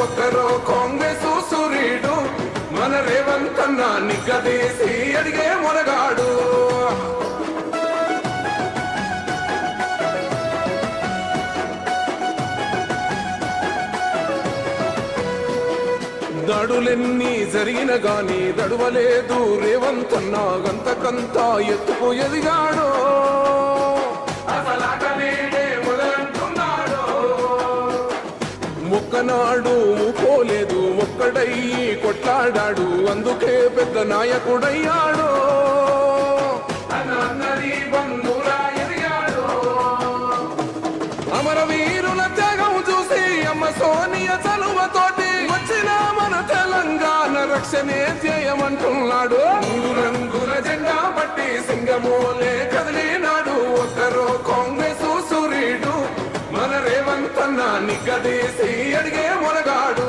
ఒక్కరో కాంగ్రెస్ సూర్యుడు మన రేవంత్ అన్న నిగ్గదీసి అడిగే మొనగాడు. దాడులెన్ని జరిగిన గాని దడువలేదు రేవంత్ అన్న గంతకంతా ఎత్తుకు ఎదిగాడు. మొక్కనాడు పోలేదు ఒక్కడయ్యి కొట్లాడాడు అందుకే పెద్ద నాయకుడయ్యాడు. అమరవీరుల త్యాగం చూసి అమ్మ సోనియ చలువతోటి వచ్చిన మన తెలంగాణ రక్షణే చేయమంటున్నాడు. మూడు రంగుల జెండా పట్టి సింగమోలే కదిలినాడు. ఒక్కరో కాంగ్రెస్ సూర్యుడు మన రేవంత్ అన్న నిగ్గదీసి అడిగే మొనగాడు.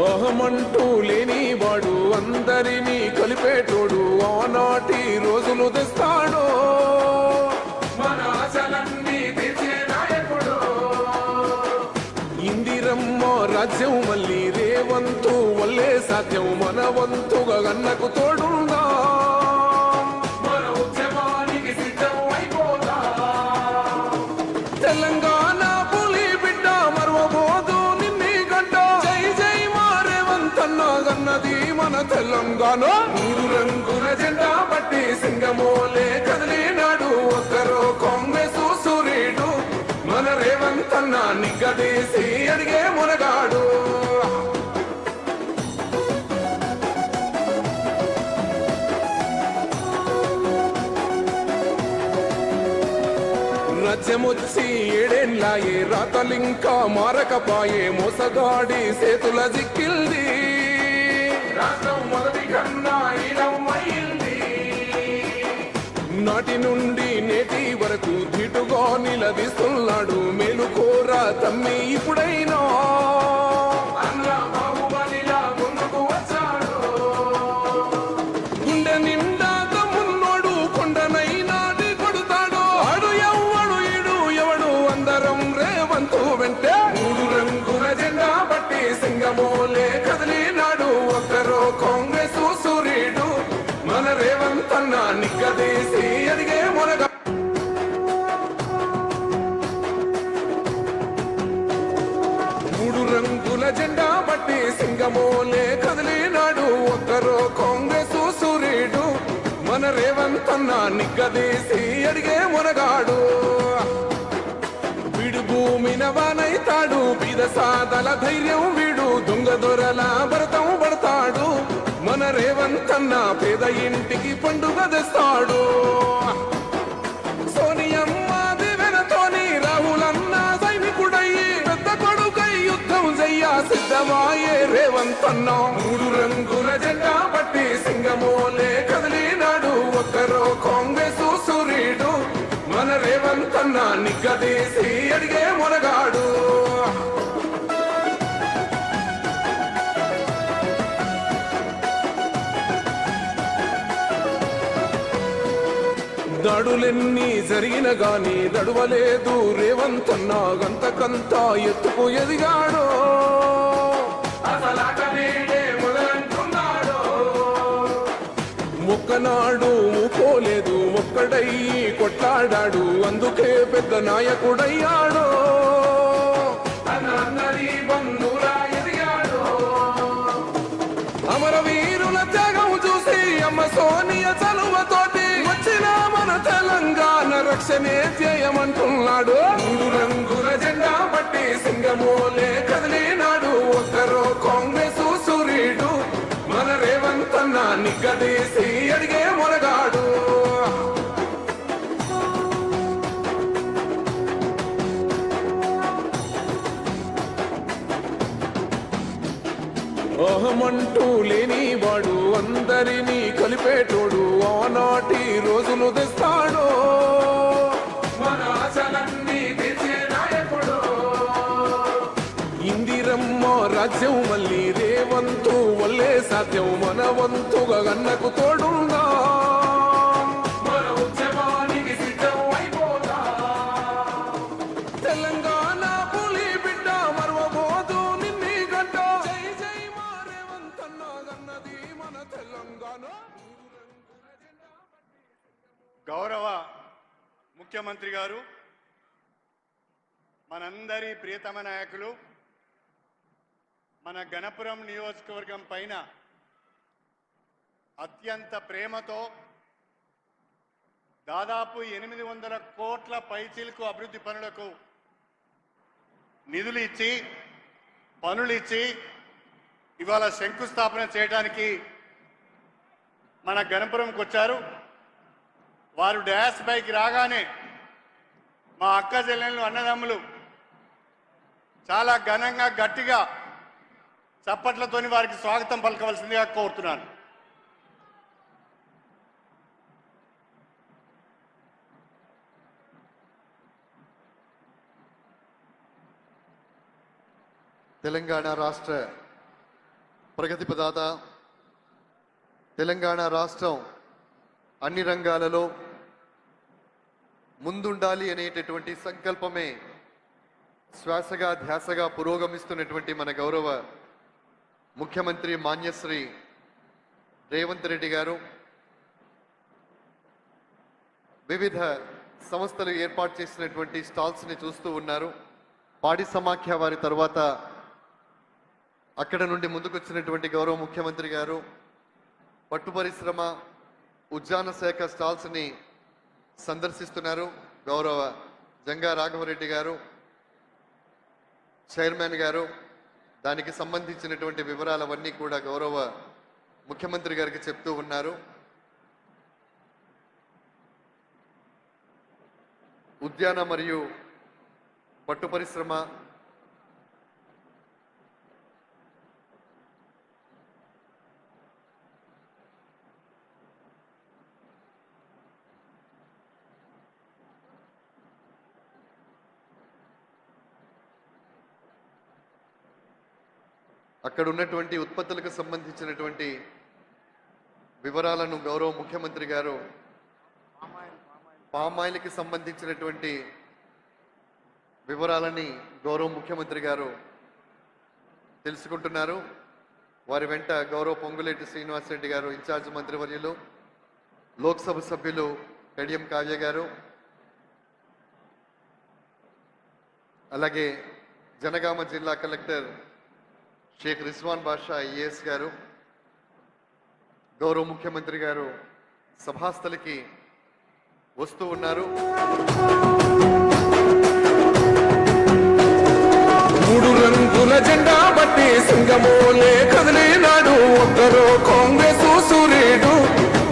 అహమంటూ లేనివాడు అందరినీ కలిపేటోడు ఆనాటి రోజులు తెస్తాడు. మన ఆశలన్నీ తీర్చే నాయకుడు. ఇందిరమ్మ రాజ్యం మళ్ళీ రేవంతు వల్లే సాధ్యం మన వంతుగా గన్నకు తోడుందా. మన ఉద్యమానికి సిద్ధం అయిపోదా. తెలంగాణ పులి బిడ్డ మరవబోదు నిన్ని గంట. జై జై మా రేవంత్ అన్న గన్నది మన తెలంగాణ. మూడు రంగుల జెండా పట్టి సింగమోలే కదిలినాడు. ఒక్కరో కాంగ్రెస్ సూర్యుడు మన రేవంత్ అన్న నిగ్గదీసి అడిగే మొనగాడు. రాజ్యమొచ్చి ఏడేళ్ళాయే రాతలింకా మారకపాయే మోసగాడి సేతుల జిక్కిల్ది. రాష్ట్రం మొదటి కన్నా ఈనమైంది. నాటి నుండి నేటి వరకు ధీటుగా నిలదీస్తున్నాడు. మేలుకోరా తమ్మి ఇప్పుడైనా అన్న బాహుబలిలా ముందుకు వచ్చాడు. గుండె నిండా తమ్మున్నోడు కొండనైనా కొడుతాడు. ఆడు ఎవ్వడు ఈడు ఎవడు అందరం రేవంతు వెంటే. మూడు రంగుల జెండా పట్టి సింగమోలే కదిలినాడు. ఒక్కరో కాంగ్రెస్ సూర్యుడు మన రేవంత్ అన్న నిగ్గదీసి అడిగే మొనగా. మూడు రంగుల జెండా పట్టి సింగమోలే కదిలినాడు. ఒక్కరో కాంగ్రెస్ సూర్యుడు మన రేవంత్ అన్న నిగ్గదీసి అడిగే మొనగాడు. వీడు భూమిన వానైతాడు. బీద సాదల ధైర్యం వీడు. దొంగ దొరల భరతం పడతాడు. మన రేవంత్ అన్న పేద ఇంటికి పండుగ తెస్తాడు. సోనియమ్మ దివెనతోని రాహులన్న సైనికుడయ్యి పెద్ద కొడుకై యుద్ధం చెయ్య సిద్ధమాయే రేవంత్ అన్న. మూడు రంగుల జెండా పట్టి సింగమోలే కదిలినాడు. ఒక్కరో కాంగ్రెస్ సూర్యుడు మన రేవంత్ అన్న నిగ్గదీసి అడిగే మొనగాడు. దాడులెన్ని జరిగిన గాని దడువలేదు రేవంత్ అన్న గంతకంతా ఎత్తుకు ఎదిగాడు. మొక్కనాడు పోలేదు ఒక్కడయ్యి కొట్లాడాడు అందుకే పెద్ద నాయకుడయ్యాడు. అమరవీరుల త్యాగం చూసి అమ్మ సోనియ చలువతోటి వచ్చిన మన తెలంగాణ రక్షణే చేయమంటున్నాడు. మూడు రంగుల జెండా పట్టి సింగమోలే కదిలినాడు. ఒక్కరో కాంగ్రెస్ సూర్యుడు మన రేవంత్ అన్న నిగ్గదీసి అడిగే మొనగాడు. అహమంటూ లేనివాడు అందరినీ కలిపేటోడు ఆనాటి రోజులు తెస్తాడు. మన ఆశలన్నీ తీర్చే నాయకుడు. ఇందిరమ్మ రాజ్యం మళ్ళీ రేవంతు వల్లే సాధ్యం మన వంతుగా గన్నకు తోడుందా. గౌరవ ముఖ్యమంత్రి గారు, మనందరి ప్రియతమ నాయకులు, మన గణపురం నియోజకవర్గం పైన అత్యంత ప్రేమతో దాదాపు 800 కోట్ల పైచిలకు అభివృద్ధి పనులకు నిధులు ఇచ్చి పనులు ఇచ్చి ఇవాళ శంకుస్థాపన చేయడానికి మన గణపురంకి వచ్చారు. వారు డాష్ పైకి రాగానే మా అక్క చెల్లెళ్ళు అన్నదమ్ములు చాలా ఘనంగా గట్టిగా చప్పట్లతోని వారికి స్వాగతం పలకవలసిందిగా కోరుతున్నాను. తెలంగాణ రాష్ట్ర ప్రగతి ప్రదాత, తెలంగాణ రాష్ట్రం అన్ని రంగాలలో ముందుండాలి అనేటటువంటి సంకల్పమే శ్వాసగా ధ్యాసగా పురోగమిస్తున్నటువంటి మన గౌరవ ముఖ్యమంత్రి మాన్యశ్రీ రేవంత్ రెడ్డి గారు వివిధ సంస్థలు ఏర్పాటు చేసినటువంటి స్టాల్స్ని చూస్తూ ఉన్నారు. పాడి సమాఖ్య వారి తర్వాత అక్కడ నుండి ముందుకొచ్చినటువంటి గౌరవ ముఖ్యమంత్రి గారు పట్టు పరిశ్రమ, ఉద్యాన శాఖ స్టాల్స్ని సందర్శిస్తున్నారు. గౌరవ జంగా రాఘవరెడ్డి గారు చైర్మన్ గారు దానికి సంబంధించినటువంటి వివరాలవన్నీ కూడా గౌరవ ముఖ్యమంత్రి గారికి చెప్తూ ఉన్నారు. ఉద్యాన మరియు పట్టు పరిశ్రమ, అక్కడ ఉన్నటువంటి ఉత్పత్తులకు సంబంధించినటువంటి వివరాలను గౌరవ ముఖ్యమంత్రి గారు పామాయిల్కి సంబంధించినటువంటి వివరాలని గౌరవ ముఖ్యమంత్రి గారు తెలుసుకుంటున్నారు. వారి వెంట గౌరవ పొంగులేటి శ్రీనివాసరెడ్డి గారు ఇన్ఛార్జ్ మంత్రివర్యులు, లోక్సభ సభ్యులు కడియం కావ్య గారు, అలాగే జనగామ జిల్లా కలెక్టర్ షేక్ రిజ్వాన్ బాషా ఐఏఎస్ గారు, గౌరవ ముఖ్యమంత్రి గారు సభాస్థలికి వస్తూ ఉన్నారు. మూడు రంగుల జెండా బట్టి సింగమోలే కదిలినాడు ఒక్కరో కాంగ్రెస్ సూర్యుడు,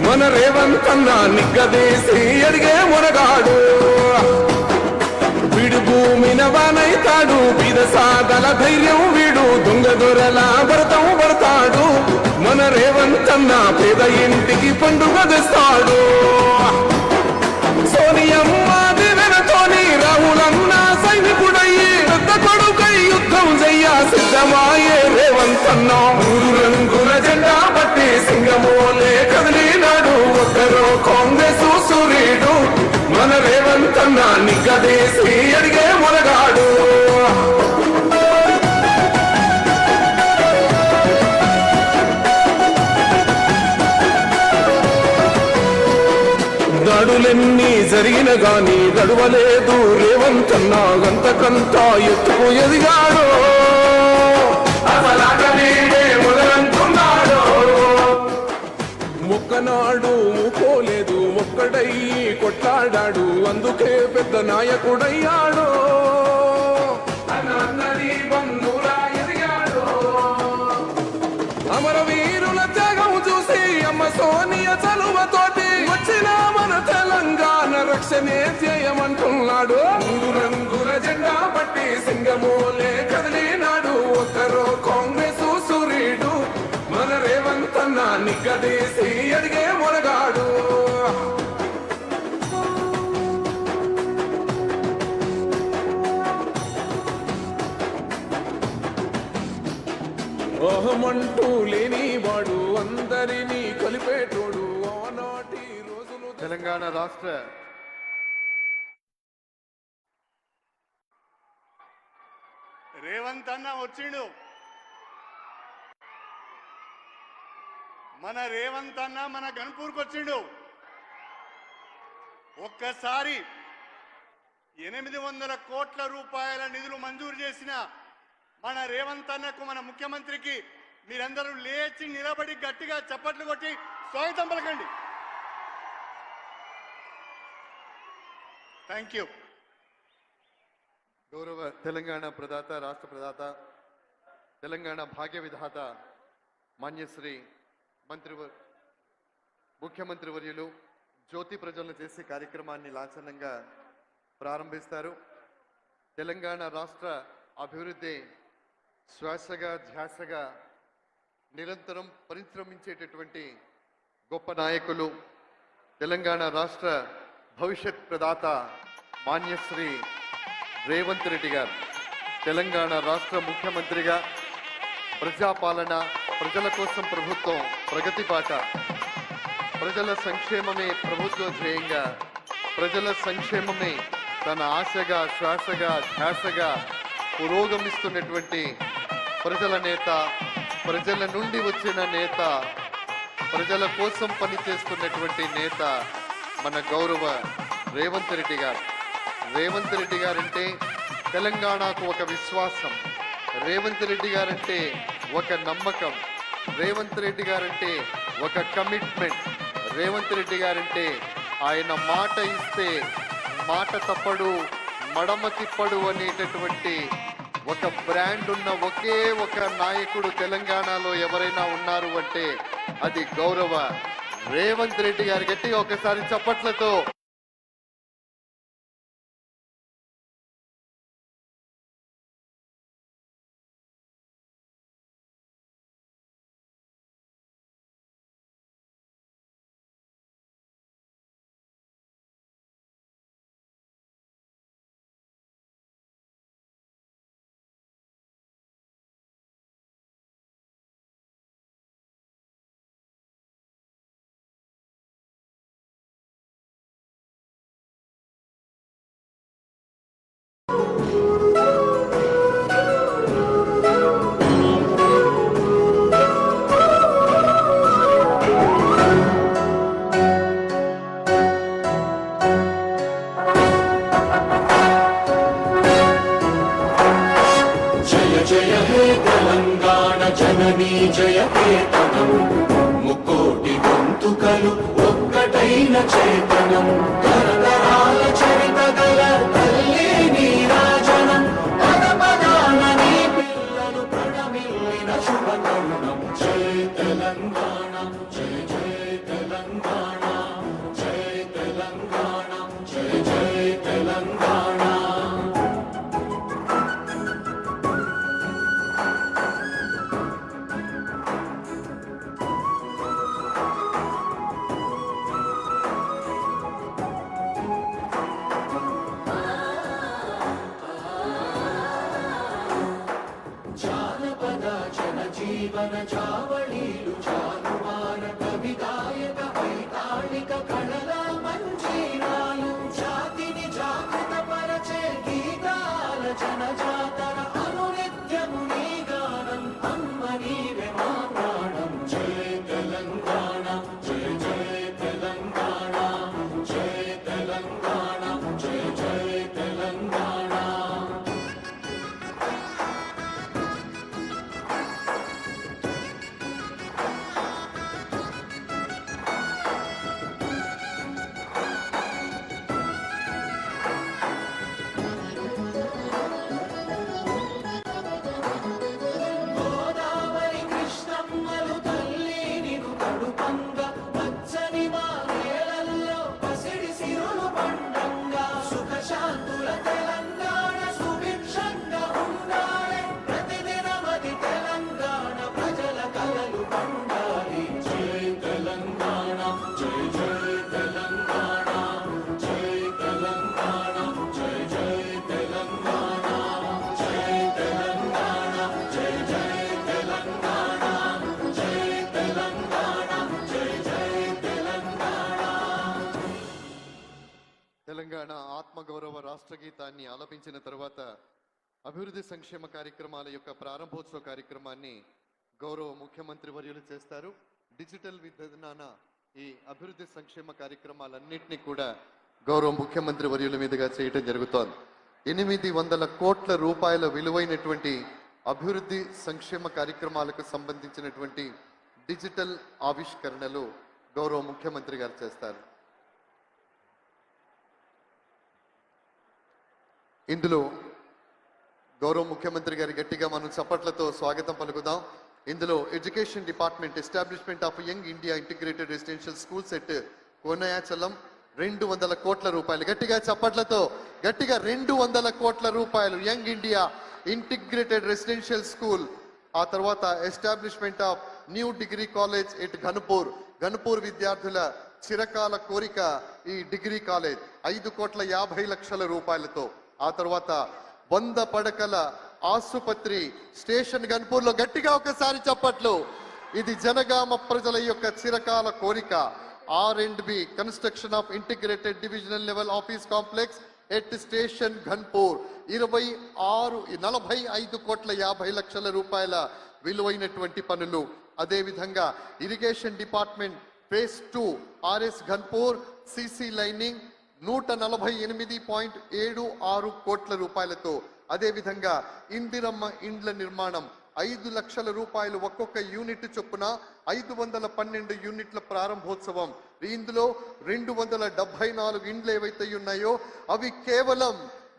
మన రేవంత్ అన్న నిగ్గదీసి అడిగే మునగాడు. వీడు భూమిన వానైతాడు, బీద సాగల ధైర్యం వీడు, దొంగ దొరల భరతం పడతాడు. మన రేవంత్ అన్న పేద ఇంటికి పండుగ తెస్తాడు. సోనియమ్మ దివెనతోని రాహులన్న సైనికుడయ్యి పెద్ద కొడుకై యుద్ధం చెయ్య సిద్ధమాయే రేవంత్ అన్న. మూడు రంగుల జెండా బట్టి సింగమోలే కదిలినాడు ఒక్కరో కాంగ్రెస్ సూర్యుడు, మన రేవంత్ అన్న నిగ్గదీసి అడిగే మునగాడు. దాడులెన్ని జరిగిన గాని గడవలేదు రేవంత్ అన్న, గంతకంతా ఎత్తుకు ఎదిగాడు. మొక్కనాడు మూకోలేదు, ఒక్కడయ్యి కొట్లాడాడు, అందుకే పెద్ద నాయకుడయ్యాడు. అమరవీరుల త్యాగం చూసి అమ్మ సోనియ చలువతోటి వచ్చిన మన తెలంగాణ రక్షణే చేయమంటున్నాడు. మూడు రంగుల జెండా బట్టి సింగమోలే కదిలినాడు ఒక్కరో కాంగ్రెస్ సూర్యుడు, మన రేవంత్ అన్న నిగ్గదీసి అడిగే మునగాడు. ఓహమంటూ లేని వాడు అందరినీ కలిపేటోడు ఆనాటి రోజులు. తెలంగాణ రాష్ట్ర రేవంత్ అన్న వచ్చిండు. మన రేవంత్ అన్న మన గన్పూర్కి వచ్చిండు. ఒక్కసారి 800 కోట్ల రూపాయల నిధులు మంజూరు చేసిన మన రేవంత్ అన్నకు, మన ముఖ్యమంత్రికి మీరందరూ లేచి నిలబడి గట్టిగా చప్పట్లు కొట్టి స్వాగతం పలకండి. Thank you. గౌరవ తెలంగాణ ప్రదాత, రాష్ట్ర ప్రదాత, తెలంగాణ భాగ్య విధాత మాన్యశ్రీ ముఖ్యమంత్రి వర్యులు జ్యోతి ప్రజ్వలన చేసే కార్యక్రమాన్ని లాంఛనంగా ప్రారంభిస్తారు. తెలంగాణ రాష్ట్ర అభివృద్ధి శ్వాసగా ధ్యాసగా నిరంతరం పరిశ్రమించేటటువంటి గొప్ప నాయకులు, తెలంగాణ రాష్ట్ర భవిష్యత్ ప్రదాత మాన్యశ్రీ రేవంత్ రెడ్డి గారు తెలంగాణ రాష్ట్ర ముఖ్యమంత్రిగా ప్రజాపాలన, ప్రజల కోసం ప్రభుత్వం, ప్రగతి బాట, ప్రజల సంక్షేమమే ప్రభుత్వ ధ్యేయంగా, ప్రజల సంక్షేమమే తన ఆశగా, శ్వాసగా, ధ్యాసగా పురోగమిస్తున్నటువంటి ప్రజల నేత, ప్రజల నుండి వచ్చిన నేత, ప్రజల కోసం పనిచేస్తున్నటువంటి నేత మన గౌరవ రేవంత్ రెడ్డి గారు. రేవంత్ రెడ్డి గారంటే తెలంగాణకు ఒక విశ్వాసం, రేవంత్ రెడ్డి గారంటే ఒక నమ్మకం, రేవంత్ రెడ్డి గారంటే ఒక కమిట్మెంట్, రేవంత్ రెడ్డి గారంటే ఆయన మాట ఇస్తే మాట తప్పడు, మడమ తిప్పడు అనేటటువంటి ఒక బ్రాండ్ ఉన్న ఒకే ఒక నాయకుడు తెలంగాణలో ఎవరైనా ఉన్నారు అంటే అది గౌరవ రేవంత్ రెడ్డి గారి. గట్టిగా ఒకసారి చప్పట్లతో జననీ జయకేతనం ముకోటి గొంతుకలు ఒక్కటైన చేతనం తరతరాల చరిత గల తల్లి నీరాజనం పద పదాన నీ పిల్లలు ప్రణమిల్లిన శుభతరుణం. జయ తెలంగాణ, జయ జయ తెలంగాణ, జయ తెలంగాణ, జయ జయ తెలంగాణ. జీవన చావళీలు చాలువార కవి గాయక వైతాళిక కళల మంజీరాలు జాతిని జాగృత పరచే గీతాల జనజాతర అనునిత్యము నీ గానం అమ్మ నీవే మా ప్రాణం. జయ తెలంగాణ, జయ జయ తెలంగాణ, జయ తెలంగాణ, జయ జయ తెలంగాణ. తెలంగాణ ఆత్మగౌరవ రాష్ట్ర గీతాన్ని ఆలపించిన తర్వాత అభివృద్ధి సంక్షేమ కార్యక్రమాల యొక్క ప్రారంభోత్సవ కార్యక్రమాన్ని గౌరవ ముఖ్యమంత్రి వర్యులు చేస్తారు. డిజిటల్ విధానాన ఈ అభివృద్ధి సంక్షేమ కార్యక్రమాలన్నింటినీ కూడా గౌరవ ముఖ్యమంత్రి వర్యుల మీదుగా చేయటం జరుగుతోంది. 800 కోట్ల రూపాయల విలువైనటువంటి అభివృద్ధి సంక్షేమ కార్యక్రమాలకు సంబంధించినటువంటి డిజిటల్ ఆవిష్కరణలు గౌరవ ముఖ్యమంత్రి గారు చేస్తారు. ఇందులో గౌరవ ముఖ్యమంత్రి గారి గట్టిగా మనం చప్పట్లతో స్వాగతం పలుకుదాం. ఇందులో education department establishment of young India integrated residential school సెట్ కోనయాచలం 200 కోట్ల రూపాయలు. గట్టిగా చప్పట్లతో గట్టిగా 200 కోట్ల రూపాయలు young India integrated residential school. ఆ తర్వాత establishment of new degree college at Ghanpur విద్యార్థుల చిరకాల కోరిక ఈ డిగ్రీ కాలేజ్ 5,50,00,000 రూపాయలతో. ఆ తర్వాత 100 పడకల ఆసుపత్రి స్టేషన్ ఘనపూర్లో. గట్టిగా ఒకసారి చప్పట్లు. ఇది జనగామ ప్రజల యొక్క చిరకాల కోరిక. R&B construction of integrated divisional level office complex at station Ghanpur 45,50,00,000 రూపాయల విలువైనటువంటి పనులు. అదేవిధంగా irrigation department phase 2 RS Ghanpur CC lining 148.76 కోట్ల రూపాయలతో. అదేవిధంగా ఇందిరమ్మ ఇండ్ల నిర్మాణం 5 లక్షల రూపాయలు ఒక్కొక్క యూనిట్ చొప్పున 512 యూనిట్ల ప్రారంభోత్సవం. ఇందులో 274 ఇండ్లు ఏవైతే ఉన్నాయో అవి కేవలం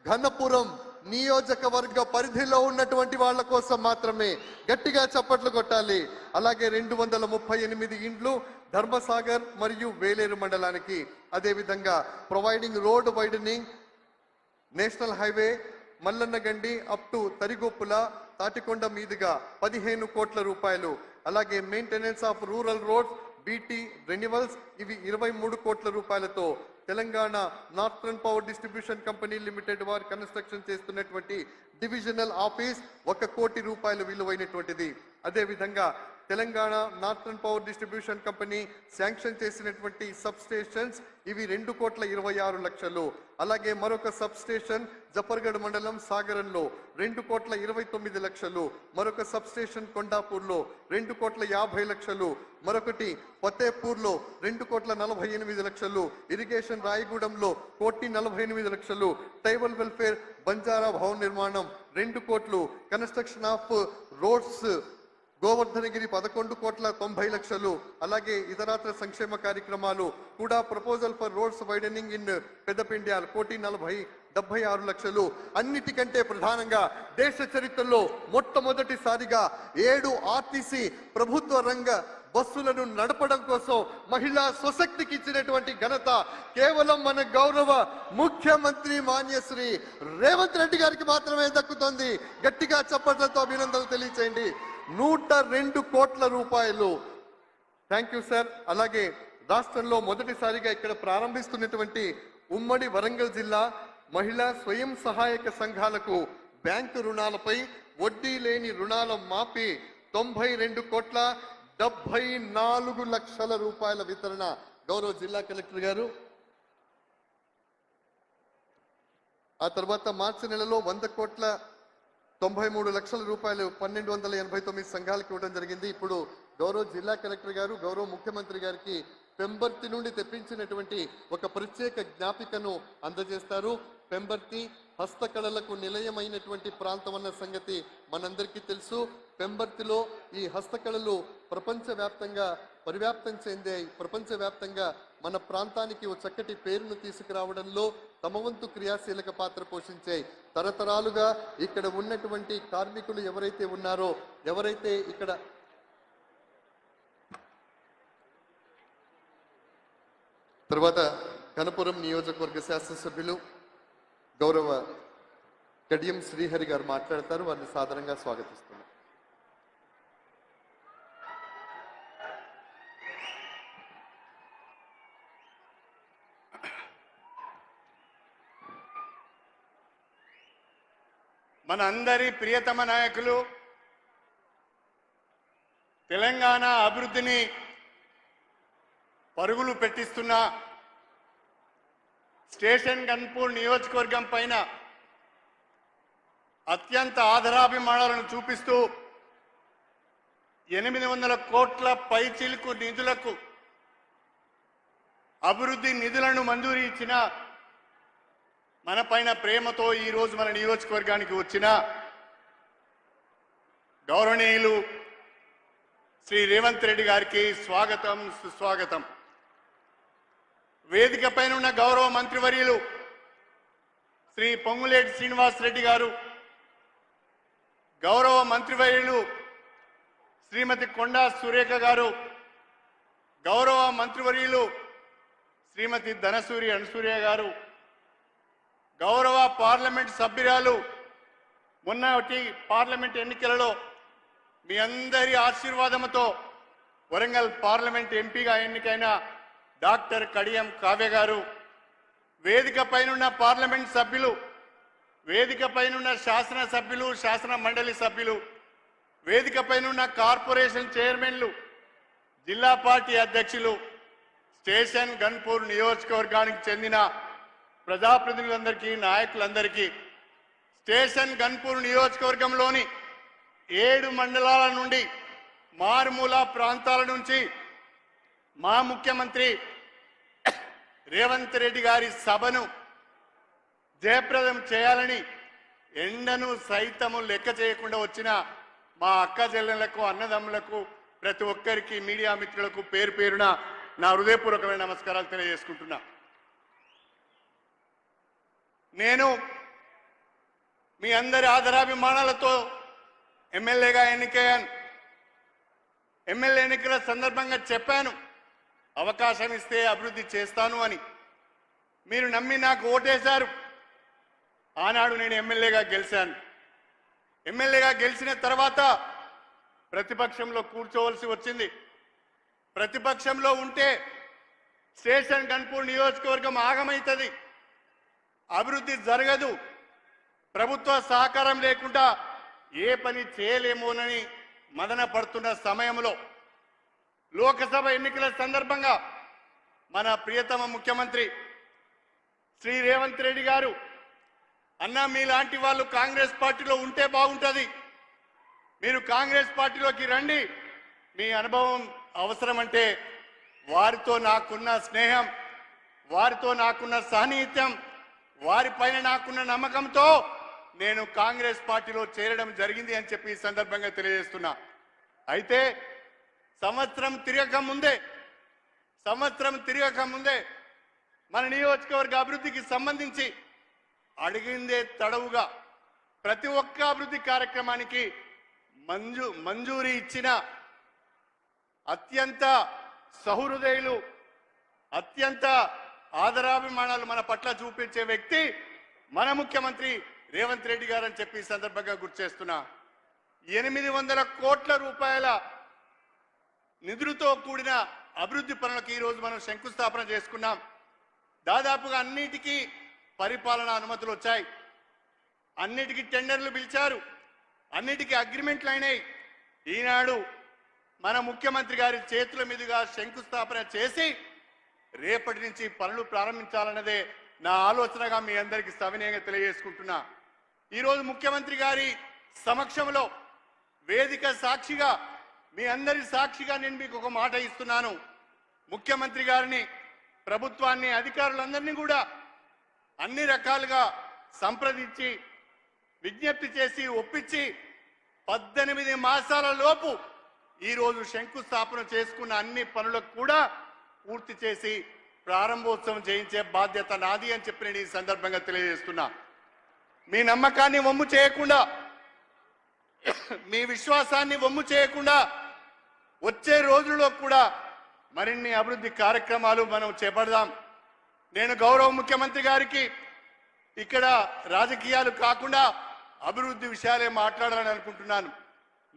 ఘనపురం నియోజకవర్గ పరిధిలో ఉన్నటువంటి వాళ్ళ కోసం మాత్రమే. గట్టిగా చప్పట్లు కొట్టాలి. అలాగే 238 ఇండ్లు ధర్మసాగర్ మరియు వేలేరు మండలానికి. అదేవిధంగా providing road widening national highway Mallannagandi up to Tarigoppula Tatikonda మీదుగా 15 కోట్ల రూపాయలు. అలాగే maintenance of rural roads BT renewals ఇవి 23 కోట్ల రూపాయలతో. Telangana northern power distribution company limited వారు కన్స్ట్రక్షన్ చేస్తున్నటువంటి డివిజనల్ ఆఫీస్ 1 కోటి రూపాయలు విలువైనటువంటిది. అదేవిధంగా Telangana northern power distribution company sanction చేసినటువంటి సబ్ స్టేషన్స్ ఇవి 2,26,00,000. అలాగే మరొక సబ్ స్టేషన్ జఫర్గఢ్ మండలం సాగరంలో 2,29,00,000. మరొక సబ్ స్టేషన్ కొండాపూర్లో 2,50,00,000. మరొకటి ఫతేపూర్లో 2,48,00,000. ఇరిగేషన్ రాయగూడెంలో 1,48,00,000. ట్రైబల్ వెల్ఫేర్ బంజారా భవన్ నిర్మాణం 2 కోట్లు. Construction of roads Govardhanagiri 11,90,00,000. అలాగే ఇతరత్ర సంక్షేమ కార్యక్రమాలు కూడా proposal for roads widening in Peddapindyal 1,40,76,00,000. అన్నిటికంటే ప్రధానంగా దేశ చరిత్రలో మొట్టమొదటిసారిగా 7 ఆర్టీసీ ప్రభుత్వ రంగ బస్సులను నడపడం కోసం మహిళా స్వశక్తికి ఇచ్చినటువంటి ఘనత కేవలం మన గౌరవ ముఖ్యమంత్రి మాన్యశ్రీ రేవంత్ రెడ్డి గారికి మాత్రమే దక్కుతుంది. గట్టిగా చప్పట్లతో అభినందనలు తెలియచేయండి. 102 కోట్ల రూపాయలు. Thank you sir. అలాగే రాష్ట్రంలో మొదటిసారిగా ఇక్కడ ప్రారంభిస్తున్నటువంటి ఉమ్మడి వరంగల్ జిల్లా మహిళా స్వయం సహాయక సంఘాలకు బ్యాంకు రుణాలపై వడ్డీ లేని రుణాల మాఫీ 92,74,00,000 రూపాయల వితరణ. గౌరవ జిల్లా కలెక్టర్ గారు. ఆ తర్వాత మార్చి నెలలో 100,93,00,000 రూపాయలు 1,289 సంఘాలకు ఇవ్వడం జరిగింది. ఇప్పుడు గౌరవ జిల్లా కలెక్టర్ గారు గౌరవ ముఖ్యమంత్రి గారికి పెంబర్తి నుండి తెప్పించినటువంటి ఒక ప్రత్యేక జ్ఞాపికను అందజేస్తారు. పెంబర్తి హస్తకళలకు నిలయమైనటువంటి ప్రాంతం అన్న సంగతి మనందరికీ తెలుసు. పెంబర్తిలో ఈ హస్తకళలు ప్రపంచవ్యాప్తంగా పరివ్యాప్తం చెందాయి. ప్రపంచవ్యాప్తంగా మన ప్రాంతానికి ఒక చక్కటి పేరును తీసుకురావడంలో తమ వంతు క్రియాశీలక పాత్ర పోషించాయి. తరతరాలుగా ఇక్కడ ఉన్నటువంటి కార్మికులు ఎవరైతే ఉన్నారో ఎవరైతే ఇక్కడ తర్వాత కనపురం నియోజకవర్గ శాసనసభ్యులు గౌరవ కడియం శ్రీహరి గారు మాట్లాడతారు. వారిని సాదరంగా స్వాగతిస్తున్నారు. మన అందరి ప్రియతమ నాయకులు తెలంగాణ అభివృద్ధిని పరుగులు పెట్టిస్తున్న స్టేషన్ గన్పూర్ నియోజకవర్గం పైన అత్యంత ఆదరాభిమానాలను చూపిస్తూ 800 కోట్ల పైచిలుకు నిధులకు అభివృద్ధి నిధులను మంజూరు ఇచ్చిన మన పైన ప్రేమతో ఈరోజు మన నియోజకవర్గానికి వచ్చిన గౌరవనీయులు శ్రీ రేవంత్ రెడ్డి గారికి స్వాగతం సుస్వాగతం. వేదిక పైన ఉన్న గౌరవ మంత్రివర్యులు శ్రీ పొంగులేటి శ్రీనివాస్ రెడ్డి గారు, గౌరవ మంత్రివర్యులు శ్రీమతి కొండా సురేఖ గారు, గౌరవ మంత్రివర్యులు శ్రీమతి ధనసూరి అనసూయ గారు, గౌరవ పార్లమెంట్ సభ్యురాలు మొన్నటి పార్లమెంట్ ఎన్నికలలో మీ అందరి ఆశీర్వాదంతో వరంగల్ పార్లమెంట్ ఎంపీగా ఎన్నికైన డాక్టర్ కడియం కావ్య గారు, వేదిక పైనున్న పార్లమెంట్ సభ్యులు, వేదిక పైనున్న శాసన సభ్యులు, శాసన మండలి సభ్యులు, వేదిక పైనున్న కార్పొరేషన్ చైర్మన్లు, జిల్లా పార్టీ అధ్యక్షులు, స్టేషన్ గన్పూర్ నియోజకవర్గానికి చెందిన ప్రజాప్రతినిధులందరికీ, నాయకులందరికీ, స్టేషన్ గన్పూర్ నియోజకవర్గంలోని 7 మండలాల నుండి, మారుమూల ప్రాంతాల నుంచి మా ముఖ్యమంత్రి రేవంత్ రెడ్డి గారి సభను జయప్రదం చేయాలని ఎండను సైతము లెక్క చేయకుండా వచ్చిన మా అక్క చెల్లెళ్లకు, అన్నదమ్ములకు, ప్రతి ఒక్కరికి, మీడియా మిత్రులకు పేరు పేరున నా హృదయపూర్వకమైన నమస్కారాలు తెలియజేసుకుంటున్నా. నేను మీ అందరి ఆదరాభిమానాలతో ఎమ్మెల్యేగా ఎన్నికయ్యాను. ఎమ్మెల్యే ఎన్నికల సందర్భంగా చెప్పాను, అవకాశం ఇస్తే అభివృద్ధి చేస్తాను అని. మీరు నమ్మి నాకు ఓటేశారు. ఆనాడు నేను ఎమ్మెల్యేగా గెలిచాను. ఎమ్మెల్యేగా గెలిచిన తర్వాత ప్రతిపక్షంలో కూర్చోవలసి వచ్చింది. ప్రతిపక్షంలో ఉంటే స్టేషన్ గన్పూర్ నియోజకవర్గం ఆగమవుతుంది, అభివృద్ధి జరగదు, ప్రభుత్వ సహకారం లేకుండా ఏ పని చేయలేమోనని మదన పడుతున్న సమయంలో లోకసభ ఎన్నికల సందర్భంగా మన ప్రియతమ ముఖ్యమంత్రి శ్రీ రేవంత్ రెడ్డి గారు, అన్నా మీలాంటి వాళ్ళు కాంగ్రెస్ పార్టీలో ఉంటే బాగుంటుంది, మీరు కాంగ్రెస్ పార్టీలోకి రండి, మీ అనుభవం అవసరమంటే వారితో నాకున్న స్నేహం, వారితో నాకున్న సన్నిహిత్యం, వారిపైన నాకున్న నమ్మకంతో నేను కాంగ్రెస్ పార్టీలో చేరడం జరిగింది అని చెప్పి ఈ సందర్భంగా తెలియజేస్తున్నా. అయితే సంవత్సరం తిరగక ముందే మన నియోజకవర్గ అభివృద్ధికి సంబంధించి అడిగిందే తడవుగా ప్రతి ఒక్క అభివృద్ధి కార్యక్రమానికి మంజూరీ ఇచ్చిన అత్యంత సహృదయులు, అత్యంత ఆదరాభిమానాలు మన పట్ల చూపించే వ్యక్తి మన ముఖ్యమంత్రి రేవంత్ రెడ్డి గారు అని చెప్పి ఈ సందర్భంగా గుర్తు చేస్తున్నా. 800 కోట్ల రూపాయల నిధులతో కూడిన అభివృద్ధి పనులకు ఈరోజు మనం శంకుస్థాపన చేసుకున్నాం. దాదాపుగా అన్నిటికీ పరిపాలన అనుమతులు వచ్చాయి, అన్నిటికీ టెండర్లు పిలిచారు, అన్నిటికీ అగ్రిమెంట్లు అయినాయి. ఈనాడు మన ముఖ్యమంత్రి గారి చేతుల మీదుగా శంకుస్థాపన చేసి రేపటి నుంచి పనులు ప్రారంభించాలన్నదే నా ఆలోచనగా మీ అందరికీ సవినయంగా తెలియజేసుకుంటున్నా. ఈరోజు ముఖ్యమంత్రి గారి సమక్షంలో వేదిక సాక్షిగా, మీ అందరి సాక్షిగా నేను మీకు ఒక మాట ఇస్తున్నాను. ముఖ్యమంత్రి గారిని, ప్రభుత్వాన్ని, అధికారులందరినీ కూడా అన్ని రకాలుగా సంప్రదించి విజ్ఞప్తి చేసి ఒప్పించి 18 మాసాల లోపు ఈరోజు శంకుస్థాపన చేసుకున్న అన్ని పనులకు కూడా పూర్తి చేసి ప్రారంభోత్సవం చేయించే బాధ్యత నాది అని చెప్పి నేను ఈ సందర్భంగా తెలియజేస్తున్నా. మీ నమ్మకాన్ని వమ్ము చేయకుండా, మీ విశ్వాసాన్ని వమ్ము చేయకుండా వచ్చే రోజుల్లో కూడా మరిన్ని అభివృద్ధి కార్యక్రమాలు మనం చేపడదాం. నేను గౌరవ ముఖ్యమంత్రి గారికి ఇక్కడ రాజకీయాలు కాకుండా అభివృద్ధి విషయాలే మాట్లాడాలని అనుకుంటున్నాను.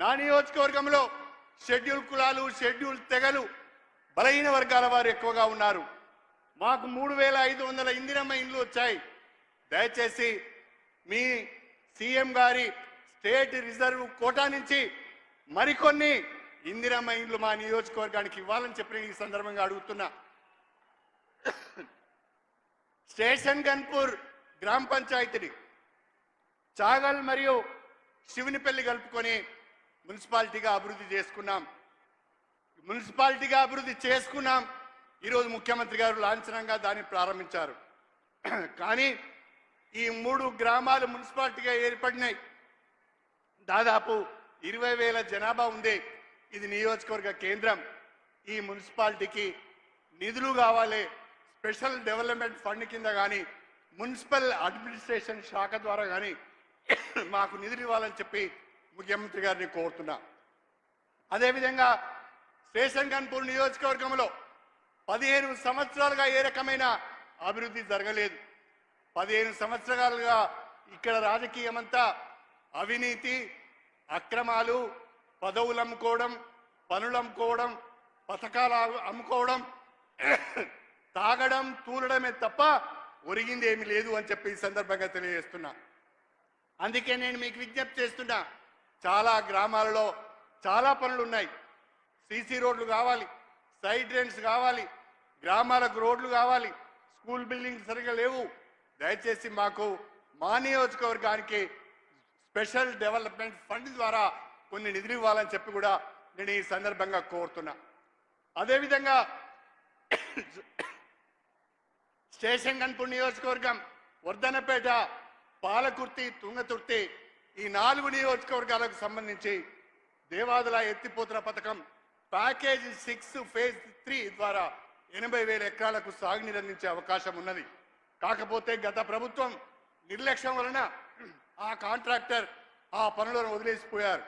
నా నియోజకవర్గంలో షెడ్యూల్ కులాలు, షెడ్యూల్ తెగలు, బలహీన వర్గాల వారు ఎక్కువగా ఉన్నారు. మాకు 3500 ఇందిరమ్మ ఇండ్లు వచ్చాయి. దయచేసి మీ సీఎం గారి స్టేట్ రిజర్వ్ కోటా నుంచి మరికొన్ని ఇందిరమ్మ ఇండ్లు మా నియోజకవర్గానికి ఇవ్వాలని చెప్పి ఈ సందర్భంగా అడుగుతున్నా. స్టేషన్ గన్పూర్ గ్రామ పంచాయతీని చాగల్ మరియు శివునిపల్లి కలుపుకొని మున్సిపాలిటీగా అభివృద్ధి చేసుకున్నాం. ఈరోజు ముఖ్యమంత్రి గారు లాంఛనంగా దాన్ని ప్రారంభించారు. కానీ ఈ 3 గ్రామాలు మున్సిపాలిటీగా ఏర్పడినాయి. దాదాపు 20,000 జనాభా ఉంది. ఇది నియోజకవర్గ కేంద్రం. ఈ మున్సిపాలిటీకి నిధులు కావాలి. స్పెషల్ డెవలప్మెంట్ ఫండ్ కింద కానీ మున్సిపల్ అడ్మినిస్ట్రేషన్ శాఖ ద్వారా కానీ మాకు నిధులు ఇవ్వాలని చెప్పి ముఖ్యమంత్రి గారిని కోరుతున్నా. అదేవిధంగా స్టేషన్ గన్పూర్ నియోజకవర్గంలో 15 సంవత్సరాలుగా ఏ రకమైన అభివృద్ధి జరగలేదు. 15 సంవత్సరాలుగా ఇక్కడ రాజకీయమంతా అవినీతి, అక్రమాలు, పదవులు అమ్ముకోవడం, పనులు అమ్ముకోవడం, పథకాలు అమ్ముకోవడం, తాగడం, తూలడమే తప్ప ఒరిగింది ఏమీ లేదు అని చెప్పి ఈ సందర్భంగా తెలియజేస్తున్నా. అందుకే నేను మీకు విజ్ఞప్తి చేస్తున్నా, చాలా గ్రామాలలో చాలా పనులు ఉన్నాయి. సీసీ రోడ్లు కావాలి, సైడ్ డ్రైన్స్ కావాలి, గ్రామాలకు రోడ్లు కావాలి, స్కూల్ బిల్డింగ్స్ సరిగా లేవు. దయచేసి మాకు మా నియోజకవర్గానికి స్పెషల్ డెవలప్మెంట్ ఫండ్ ద్వారా కొన్ని నిధులు ఇవ్వాలని చెప్పి కూడా నేను ఈ సందర్భంగా కోరుతున్నా. అదేవిధంగా స్టేషన్ గన్పూర్ నియోజకవర్గం, వర్ధనపేట, పాలకుర్తి, తుంగతుర్తి ఈ 4 నియోజకవర్గాలకు సంబంధించి దేవాదుల ఎత్తిపోతల పథకం ప్యాకేజ్ 6 ఫేజ్ 3 ద్వారా 80,000 ఎకరాలకు సాగునీరు అందించే అవకాశం ఉన్నది. కాకపోతే గత ప్రభుత్వం నిర్లక్ష్యం వలన ఆ కాంట్రాక్టర్ ఆ పనులను వదిలేసిపోయారు.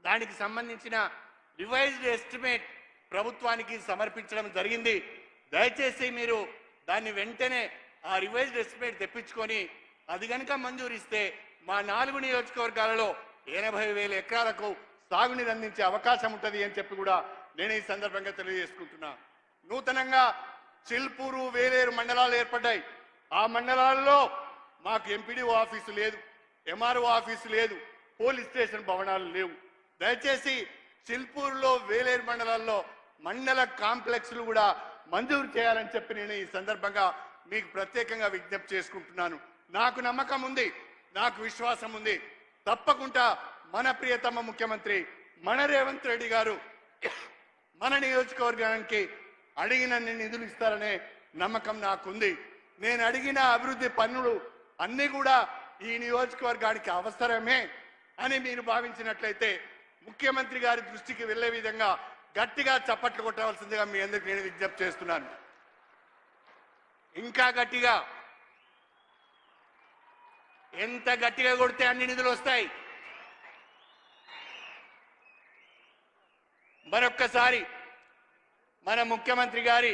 దానికి సంబంధించిన రివైజ్డ్ ఎస్టిమేట్ ప్రభుత్వానికి సమర్పించడం జరిగింది. దయచేసి మీరు దాన్ని వెంటనే ఆ రివైజ్డ్ ఎస్టిమేట్ తెప్పించుకొని అది కనుక మంజూరిస్తే మా 4 నియోజకవర్గాలలో 80,000 ఎకరాలకు సాగునీరు అందించే అవకాశం ఉంటుంది అని చెప్పి కూడా నేను ఈ సందర్భంగా తెలియజేసుకుంటున్నా. నూతనంగా చిల్పూరు, వేలేరు మండలాలు ఏర్పడ్డాయి. ఆ మండలాల్లో మాకు ఎంపీడీఓ ఆఫీసు లేదు, ఎంఆర్ఓ ఆఫీసు లేదు, పోలీస్ స్టేషన్ భవనాలు లేవు. దయచేసి చిల్పూరులో, వేలేరు మండలాల్లో మండల కాంప్లెక్స్లు కూడా మంజూరు చేయాలని చెప్పి నేను ఈ సందర్భంగా మీకు ప్రత్యేకంగా విజ్ఞప్తి చేసుకుంటున్నాను. నాకు నమ్మకం ఉంది, నాకు విశ్వాసం ఉంది. తప్పకుండా మన ప్రియతమ ముఖ్యమంత్రి మన రేవంత్ రెడ్డి గారు మన నియోజకవర్గానికి అడిగిన నిధులు ఇస్తారనే నమ్మకం నాకుంది. నేను అడిగిన అభివృద్ధి పనులు అన్నీ కూడా ఈ నియోజకవర్గానికి అవసరమే అని మీరు భావించినట్లయితే ముఖ్యమంత్రి గారి దృష్టికి వెళ్లే విధంగా గట్టిగా చప్పట్లు కొట్టవలసిందిగా మీ అందరికి నేను విజ్ఞప్తి చేస్తున్నాను. ఇంకా గట్టిగా, ఎంత గట్టిగా కొడితే అన్ని నిధులు వస్తాయి. మరొక్కసారి మన ముఖ్యమంత్రి గారి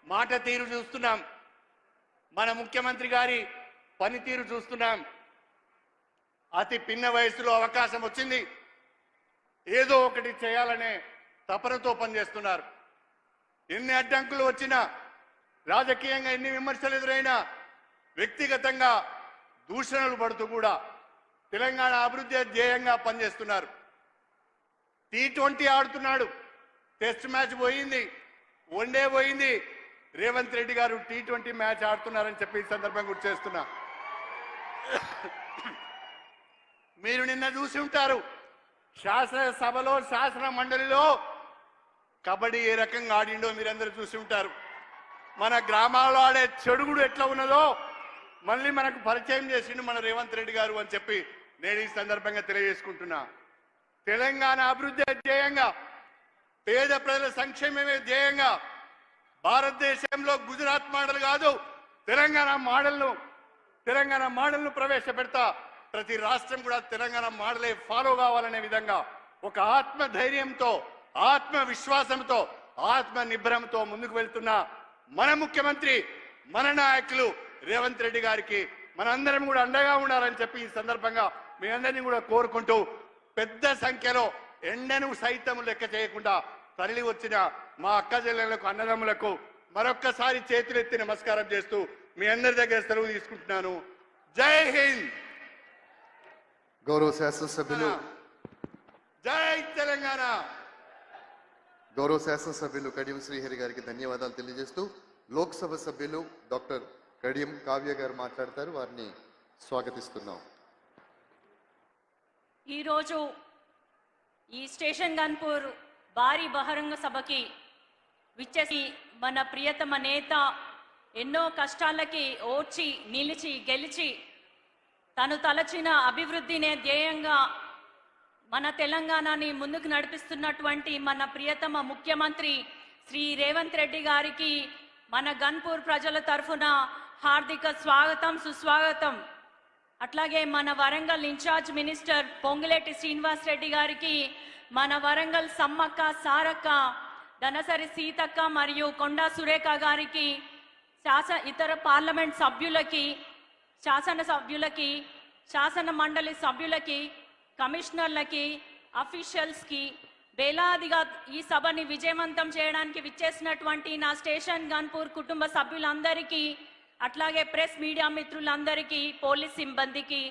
మాట తీరు చూస్తున్నాం, మన ముఖ్యమంత్రి గారి పనితీరు చూస్తున్నాం. అతి పిన్న వయసులో అవకాశం వచ్చింది, ఏదో ఒకటి చేయాలనే తపనతో పనిచేస్తున్నారు. ఎన్ని అడ్డంకులు వచ్చినా, రాజకీయంగా ఎన్ని విమర్శలు ఎదురైనా, వ్యక్తిగతంగా దూషణలు పడుతూ కూడా తెలంగాణ అభివృద్ధి ధ్యేయంగా పనిచేస్తున్నారు. T20 ఆడుతున్నాడు, టెస్ట్ మ్యాచ్ పోయింది, వన్డే పోయింది. రేవంత్ రెడ్డి గారు T20 మ్యాచ్ ఆడుతున్నారని చెప్పి ఈ సందర్భంగా గుర్తు చేస్తున్నా. మీరు నిన్న చూసి ఉంటారు, శాసనసభలో, శాసన మండలిలో కబడ్డీ ఏ రకంగా ఆడిండో మీరందరూ చూసి ఉంటారు. మన గ్రామాల్లో ఆడే చెడుగుడు ఎట్లా ఉన్నదో మళ్ళీ మనకు పరిచయం చేసిండు మన రేవంత్ రెడ్డి గారు అని చెప్పి నేను ఈ సందర్భంగా తెలియజేసుకుంటున్నా. తెలంగాణ అభివృద్ధి ధ్యేయంగా, పేద ప్రజల సంక్షేమమే ధ్యేయంగా భారతదేశంలో గుజరాత్ మోడల్ కాదు, తెలంగాణ మోడల్ను ప్రవేశపెడతా. ప్రతి రాష్ట్రం కూడా తెలంగాణ మోడలే ఫాలో కావాలనే విధంగా ఒక ఆత్మధైర్యంతో, ఆత్మవిశ్వాసంతో, ఆత్మ నిబ్రంతో ముందుకు వెళ్తున్న మన ముఖ్యమంత్రి, మన నాయకులు రేవంత్ రెడ్డి గారికి మనందరం కూడా అండగా ఉండాలని చెప్పి ఈ సందర్భంగా మీ అందరినీ కూడా కోరుకుంటూ, పెద్ద సంఖ్యలో ఎండను సైతం లెక్క చేయకుండా తరలి వచ్చిన మా అక్క చెల్లెళ్లకు, అన్నదమ్ములకు మరొక్కసారి చేతులెత్తి నమస్కారం చేస్తూ మీ అందరి దగ్గర సెలవు తీసుకుంటున్నాను. జై హింద్. గౌరవ శాసనసభ్యులు, జై తెలంగాణ. గౌరవ శాసనసభ్యులు కడియం శ్రీహరి గారికి ధన్యవాదాలు తెలియజేస్తూ లోక్సభ సభ్యులు డాక్టర్ కడియం కావ్య గారు మాట్లాడతారు. వారిని స్వాగతిస్తున్నాం. ఈరోజు ఈ స్టేషన్ గన్పూర్ భారీ బహిరంగ సభకి విచ్చేసి మన ప్రియతమ నేత ఎన్నో కష్టాలకి ఓర్చి నిలిచి గెలిచి తను తలచిన అభివృద్ధినే ధ్యేయంగా మన తెలంగాణని ముందుకు నడిపిస్తున్నటువంటి మన ప్రియతమ ముఖ్యమంత్రి శ్రీ రేవంత్ రెడ్డి గారికి మన గన్పూర్ ప్రజల తరఫున హార్దిక స్వాగతం సుస్వాగతం. అట్లాగే మన వరంగల్ ఇన్ఛార్జ్ మినిస్టర్ పొంగులేటి శ్రీనివాస్ రెడ్డి గారికి, మన వరంగల్ సమ్మక్క సారక్క దనసరి సీతక్క మరియు కొండా సురేఖ గారికి, ఇతర పార్లమెంట్ సభ్యులకి, శాసన సభ్యులకి, శాసన మండలి సభ్యులకి, కమిషనర్లకి, అఫీషియల్స్కి, వేలాదిగా ఈ సభని విజయవంతం చేయడానికి విచ్చేసినటువంటి నా స్టేషన్ గన్పూర్ కుటుంబ సభ్యులందరికీ, అట్లాగే ప్రెస్ మీడియా మిత్రులందరికీ, పోలీస్ సిబ్బందికి,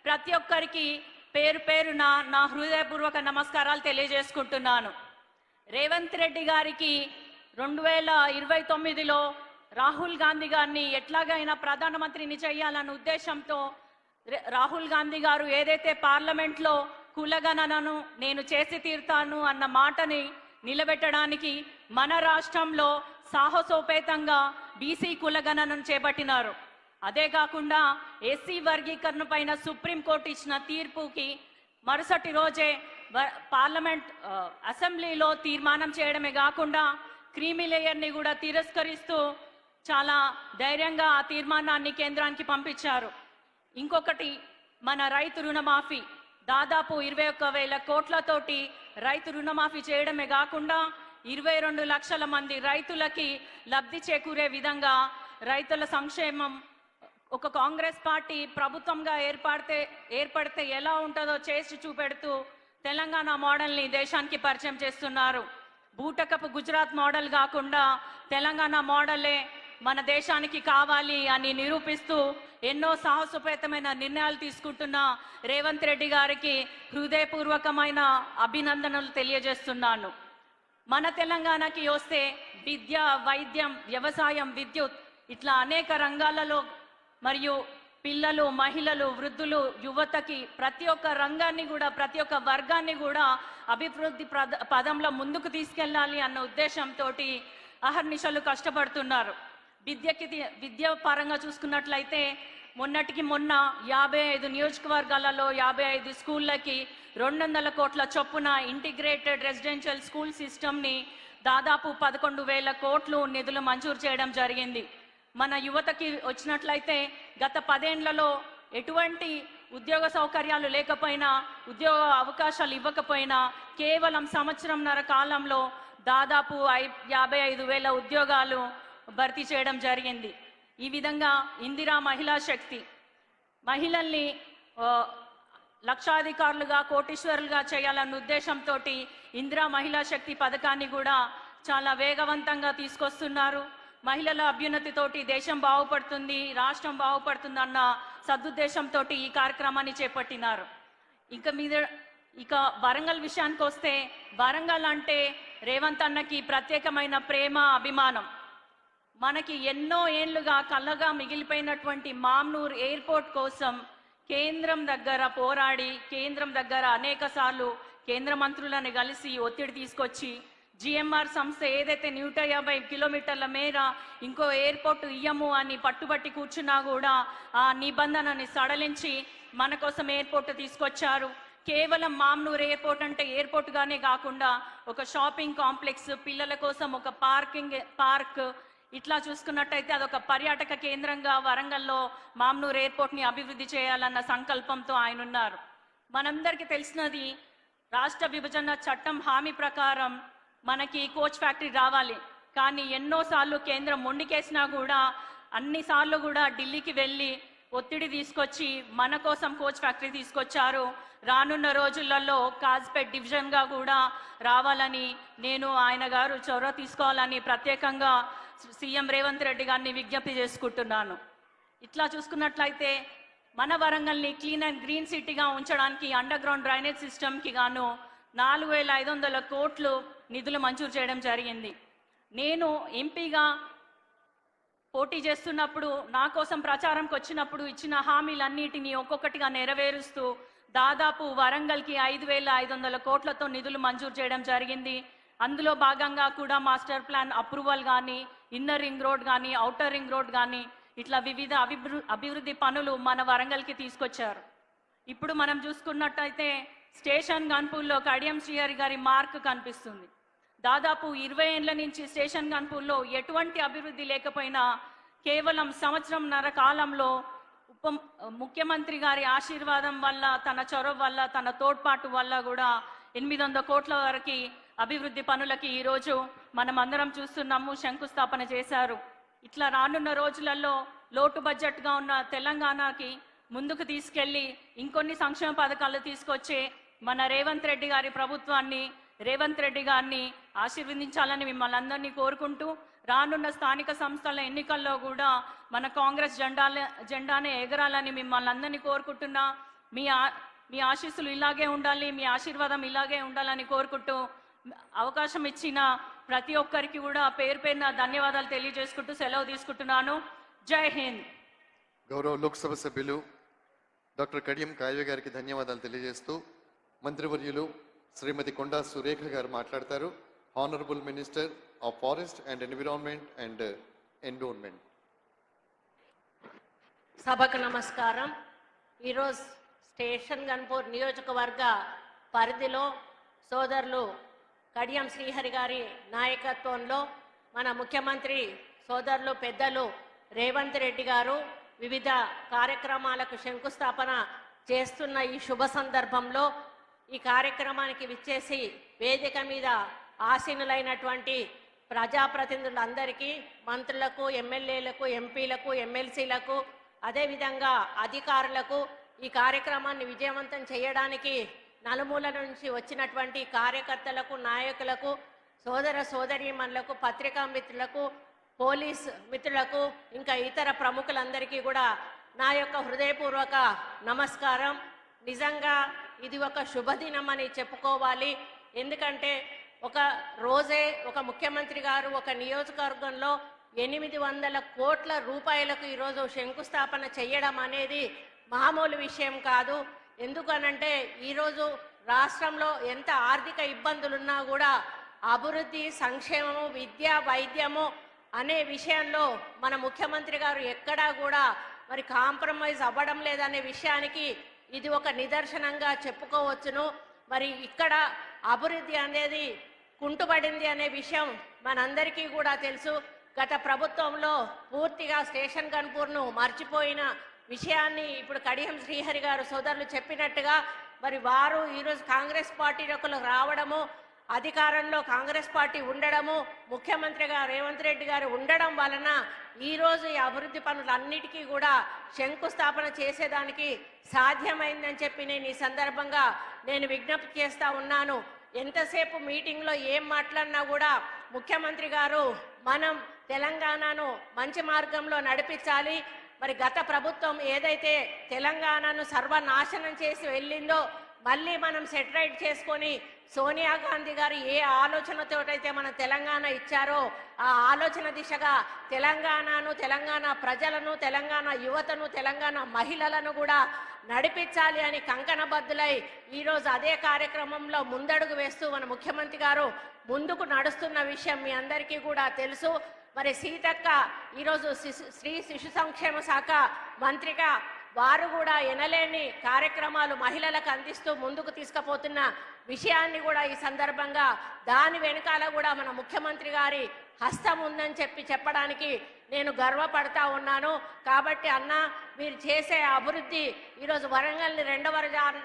ప్రతి ఒక్కరికి పేరు పేరున నా హృదయపూర్వక నమస్కారాలు తెలియజేసుకుంటున్నాను. రేవంత్ రెడ్డి గారికి 2029లో రాహుల్ గాంధీ గారిని ఎట్లాగైనా ప్రధానమంత్రిని చేయాలన్న ఉద్దేశంతో రాహుల్ గాంధీ గారు ఏదైతే పార్లమెంట్లో కులగణనను నేను చేసి తీరుతాను అన్న మాటని నిలబెట్టడానికి మన రాష్ట్రంలో సాహసోపేతంగా బీసీ కులగణనను చేపట్టినారు. అదే కాకుండా ఎస్సీ వర్గీకరణ పైన సుప్రీంకోర్టు ఇచ్చిన తీర్పుకి మరుసటి రోజే పార్లమెంట్ అసెంబ్లీలో తీర్మానం చేయడమే కాకుండా క్రీమీ లేయర్ని కూడా తిరస్కరిస్తూ చాలా ధైర్యంగా ఆ తీర్మానాన్ని కేంద్రానికి పంపించారు. ఇంకొకటి, మన రైతు రుణమాఫీ దాదాపు 21,000 కోట్లతోటి రైతు రుణమాఫీ చేయడమే కాకుండా 22 లక్షల మంది రైతులకి లబ్ధి చేకూరే విధంగా రైతుల సంక్షేమం ఒక కాంగ్రెస్ పార్టీ ప్రభుత్వంగా ఏర్పడితే ఎలా ఉంటుందో చేసి చూపెడుతూ తెలంగాణ మోడల్ని దేశానికి పరిచయం చేస్తున్నారు. బూటకపు గుజరాత్ మోడల్ కాకుండా తెలంగాణ మోడలే మన దేశానికి కావాలి అని నిరూపిస్తూ ఎన్నో సాహసోపేతమైన నిర్ణయాలు తీసుకుంటున్న రేవంత్ రెడ్డి గారికి హృదయపూర్వకమైన అభినందనలు తెలియజేస్తున్నాను. మన తెలంగాణకి వస్తే విద్య, వైద్యం, వ్యవసాయం, విద్యుత్ ఇట్లా అనేక రంగాలలో మరియు పిల్లలు, మహిళలు, వృద్ధులు, యువతకి ప్రతి ఒక్క రంగాన్ని కూడా ప్రతి ఒక్క వర్గాన్ని కూడా అభివృద్ధి పదంలో ముందుకు తీసుకెళ్ళాలి అన్న ఉద్దేశంతో అహర్నిశలు కష్టపడుతున్నారు. విద్య పరంగా చూసుకున్నట్లయితే మొన్నటికి మొన్న 55 నియోజకవర్గాలలో 55 స్కూళ్ళకి 200 కోట్ల చొప్పున ఇంటిగ్రేటెడ్ రెసిడెన్షియల్ స్కూల్ సిస్టమ్ని దాదాపు 11,000 కోట్లు నిధులు మంజూరు చేయడం జరిగింది. మన యువతకి వచ్చినట్లయితే గత 10 ఏళ్లలో ఎటువంటి ఉద్యోగ సౌకర్యాలు లేకపోయినా, ఉద్యోగ అవకాశాలు ఇవ్వకపోయినా కేవలం సంవత్సరంన్నర కాలంలో దాదాపు 55,000 ఉద్యోగాలు భర్తీ చేయడం జరిగింది. ఈ విధంగా ఇందిరా మహిళా శక్తి మహిళల్ని లక్షాధికారులుగా, కోటీశ్వరులుగా చేయాలన్న ఉద్దేశంతో ఇందిరా మహిళా శక్తి పథకాన్ని కూడా చాలా వేగవంతంగా తీసుకొస్తున్నారు. మహిళల అభ్యున్నతితోటి దేశం బాగుపడుతుంది, రాష్ట్రం బాగుపడుతుంది అన్న సదుద్దేశంతో ఈ కార్యక్రమాన్ని చేపట్టినారు. ఇక వరంగల్ విషయానికి వస్తే, వరంగల్ అంటే రేవంత్ అన్నకి ప్రత్యేకమైన ప్రేమ, అభిమానం. మనకి ఎన్నో ఏళ్లుగా కళ్ళగా మిగిలిపోయినటువంటి మామ్నూర్ ఎయిర్పోర్ట్ కోసం కేంద్రం దగ్గర పోరాడి, కేంద్రం దగ్గర అనేక సార్లు కేంద్ర మంత్రులను కలిసి ఒత్తిడి తీసుకొచ్చి జిఎంఆర్ సంస్థ ఏదైతే 150 కిలోమీటర్ల మేర ఇంకో ఎయిర్పోర్ట్ ఇయ్యము అని పట్టుబట్టి కూర్చున్నా కూడా ఆ నిబంధనని సడలించి మన కోసం ఎయిర్పోర్ట్ తీసుకొచ్చారు. కేవలం మామ్నూర్ ఎయిర్పోర్ట్ అంటే ఎయిర్పోర్ట్గానే కాకుండా ఒక షాపింగ్ కాంప్లెక్స్, పిల్లల కోసం ఒక పార్క్, ఇట్లా చూసుకున్నట్టయితే అదొక పర్యాటక కేంద్రంగా వరంగల్లో మామ్నూర్ ఎయిర్పోర్ట్ని అభివృద్ధి చేయాలన్న సంకల్పంతో ఆయన ఉన్నారు. మనందరికీ తెలిసినది, రాష్ట్ర విభజన చట్టం హామీ ప్రకారం మనకి కోచ్ ఫ్యాక్టరీ రావాలి. కానీ ఎన్నోసార్లు కేంద్రం మొండికేసినా కూడా అన్నిసార్లు కూడా ఢిల్లీకి వెళ్ళి ఒత్తిడి తీసుకొచ్చి మన కోసం కోచ్ ఫ్యాక్టరీ తీసుకొచ్చారు. రానున్న రోజులలో కాజ్పేట్ డివిజన్గా కూడా రావాలని, నేను ఆయన గారు చొరవ తీసుకోవాలని ప్రత్యేకంగా సీఎం రేవంత్ రెడ్డి గారిని విజ్ఞప్తి చేసుకుంటున్నాను. ఇట్లా చూసుకున్నట్లయితే మన వరంగల్ని క్లీన్ అండ్ గ్రీన్ సిటీగా ఉంచడానికి అండర్ గ్రౌండ్ డ్రైనేజ్ సిస్టమ్కి గాను 4,500 కోట్లు నిధులు మంజూరు చేయడం జరిగింది. నేను ఎంపీగా పోటీ చేస్తున్నప్పుడు, నా కోసం ప్రచారంకి వచ్చినప్పుడు ఇచ్చిన హామీలన్నిటినీ ఒక్కొక్కటిగా నెరవేరుస్తూ దాదాపు వరంగల్కి 5,500 కోట్లతో నిధులు మంజూరు చేయడం జరిగింది. అందులో భాగంగా కూడా మాస్టర్ ప్లాన్ అప్రూవల్ కానీ, ఇన్నర్ రింగ్ రోడ్ కానీ, ఔటర్ రింగ్ రోడ్ కానీ ఇట్లా వివిధ అభివృద్ధి పనులు మన వరంగల్కి తీసుకొచ్చారు. ఇప్పుడు మనం చూసుకున్నట్టయితే స్టేషన్ గన్పూర్లో కడియం శ్రీహరి గారి మార్క్ కనిపిస్తుంది. దాదాపు 20 ఏళ్ల నుంచి స్టేషన్ గన్పూర్లో ఎటువంటి అభివృద్ధి లేకపోయినా కేవలం సంవత్సరంన్నర కాలంలో ముఖ్యమంత్రి గారి ఆశీర్వాదం వల్ల, తన చొరవ వల్ల, తన తోడ్పాటు వల్ల కూడా 800 కోట్ల వరకు అభివృద్ధి పనులకి ఈరోజు మనం అందరం చూస్తున్నాము, శంకుస్థాపన చేశారు. ఇట్లా రానున్న రోజులలో లోటు బడ్జెట్గా ఉన్న తెలంగాణకి ముందుకు తీసుకెళ్లి ఇంకొన్ని సంక్షేమ పథకాలు తీసుకొచ్చే మన రేవంత్ రెడ్డి గారి ప్రభుత్వాన్ని, రేవంత్ రెడ్డి గారిని ఆశీర్వదించాలని మిమ్మల్ని అందరినీ కోరుకుంటూ, రానున్న స్థానిక సంస్థల ఎన్నికల్లో కూడా మన కాంగ్రెస్ జెండానే ఎగరాలని మిమ్మల్ని అందరినీ కోరుకుంటున్నా. మీ ఆశీస్సులు ఇలాగే ఉండాలి, మీ ఆశీర్వాదం ఇలాగే ఉండాలని కోరుకుంటూ అవకాశం ఇచ్చిన ప్రతి ఒక్కరికి కూడా పేరు పేరున ధన్యవాదాలు తెలియజేసుకుంటూ సెలవు తీసుకుంటున్నాను. జై హింద్. గౌరవ లోక్సభ సభ్యులు డాక్టర్ కడియం కావ్య గారికి ధన్యవాదాలు తెలియజేస్తూ మంత్రివర్యులు శ్రీమతి కొండా సురేఖ గారు మాట్లాడతారు. Honourable minister of forest and environment and endowment. సభకు నమస్కారం. ఈరోజు స్టేషన్ గన్పూర్ నియోజకవర్గ పరిధిలో సోదరులు కడియం శ్రీహరి గారి నాయకత్వంలో మన ముఖ్యమంత్రి సోదరులు పెద్దలు రేవంత్ రెడ్డి గారు వివిధ కార్యక్రమాలకు శంకుస్థాపన చేస్తున్న ఈ శుభ సందర్భంలో ఈ కార్యక్రమానికి విచ్చేసి వేదిక మీద ఆసీనులైనటువంటి ప్రజాప్రతినిధులందరికీ, మంత్రులకు, ఎమ్మెల్యేలకు, ఎంపీలకు, ఎమ్మెల్సీలకు, అదేవిధంగా అధికారులకు, ఈ కార్యక్రమాన్ని విజయవంతం చేయడానికి నలుమూల నుంచి వచ్చినటువంటి కార్యకర్తలకు, నాయకులకు, సోదర సోదరీమణులకు, పత్రికా మిత్రులకు, పోలీస్ మిత్రులకు, ఇంకా ఇతర ప్రముఖులందరికీ కూడా నా యొక్క హృదయపూర్వక నమస్కారం. నిజంగా ఇది ఒక శుభదినం అని చెప్పుకోవాలి. ఎందుకంటే ఒక రోజే ఒక ముఖ్యమంత్రి గారు ఒక నియోజకవర్గంలో 800 కోట్ల రూపాయలకు ఈరోజు శంకుస్థాపన చేయడం అనేది మామూలు విషయం కాదు. ఎందుకనంటే ఈరోజు రాష్ట్రంలో ఎంత ఆర్థిక ఇబ్బందులున్నా కూడా అభివృద్ధి, సంక్షేమము, విద్య, వైద్యము అనే విషయంలో మన ముఖ్యమంత్రి గారు ఎక్కడా కూడా మరి కాంప్రమైజ్ అవ్వడం లేదనే విషయానికి ఇది ఒక నిదర్శనంగా చెప్పుకోవచ్చును. మరి ఇక్కడ అభివృద్ధి అనేది కుంటుపడింది అనే విషయం మనందరికీ కూడా తెలుసు. గత ప్రభుత్వంలో పూర్తిగా స్టేషన్ గన్పూర్ను మర్చిపోయిన విషయాన్ని ఇప్పుడు కడియం శ్రీహరి గారు సోదరులు చెప్పినట్టుగా మరి వారు ఈరోజు కాంగ్రెస్ పార్టీలోకి రావడము, అధికారంలో కాంగ్రెస్ పార్టీ ఉండడము, ముఖ్యమంత్రిగా రేవంత్ రెడ్డి గారు ఉండడం వలన ఈరోజు ఈ అభివృద్ధి పనులన్నిటికీ కూడా శంకుస్థాపన చేసేదానికి సాధ్యమైందని చెప్పి నేను ఈ సందర్భంగా విజ్ఞప్తి చేస్తూ ఉన్నాను. ఎంతసేపు మీటింగ్లో ఏం మాట్లాడినా కూడా ముఖ్యమంత్రి గారు మనం తెలంగాణను మంచి మార్గంలో నడిపించాలి, మరి గత ప్రభుత్వం ఏదైతే తెలంగాణను సర్వనాశనం చేసి వెళ్ళిందో మళ్ళీ మనం సెటరైట్ చేసుకొని సోనియా గాంధీ గారు ఏ ఆలోచనతోటైతే మన తెలంగాణ ఇచ్చారో ఆ ఆలోచన దిశగా తెలంగాణను, తెలంగాణ ప్రజలను, తెలంగాణ యువతను, తెలంగాణ మహిళలను కూడా నడిపించాలి అని కంకణబద్దులై ఈరోజు అదే కార్యక్రమంలో ముందడుగు వేస్తూ మన ముఖ్యమంత్రి గారు ముందుకు నడుస్తున్న విషయం మీ అందరికీ కూడా తెలుసు. మరి సీతక్క ఈరోజు స్త్రీ శిశు సంక్షేమ శాఖ మంత్రిగా వారు కూడా ఎనలేని కార్యక్రమాలు మహిళలకు అందిస్తూ ముందుకు తీసుకుపోతున్న విషయాన్ని కూడా ఈ సందర్భంగా దాని వెనకాల కూడా మన ముఖ్యమంత్రి గారి హస్తం ఉందని చెప్పడానికి నేను గర్వపడతా ఉన్నాను. కాబట్టి అన్న, మీరు చేసే అభివృద్ధి ఈరోజు వరంగల్ని 2వ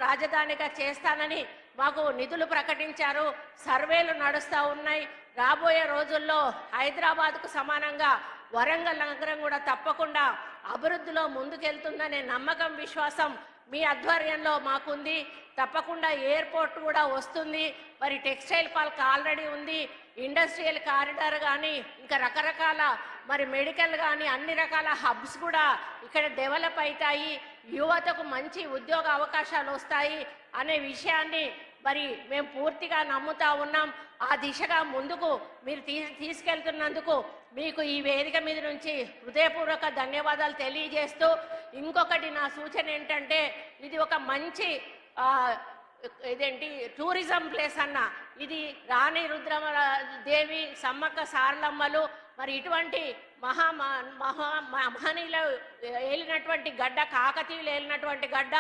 రాజధానిగా చేస్తానని మాకు నిధులు ప్రకటించారు, సర్వేలు నడుస్తూ ఉన్నాయి. రాబోయే రోజుల్లో హైదరాబాద్కు సమానంగా వరంగల్ నగరం కూడా తప్పకుండా అభివృద్ధిలో ముందుకెళ్తుందనే నమ్మకం, విశ్వాసం మీ ఆధ్వర్యంలో మాకుంది. తప్పకుండా ఎయిర్పోర్ట్ కూడా వస్తుంది. మరి టెక్స్టైల్ పార్క్ ఆల్రెడీ ఉంది, ఇండస్ట్రియల్ కారిడార్ కానీ ఇంకా రకరకాల మరి మెడికల్ కానీ అన్ని రకాల హబ్స్ కూడా ఇక్కడ డెవలప్ అవుతాయి, యువతకు మంచి ఉద్యోగ అవకాశాలు వస్తాయి అనే విషయాన్ని మరి మేము పూర్తిగా నమ్ముతా ఉన్నాం. ఆ దిశగా ముందుకు మీరు తీసుకెళ్తున్నందుకు మీకు ఈ వేదిక మీద నుంచి హృదయపూర్వక ధన్యవాదాలు తెలియజేస్తూ, ఇంకొకటి నా సూచన ఏంటంటే ఇది ఒక మంచి టూరిజం ప్లేస్ అన్న. ఇది రాణి రుద్రమదేవి, సమ్మక్క సారలమ్మలు, మరి ఇటువంటి మహనీయులు ఏలినటువంటి గడ్డ, కాకతీయులు ఏలినటువంటి గడ్డ.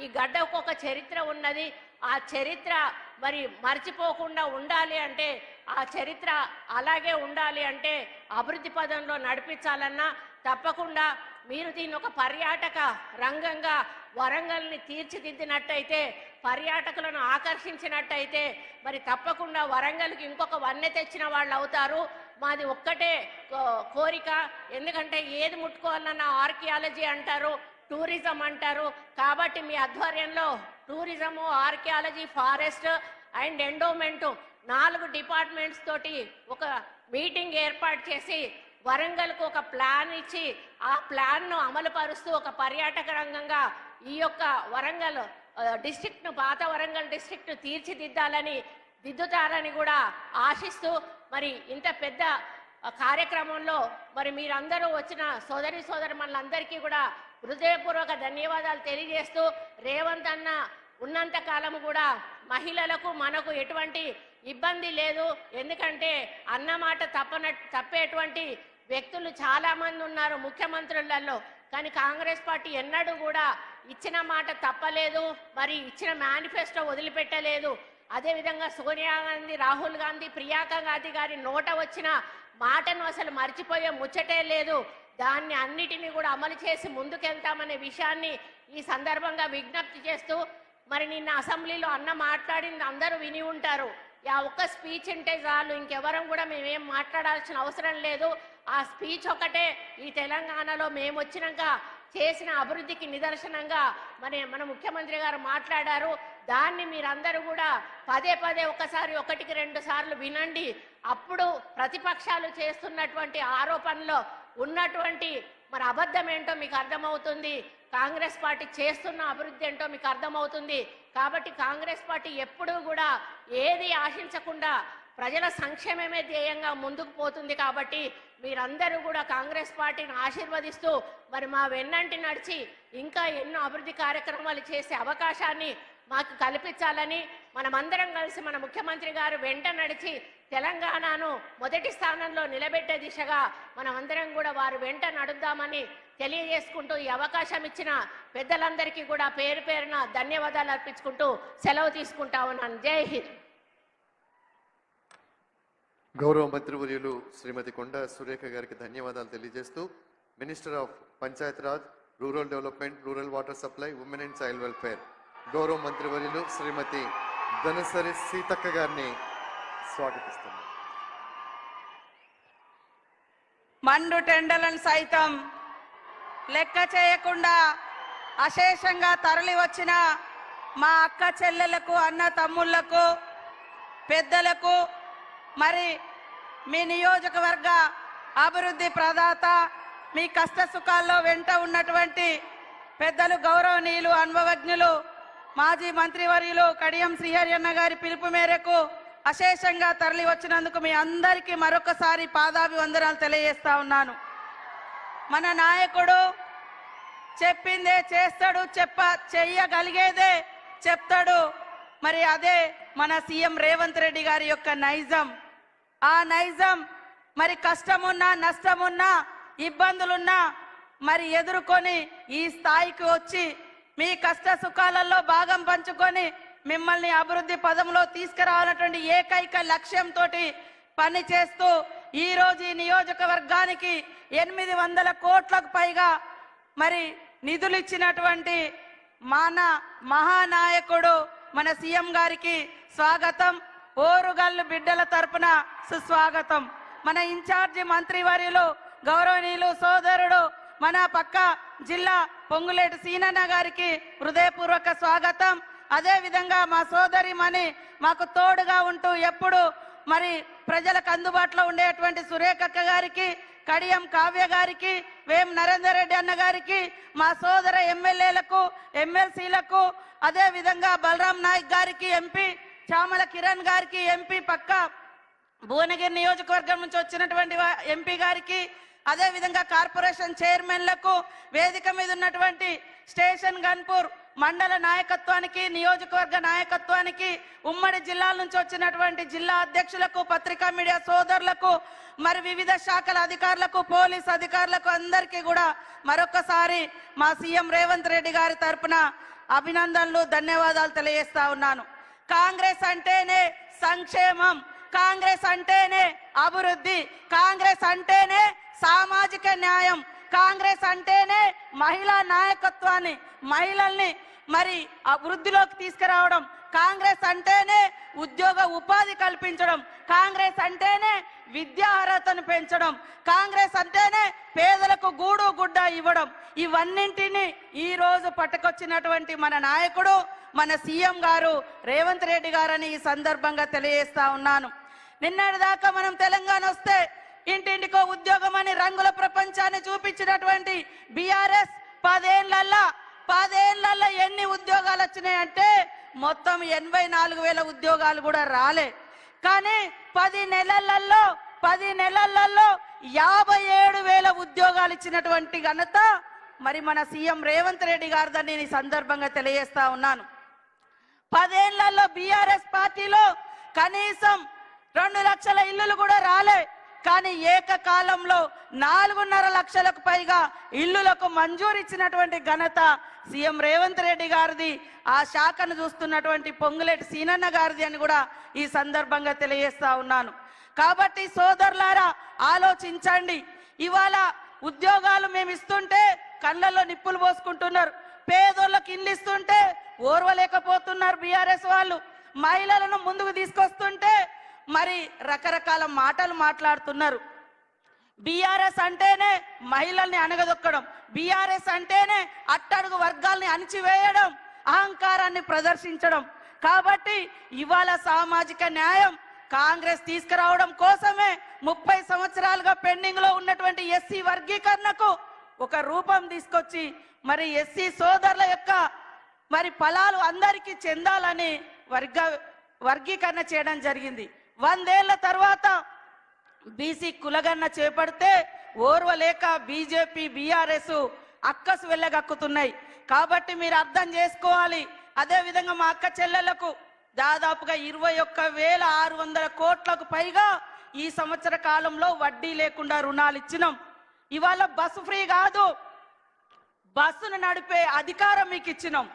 ఈ గడ్డకు ఒక చరిత్ర ఉన్నది. ఆ చరిత్ర మరి మర్చిపోకుండా ఉండాలి అంటే, ఆ చరిత్ర అలాగే ఉండాలి అంటే అభివృద్ధి పదంలో నడిపించాలన్నా తప్పకుండా మీరు దీన్ని ఒక పర్యాటక రంగంగా వరంగల్ని తీర్చిదిద్దినట్టయితే, పర్యాటకులను ఆకర్షించినట్టయితే మరి తప్పకుండా వరంగల్కి ఇంకొక వన్నె తెచ్చిన వాళ్ళు అవుతారు. మాది ఒక్కటే కోరిక. ఎందుకంటే ఏది ముట్టుకోవాలన్నా ఆర్కియాలజీ అంటారు, టూరిజం అంటారు. కాబట్టి మీ ఆధ్వర్యంలో tourism, archaeology, forest and endowment 4 departments తోటి ఒక మీటింగ్ ఏర్పాటు చేసి వరంగల్కు ఒక ప్లాన్ ఇచ్చి ఆ ప్లాన్ను అమలు పరుస్తూ ఒక పర్యాటక రంగంగా ఈ యొక్క వరంగల్ డిస్ట్రిక్ట్ను, పాత వరంగల్ డిస్ట్రిక్ట్ దిద్దుతారని కూడా ఆశిస్తూ మరి ఇంత పెద్ద కార్యక్రమంలో మరి మీరందరూ వచ్చిన సోదరీమణులందరికీ కూడా హృదయపూర్వక ధన్యవాదాలు తెలియజేస్తూ, రేవంత్ అన్న ఉన్నంత కాలము కూడా మహిళలకు మనకు ఎటువంటి ఇబ్బంది లేదు. ఎందుకంటే అన్నమాట తప్పేటువంటి వ్యక్తులు చాలా మంది ఉన్నారు ముఖ్యమంత్రులలో. కానీ కాంగ్రెస్ పార్టీ ఎన్నడూ కూడా ఇచ్చిన మాట తప్పలేదు, మరి ఇచ్చిన మేనిఫెస్టో వదిలిపెట్టలేదు. అదేవిధంగా సోనియా గాంధీ, రాహుల్ గాంధీ, ప్రియాంక గాంధీ గారి నోట వచ్చిన మాటను అసలు మర్చిపోయే ముచ్చటే లేదు. దాన్ని అన్నిటినీ కూడా అమలు చేసి ముందుకెళ్తామనే విషయాన్ని ఈ సందర్భంగా విజ్ఞప్తి చేస్తూ, మరి నిన్న అసెంబ్లీలో అన్న మాట్లాడింది అందరూ విని ఉంటారు. ఆ ఒక్క స్పీచ్ ఉంటే చాలు, ఇంకెవరం కూడా మేమేం మాట్లాడాల్సిన అవసరం లేదు. ఆ స్పీచ్ ఒకటే ఈ తెలంగాణలో మేము వచ్చినాక చేసిన అభివృద్ధికి నిదర్శనంగా మన ముఖ్యమంత్రి గారు మాట్లాడారు. దాన్ని మీరందరూ కూడా పదే ఒకసారి 1-2 సార్లు వినండి. అప్పుడు ప్రతిపక్షాలు చేస్తున్నటువంటి ఆరోపణలో ఉన్నటువంటి మరి అబద్ధం ఏంటో మీకు అర్థమవుతుంది. కాంగ్రెస్ పార్టీ చేస్తున్న అభివృద్ధి ఏంటో మీకు అర్థమవుతుంది. కాబట్టి కాంగ్రెస్ పార్టీ ఎప్పుడూ కూడా ఏది ఆశించకుండా ప్రజల సంక్షేమమే ధ్యేయంగా ముందుకు పోతుంది. కాబట్టి మీరందరూ కూడా కాంగ్రెస్ పార్టీని ఆశీర్వదిస్తూ మరి మా వెన్నంటి నడిచి ఇంకా ఎన్నో అభివృద్ధి కార్యక్రమాలు చేసే అవకాశాన్ని మాకు కల్పించాలని, మనమందరం కలిసి మన ముఖ్యమంత్రి గారు వెంట నడిచి తెలంగాణను మొదటి స్థానంలో నిలబెట్టే దిశగా మనమందరం కూడా వారు వెంట నడుద్దామని తెలియజేసుకుంటూ, ఈ అవకాశం ఇచ్చిన పెద్దలందరికీ కూడా పేరు పేరున ధన్యవాదాలు అర్పించుకుంటూ సెలవు తీసుకుంటా ఉన్నాను. జై హింద్. గౌరవ మంత్రివర్యులు శ్రీమతి కొండా సురేఖ గారికి ధన్యవాదాలు తెలియజేస్తూ, minister of Panchayat Raj, rural development, rural water supply, women and child welfare గౌరవ మంత్రివర్యులు శ్రీమతి ధనసరి సీతక్క గారిని స్వాగతిస్తున్నారు. మండు టెండలను సైతం లెక్క చేయకుండా అశేషంగా తరలి వచ్చిన మా అక్క చెల్లెలకు, అన్న తమ్ముళ్లకు, పెద్దలకు, మరి మీ నియోజకవర్గ అభివృద్ధి ప్రదాత, మీ కష్ట సుఖాల్లో వెంట ఉన్నటువంటి పెద్దలు, గౌరవనీయులు, అనుభవజ్ఞులు, మాజీ మంత్రివర్యులు కడియం శ్రీహరి అన్న గారి పిలుపు మేరకు అశేషంగా తరలి వచ్చినందుకు మీ అందరికీ మరొకసారి పాదాభివందనాలు తెలియజేస్తా ఉన్నాను. మన నాయకుడు చెప్పిందే చేస్తాడు, చెయ్యగలిగేదే చెప్తాడు. మరి అదే మన సీఎం రేవంత్ రెడ్డి గారి యొక్క నైజం. ఆ నైజం మరి కష్టమున్నా, నష్టమున్నా, ఇబ్బందులున్నా మరి ఎదుర్కొని ఈ స్థాయికి వచ్చి మీ కష్ట సుఖాలలో భాగం పంచుకొని మిమ్మల్ని అభివృద్ధి పదంలో తీసుకురావాలన్నటువంటి ఏకైక లక్ష్యంతో పని చేస్తూ ఈరోజు ఈ నియోజకవర్గానికి 800 కోట్లకు పైగా మరి నిధులు ఇచ్చినటువంటి మన మహానాయకుడు మన సీఎం గారికి స్వాగతం. ఓరుగల్లు బిడ్డల తరపున సుస్వాగతం. మన ఇన్ఛార్జి మంత్రివర్యులు గౌరవనీయులు సోదరుడు మన పక్క జిల్లా పొంగులేటి సీనన్న గారికి హృదయపూర్వక స్వాగతం. అదే విధంగా మా సోదరిమణి మాకు తోడుగా ఉంటూ ఎప్పుడు మరి ప్రజలకు అందుబాటులో ఉండేటువంటి సురేఖక్క గారికి, కడియం కావ్య గారికి, వేం నరేందర్ రెడ్డి అన్న గారికి, మా సోదర ఎమ్మెల్యేలకు, ఎమ్మెల్సీలకు, అదే విధంగా బలరాం నాయక్ గారికి, ఎంపీ చామల కిరణ్ గారికి, ఎంపీ పక్క భువనగిరి నియోజకవర్గం నుంచి వచ్చినటువంటి ఎంపీ గారికి, అదే విధంగా కార్పొరేషన్ చైర్మన్లకు, వేదిక మీద ఉన్నటువంటి స్టేషన్ గన్పూర్ మండల నాయకత్వానికి, నియోజకవర్గ నాయకత్వానికి, ఉమ్మడి జిల్లాల నుంచి వచ్చినటువంటి జిల్లా అధ్యక్షులకు, పత్రికా మీడియా సోదరులకు, మరి వివిధ శాఖల అధికారులకు, పోలీస్ అధికారులకు అందరికీ కూడా మరొకసారి మా సీఎం రేవంత్ రెడ్డి గారి తరపున అభినందనలు, ధన్యవాదాలు తెలియజేస్తా ఉన్నాను. కాంగ్రెస్ అంటేనే సంక్షేమం, కాంగ్రెస్ అంటేనే అభివృద్ధి, కాంగ్రెస్ అంటేనే సామాజిక న్యాయం, కాంగ్రెస్ అంటేనే మహిళా నాయకత్వాన్ని, మహిళల్ని మరి అభివృద్ధిలోకి తీసుకురావడం, కాంగ్రెస్ అంటేనే ఉద్యోగ ఉపాధి కల్పించడం, కాంగ్రెస్ అంటేనే విద్యా అర్హతను పెంచడం, కాంగ్రెస్ అంటేనే పేదలకు గూడు గుడ్డ ఇవ్వడం. ఇవన్నింటినీ ఈ రోజు పట్టుకొచ్చినటువంటి మన నాయకుడు, మన సీఎం గారు రేవంత్ రెడ్డి గారని ఈ సందర్భంగా తెలియజేస్తా ఉన్నాను. నిన్నటి దాకా మనం తెలంగాణ వస్తే ఇంటింటికో ఉద్యోగం అని రంగుల ప్రపంచాన్ని చూపించినటువంటి బీఆర్ఎస్ 10 ఏళ్లలో ఎన్ని ఉద్యోగాలు వచ్చినాయంటే మొత్తం 84,000 ఉద్యోగాలు కూడా రాలే. కానీ 10 నెలలలో 57,000 ఉద్యోగాలు ఇచ్చినటువంటి ఘనత మరి మన సీఎం రేవంత్ రెడ్డి గారిదని ఈ సందర్భంగా తెలియజేస్తా ఉన్నాను. 10 ఏళ్లలో బీఆర్ఎస్ పార్టీలో కనీసం 2 లక్షల ఇల్లులు కూడా రాలే. కానీ ఏకకాలంలో 4.5 లక్షలకు పైగా ఇల్లులకు మంజూరు ఇచ్చినటువంటి ఘనత సీఎం రేవంత్ రెడ్డి గారిది, ఆ శాఖను చూస్తున్నటువంటి పొంగులేటి సీనన్న గారిది అని కూడా ఈ సందర్భంగా తెలియజేస్తా ఉన్నాను. కాబట్టి సోదరులారా ఆలోచించండి. ఇవాళ ఉద్యోగాలు మేము ఇస్తుంటే కళ్ళల్లో నిప్పులు పోసుకుంటున్నారు, పేదోళ్ళకి ఇల్లు ఇస్తుంటే ఓర్వలేకపోతున్నారు బీఆర్ఎస్ వాళ్ళు, మహిళలను ముందుకు తీసుకొస్తుంటే మరి రకరకాల మాటలు మాట్లాడుతున్నారు. బీఆర్ఎస్ అంటేనే మహిళల్ని అణగదొక్కడం, బీఆర్ఎస్ అంటేనే అట్టడుగు వర్గాల్ని అణిచివేయడం, అహంకారాన్ని ప్రదర్శించడం. కాబట్టి ఇవాళ సామాజిక న్యాయం కాంగ్రెస్ తీసుకురావడం కోసమే 30 సంవత్సరాలుగా పెండింగ్ లో ఉన్నటువంటి ఎస్సీ వర్గీకరణకు ఒక రూపం తీసుకొచ్చి మరి ఎస్సీ సోదరుల యొక్క మరి ఫలాలు అందరికీ చెందాలని వర్గీకరణ చేయడం జరిగింది. 100 ఏళ్ల తర్వాత బీసీ కులగన్న చేపడితే ఓర్వలేక బీజేపీ, బీఆర్ఎస్ అక్కసు వెళ్ళగక్కుతున్నాయి. కాబట్టి మీరు అర్థం చేసుకోవాలి. అదే విధంగా మా అక్క చెల్లెలకు దాదాపుగా 21,600 కోట్లకు పైగా ఈ సంవత్సర కాలంలో వడ్డీ లేకుండా రుణాలు ఇచ్చినాం. ఇవాళ బస్సు ఫ్రీ కాదు, బస్సును నడిపే అధికారం మీకు ఇచ్చినాం.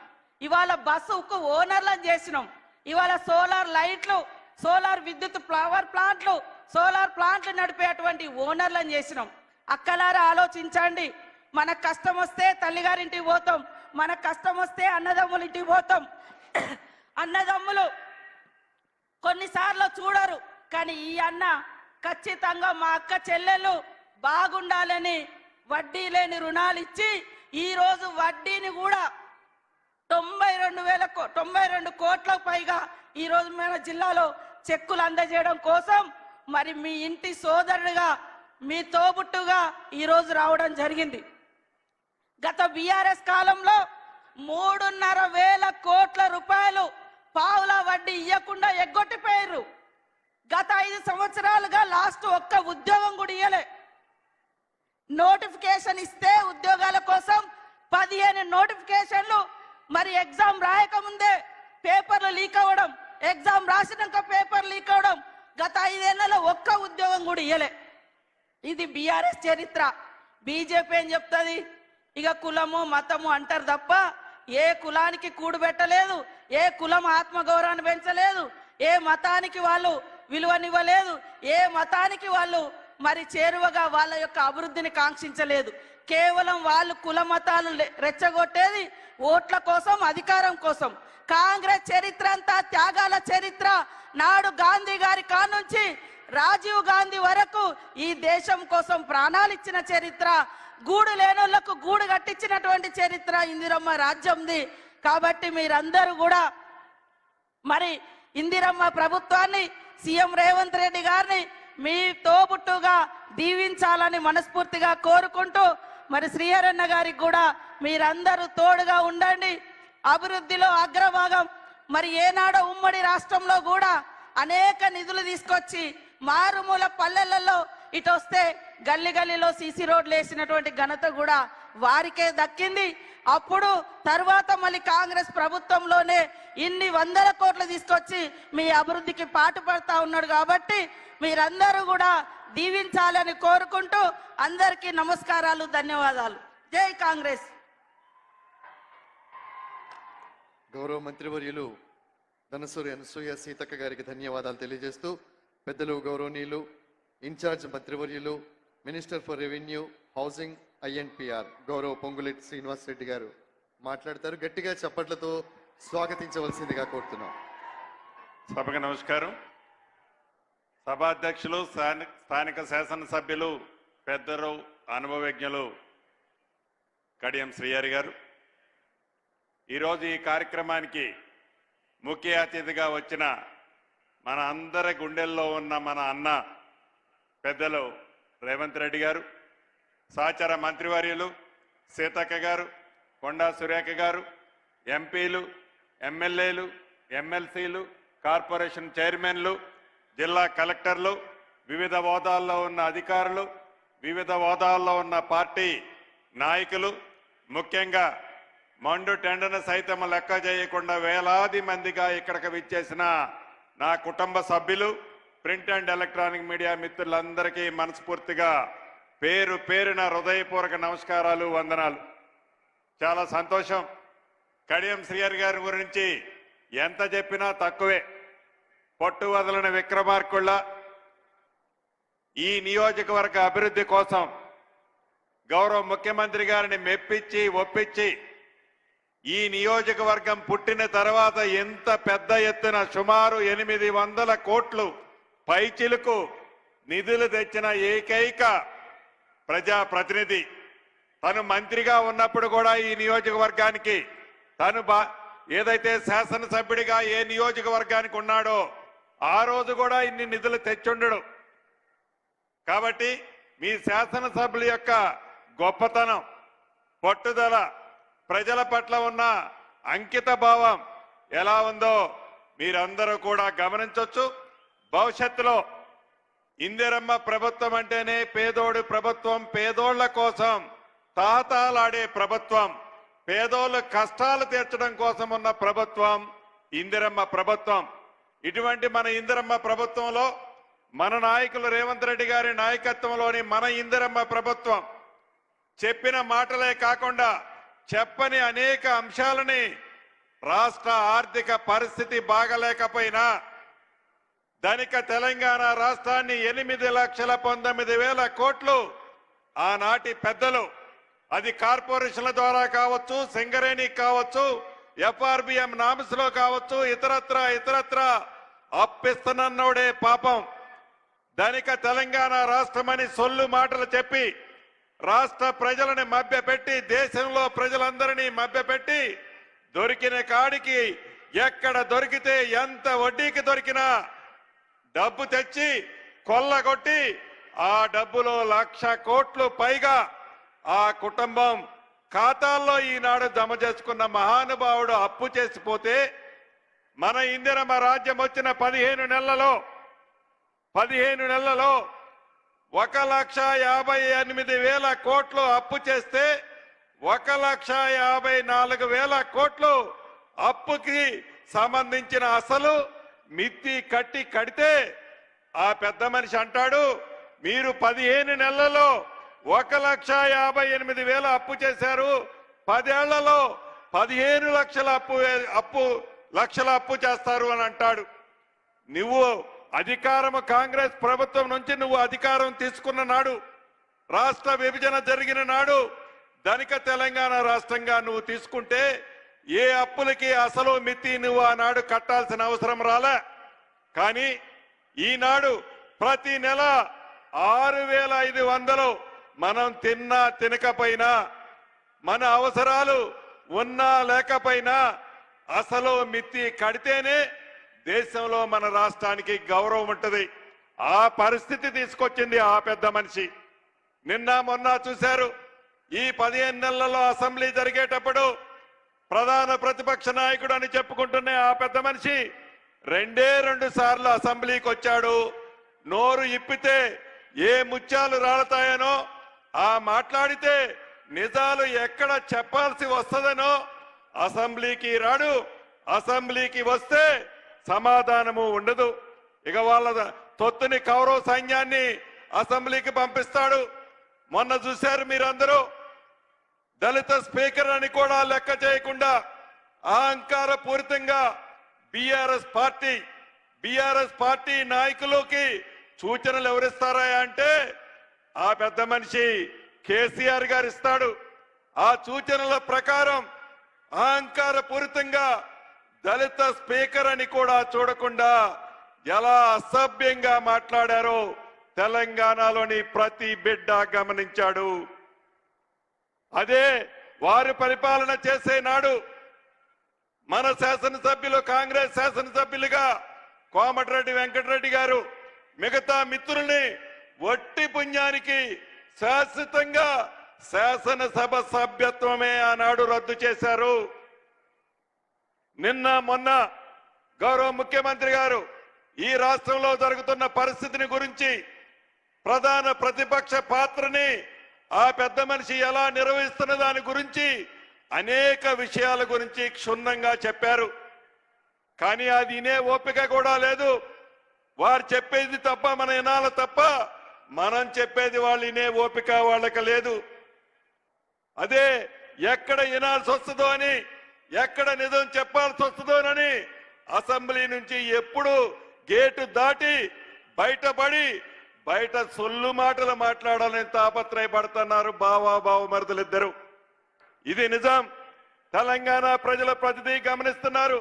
ఇవాళ బస్సుకు ఓనర్లను చేసినాం. ఇవాళ సోలార్ లైట్లు, సోలార్ విద్యుత్ పవర్ ప్లాంట్లు, సోలార్ ప్లాంట్లు నడిపేటువంటి ఓనర్లను చేసినాం. అక్కలారా ఆలోచించండి. మన కష్టం వస్తే తల్లిగారింటికి పోతాం, మన కష్టం వస్తే అన్నదమ్ముల ఇంటికి పోతాం. అన్నదమ్ములు కొన్నిసార్లు చూడరు, కానీ ఈ అన్న ఖచ్చితంగా మా అక్క చెల్లెలు బాగుండాలని వడ్డీ లేని రుణాలు ఇచ్చి ఈ రోజు వడ్డీని కూడా 92 కోట్లకు పైగా ఈ రోజు మన జిల్లాలో చెక్కులు అందజేయడం కోసం మరి మీ ఇంటి సోదరుడిగా, మీ తోబుట్టుగా ఈ రోజు రావడం జరిగింది. గత బీఆర్ఎస్ కాలంలో 3,500 కోట్ల రూపాయలు పావుల వడ్డీ ఇవ్వకుండా ఎగ్గొట్టిపోయారు. గత 5 సంవత్సరాలుగా లాస్ట్ ఒక్క ఉద్యోగం కూడా ఇవ్వలే. నోటిఫికేషన్ ఇస్తే ఉద్యోగాల కోసం 15 నోటిఫికేషన్లు, మరి ఎగ్జామ్ రాయకముందే పేపర్లు లీక్ అవ్వడం, ఎగ్జామ్ రాసినాక పేపర్ లీక్ అవ్వడం. గత 5 ఏళ్లలో ఒక్క ఉద్యోగం కూడా ఇవ్వలే. ఇది బీఆర్ఎస్ చరిత్ర. బీజేపీ ఏం చెప్తుంది? ఇక కులము మతము అంటారు తప్ప ఏ కులానికి కూడుబెట్టలేదు, ఏ కులం ఆత్మగౌరవాన్ని పెంచలేదు, ఏ మతానికి వాళ్ళు విలువనివ్వలేదు, ఏ మతానికి వాళ్ళు మరి చేరువగా వాళ్ళ యొక్క అభివృద్ధిని కాంక్షించలేదు. కేవలం వాళ్ళు కుల మతాలు రెచ్చగొట్టేది ఓట్ల కోసం, అధికారం కోసం. కాంగ్రెస్ చరిత్ర అంతా త్యాగాల చరిత్ర. నాడు గాంధీ గారి కానుంచి రాజీవ్ గాంధీ వరకు ఈ దేశం కోసం ప్రాణాలు ఇచ్చిన చరిత్ర, గూడు లేనోళ్లకు గూడు కట్టించినటువంటి చరిత్ర ఇందిరమ్మ రాజ్యంది. కాబట్టి మీరందరూ కూడా మరి ఇందిరమ్మ ప్రభుత్వాన్ని, సీఎం రేవంత్ రెడ్డి గారిని మీ తోబుట్టుగా దీవించాలని మనస్ఫూర్తిగా కోరుకుంటూ మరి శ్రీహరన్న గారికి కూడా మీరందరూ తోడుగా ఉండండి. అభివృద్ధిలో అగ్రభాగం. మరి ఏనాడో ఉమ్మడి రాష్ట్రంలో కూడా అనేక నిధులు తీసుకొచ్చి మారుమూల పల్లెలలో ఇటు వస్తే గల్లీ గల్లీలో సీసీ రోడ్లు వేసినటువంటి ఘనత కూడా వారికే దక్కింది. అప్పుడు తర్వాత మళ్ళీ కాంగ్రెస్ ప్రభుత్వంలోనే ఇన్ని వందల కోట్లు తీసుకొచ్చి మీ అభివృద్ధికి పాటుపడతా ఉన్నాడు. కాబట్టి మీరందరూ కూడా దీవించాలని కోరుకుంటూ అందరికీ నమస్కారాలు, ధన్యవాదాలు. జై కాంగ్రెస్. గౌరవ మంత్రివర్యులు ధనసూరి అనసూయ సీతక్క గారికి ధన్యవాదాలు తెలియజేస్తూ, పెద్దలు గౌరవనీయులు ఇన్ఛార్జ్ మంత్రివర్యులు minister for revenue, housing, INPR గౌరవ పొంగులేటి శ్రీనివాస్ రెడ్డి గారు మాట్లాడతారు. గట్టిగా చప్పట్లతో స్వాగతించవలసిందిగా కోరుతున్నాం. సభకు నమస్కారం. సభాధ్యక్షులు, స్థానిక శాసనసభ్యులు, పెద్దలు, అనుభవజ్ఞులు కడియం శ్రీహరి గారు, ఈరోజు ఈ కార్యక్రమానికి ముఖ్య అతిథిగా వచ్చిన మన అందరి గుండెల్లో ఉన్న మన అన్న పెద్దలు రేవంత్ రెడ్డి గారు, సహచర మంత్రివర్యులు సీతక్క గారు, కొండా సురేఖ గారు, ఎంపీలు, ఎమ్మెల్యేలు, ఎమ్మెల్సీలు, కార్పొరేషన్ చైర్మన్లు, జిల్లా కలెక్టర్లు, వివిధ హోదాల్లో ఉన్న అధికారులు, వివిధ హోదాల్లో ఉన్న పార్టీ నాయకులు, ముఖ్యంగా మండు టెండను సైతం లెక్క చేయకుండా వేలాది మందిగా ఇక్కడికి విచ్చేసిన నా కుటుంబ సభ్యులు, ప్రింట్ అండ్ ఎలక్ట్రానిక్ మీడియా మిత్రులందరికీ మనస్ఫూర్తిగా పేరు పేరున హృదయపూర్వక నమస్కారాలు, వందనాలు. చాలా సంతోషం. కడియం శ్రీహరి గారి గురించి ఎంత చెప్పినా తక్కువే. పొట్టు వదలని విక్రమార్కుళ్ళ ఈ నియోజకవర్గ అభివృద్ధి కోసం గౌరవ ముఖ్యమంత్రి గారిని మెప్పించి ఒప్పించి ఈ నియోజకవర్గం పుట్టిన తర్వాత ఎంత పెద్ద ఎత్తున సుమారు 800 కోట్లు పైచిలుకు నిధులు తెచ్చిన ఏకైక ప్రజాప్రతినిధి. తను మంత్రిగా ఉన్నప్పుడు కూడా ఈ నియోజకవర్గానికి తను ఏదైతే శాసనసభ్యుడిగా ఏ నియోజకవర్గానికి ఉన్నాడో ఆ రోజు కూడా ఇన్ని నిధులు తెచ్చుండడు. కాబట్టి మీ శాసనసభ్యుల యొక్క గొప్పతనం, పట్టుదల, ప్రజల పట్ల ఉన్న అంకిత భావం ఎలా ఉందో మీరందరూ కూడా గమనించవచ్చు. భవిష్యత్తులో ఇందిరమ్మ ప్రభుత్వం అంటేనే పేదోడి ప్రభుత్వం, పేదోళ్ల కోసం తాతాలాడే ప్రభుత్వం, పేదోళ్ళ కష్టాలు తీర్చడం కోసం ఉన్న ప్రభుత్వం ఇందిరమ్మ ప్రభుత్వం. ఇటువంటి మన ఇందిరమ్మ ప్రభుత్వంలో మన నాయకులు రేవంత్ రెడ్డి గారి నాయకత్వంలోని మన ఇందిరమ్మ ప్రభుత్వం చెప్పిన మాటలే కాకుండా చెప్పని అనేక అంశాలని రాష్ట్ర ఆర్థిక పరిస్థితి బాగలేకపోయినా ధనిక తెలంగాణ రాష్ట్రాన్ని 8,19,000 కోట్లు ఆనాటి పెద్దలు, అది కార్పొరేషన్ల ద్వారా కావచ్చు, సింగరేణి కావచ్చు, FRBM నామ్స్ లో కావచ్చు, ఇతరత్ర అప్పిస్తున్నోడే పాపం ధనిక తెలంగాణ రాష్ట్రమని సొల్లు మాటలు చెప్పి రాష్ట్ర ప్రజలను మభ్యపెట్టి, దేశంలో ప్రజలందరినీ మభ్యపెట్టి, దొరికిన కాడికి ఎక్కడ దొరికితే ఎంత వడ్డీకి దొరికినా డబ్బు తెచ్చి కొల్లగొట్టి ఆ డబ్బులో 1,00,000 కోట్లు పైగా ఆ కుటుంబం ఖాతాల్లో ఈనాడు జమ చేసుకున్న మహానుభావుడు అప్పు చేసిపోతే, మన ఇందిరమ్మ రాజ్యం వచ్చిన 15 నెలలలో 1,58,000 కోట్లు అప్పు చేస్తే 1,54,000 కోట్లు అప్పుకి సంబంధించిన అసలు మిత్తి కడితే ఆ పెద్ద మనిషి అంటాడు, మీరు 15 నెలలలో 1,58,000 అప్పు చేశారు, 10 ఏళ్లలో 15 లక్షల అప్పు చేస్తారు అని అంటాడు. నువ్వు అధికారం, కాంగ్రెస్ ప్రభుత్వం నుంచి నువ్వు అధికారం తీసుకున్న నాడు, రాష్ట్ర విభజన జరిగిన నాడు ధనిక తెలంగాణ రాష్ట్రంగా నువ్వు తీసుకుంటే ఏ అప్పులకి అసలు మితి నువ్వు ఆనాడు కట్టాల్సిన అవసరం రాలే. కానీ ఈనాడు ప్రతి నెల 6,500 మనం తిన్నా తినకపోయినా, మన అవసరాలు ఉన్నా లేకపోయినా అసలు మితి కడితేనే దేశంలో మన రాష్ట్రానికి గౌరవం ఉంటుంది. ఆ పరిస్థితి తీసుకొచ్చింది ఆ పెద్ద మనిషి. నిన్న మొన్న చూశారు, ఈ 15 నెలలలో అసెంబ్లీ జరిగేటప్పుడు ప్రధాన ప్రతిపక్ష నాయకుడు అని చెప్పుకుంటున్న ఆ పెద్ద మనిషి 2 సార్లు అసెంబ్లీకి వచ్చాడు. నోరు ఇప్పితే ఏ ముత్యాలు రాలతాయనో, ఆ మాట్లాడితే నిజాలు ఎక్కడ చెప్పాల్సి వస్తుందనో అసెంబ్లీకి రాడు, అసెంబ్లీకి వస్తే సమాధానము ఉండదు. ఇక వాళ్ళ తొత్తుని కౌరవ సైన్యాన్ని అసెంబ్లీకి పంపిస్తాడు. మొన్న చూశారు మీరందరూ, దళిత స్పీకర్ అని కూడా లెక్క చేయకుండా అహంకార పూరితంగా బీఆర్ఎస్ పార్టీ నాయకులకి సూచనలు ఎవరిస్తారా అంటే ఆ పెద్ద మనిషి కేసీఆర్ గారు ఇస్తాడు. ఆ సూచనల ప్రకారం అహంకార పూరితంగా దళిత స్పీకర్ అని కూడా చూడకుండా ఎలా అసభ్యంగా మాట్లాడారో తెలంగాణలోని ప్రతి బిడ్డ గమనించాడు. అదే వారు పరిపాలన చేసే నాడు మన శాసనసభ్యులు, కాంగ్రెస్ శాసనసభ్యులుగా కోమటిరెడ్డి వెంకటరెడ్డి గారు మిగతా మిత్రుల్ని వట్టి పుణ్యానికి శాశ్వతంగా శాసనసభ సభ్యత్వమే ఆనాడు రద్దు చేశారు. నిన్న మొన్న గౌరవ ముఖ్యమంత్రి గారు ఈ రాష్ట్రంలో జరుగుతున్న పరిస్థితిని గురించి, ప్రధాన ప్రతిపక్ష పాత్రని ఆ పెద్ద మనిషి ఎలా నిర్వహిస్తున్న దాని గురించి అనేక విషయాల గురించి క్షుణ్ణంగా చెప్పారు. కానీ అది వినే ఓపిక కూడా లేదు. వారు చెప్పేది తప్ప మన వినాల తప్ప మనం చెప్పేది వాళ్ళు వినే ఓపిక వాళ్ళకి లేదు. అదే ఎక్కడ వినాల్సి వస్తుందో అని, ఎక్కడ నిజం చెప్పాల్సి వస్తుందోనని అసెంబ్లీ నుంచి ఎప్పుడు గేటు దాటి బయటపడి బయట సొల్లు మాటలు మాట్లాడాలని తాపత్రయపడుతున్నారు బావమరుదులిద్దరు. ఇది నిజం. తెలంగాణ ప్రజల ప్రతిదీ గమనిస్తున్నారు.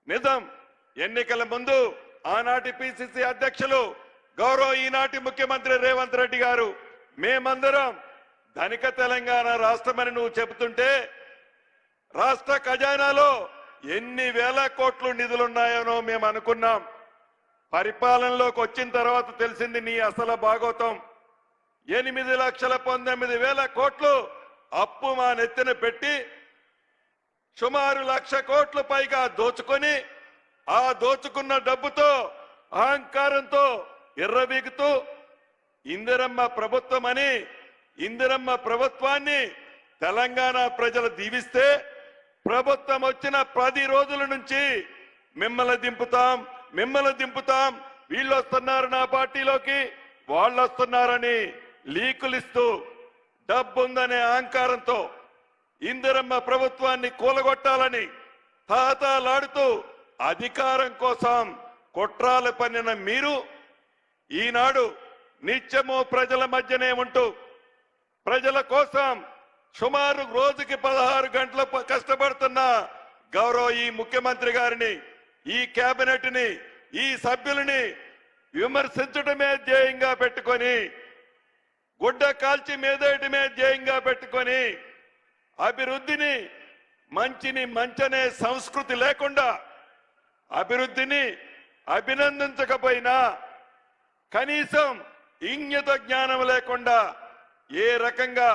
నిజం. ఎన్నికల ముందు ఆనాటి పిసిసి అధ్యక్షులు గౌరవ ఈనాటి ముఖ్యమంత్రి రేవంత్ రెడ్డి గారు మేమందరం ధనిక తెలంగాణ రాష్ట్రమని నువ్వు చెబుతుంటే రాష్ట్ర ఖజానాలో ఎన్ని వేల కోట్లు నిధులున్నాయనో మేము అనుకున్నాం. పరిపాలనలోకి వచ్చిన తర్వాత తెలిసింది నీ అసలు భాగోతం. 8,19,000 కోట్లు అప్పు మా నెత్తిన పెట్టి సుమారు 1,00,000 కోట్ల పైగా దోచుకొని ఆ దోచుకున్న డబ్బుతో అహంకారంతో ఎర్రబీగుతూ ఇందిరమ్మ ప్రభుత్వం అని ఇందిరమ్మ ప్రభుత్వాన్ని తెలంగాణ ప్రజలు దీవిస్తే ప్రభుత్వం వచ్చిన 10 రోజుల నుంచి మిమ్మల్ని దింపుతాం, వీళ్ళు వస్తున్నారు నా పార్టీలోకి, వాళ్ళు వస్తున్నారని లీకులిస్తూ డబ్బుందనే అహంకారంతో ఇందిరమ్మ ప్రభుత్వాన్ని కూలగొట్టాలని తాతాలాడుతూ అధికారం కోసం కుట్రాలు పన్నిన మీరు ఈనాడు నిత్యము ప్రజల మధ్యనే ఉంటూ ప్రజల కోసం సుమారు రోజుకి 16 గంటలు కష్టపడుతున్న గౌరవ ఈ ముఖ్యమంత్రి గారిని, ఈ కేబినెట్ ని, ఈ సభ్యులని విమర్శించడమే ధ్యేయంగా పెట్టుకొని, గుడ్డ కాల్చి మీదేయటమే ధ్యేయంగా పెట్టుకొని అభివృద్ధిని మంచనే సంస్కృతి లేకుండా, అభివృద్ధిని అభినందించకపోయినా కనీసం ఇంగిత జ్ఞానం లేకుండా ఏ రకంగా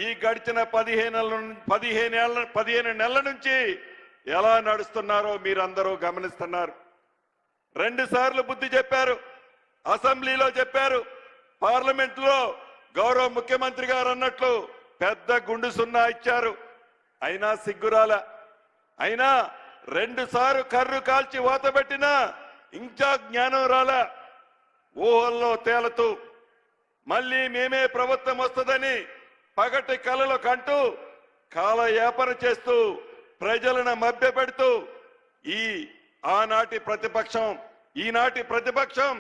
ఈ గడిచిన 15 నెలల నుంచి ఎలా నడుస్తున్నారో మీరందరూ గమనిస్తున్నారు. 2 సార్లు బుద్ధి చెప్పారు, అసెంబ్లీలో చెప్పారు, పార్లమెంట్ లో గౌరవ ముఖ్యమంత్రి గారు అన్నట్లు పెద్ద గుండు సున్నా ఇచ్చారు. అయినా సిగ్గురాల. అయినా 2 సార్లు కర్రు కాల్చి ఓతబెట్టినా ఇంకా జ్ఞానం రాల. ఊహల్లో తేలుతూ మళ్ళీ మేమే ప్రభుత్వం వస్తుందని పగటి కలలు కంటూ కాలయాపన చేస్తూ ప్రజలను మభ్యపెడుతూ ఈనాటి ప్రతిపక్షం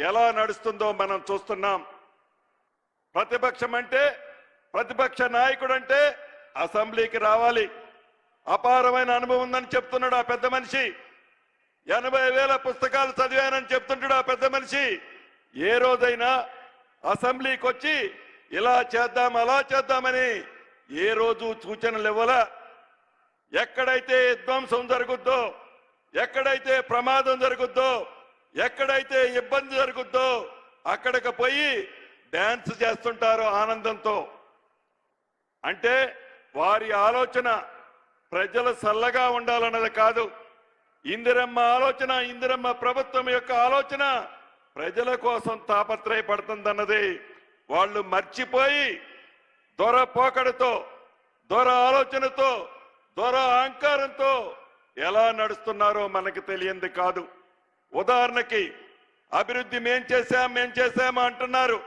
ఎలా నడుస్తుందో మనం చూస్తున్నాం. ప్రతిపక్షం అంటే, ప్రతిపక్ష నాయకుడు అంటే అసెంబ్లీకి రావాలి. అపారమైన అనుభవం ఉందని చెప్తున్నాడు ఆ పెద్ద మనిషి. 80,000 పుస్తకాలు చదివానని చెప్తుంటాడు ఆ పెద్ద మనిషి. ఏ రోజైనా అసెంబ్లీకి వచ్చి ఇలా చేద్దాం అలా చేద్దామని ఏ రోజు సూచనలు ఇవ్వలా. ఎక్కడైతే విధ్వంసం జరుగుద్దో, ఎక్కడైతే ప్రమాదం జరుగుద్దో, ఎక్కడైతే ఇబ్బంది జరుగుద్దో అక్కడికి పోయి డాన్స్ చేస్తుంటారు ఆనందంతో. అంటే వారి ఆలోచన ప్రజలు చల్లగా ఉండాలన్నది కాదు. ఇందిరమ్మ ఆలోచన, ఇందిరమ్మ ప్రభుత్వం యొక్క ఆలోచన ప్రజల కోసం తాపత్రయపడుతుందన్నది వాళ్ళు మర్చిపోయి దొర పోకడతో, దొర ఆలోచనతో, దొర అహంకారంతో ఎలా నడుస్తున్నారో మనకు తెలియంది కాదు. ఉదాహరణకి అభివృద్ధి మేం చేశామా అంటున్నారు.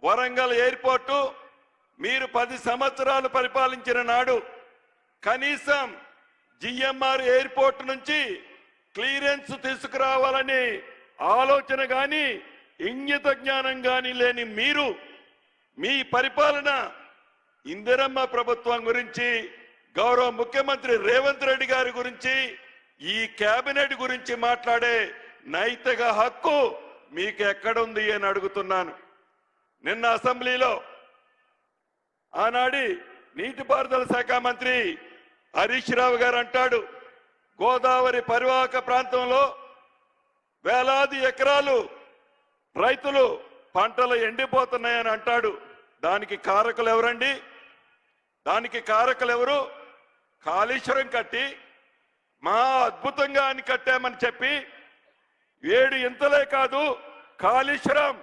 వరంగల్ ఎయిర్పోర్టు మీరు 10 సంవత్సరాలు పరిపాలించిన నాడు కనీసం జిఎంఆర్ ఎయిర్పోర్ట్ నుంచి క్లియరెన్స్ తీసుకురావాలని ఆలోచన గాని ఇంగిత జ్ఞానం గాని లేని మీరు మీ పరిపాలన ఇందిరమ్మ ప్రభుత్వం గురించి, గౌరవ ముఖ్యమంత్రి రేవంత్ రెడ్డి గారి గురించి, ఈ కేబినెట్ గురించి మాట్లాడే నైతిక హక్కు మీకు ఎక్కడుంది అని అడుగుతున్నాను. నిన్న అసెంబ్లీలో ఆనాడి నీటిపారుదల శాఖ మంత్రి హరీష్ రావు గారు అంటాడు, గోదావరి పరివాహక ప్రాంతంలో వేలాది ఎకరాలు రైతులు పంటలు ఎండిపోతున్నాయని అంటాడు. దానికి కారకులు ఎవరండి? దానికి కారకులు ఎవరు? కాళేశ్వరం కట్టి మా అద్భుతంగా అని కట్టామని చెప్పి 7 ఇంతలే కాదు కాళేశ్వరం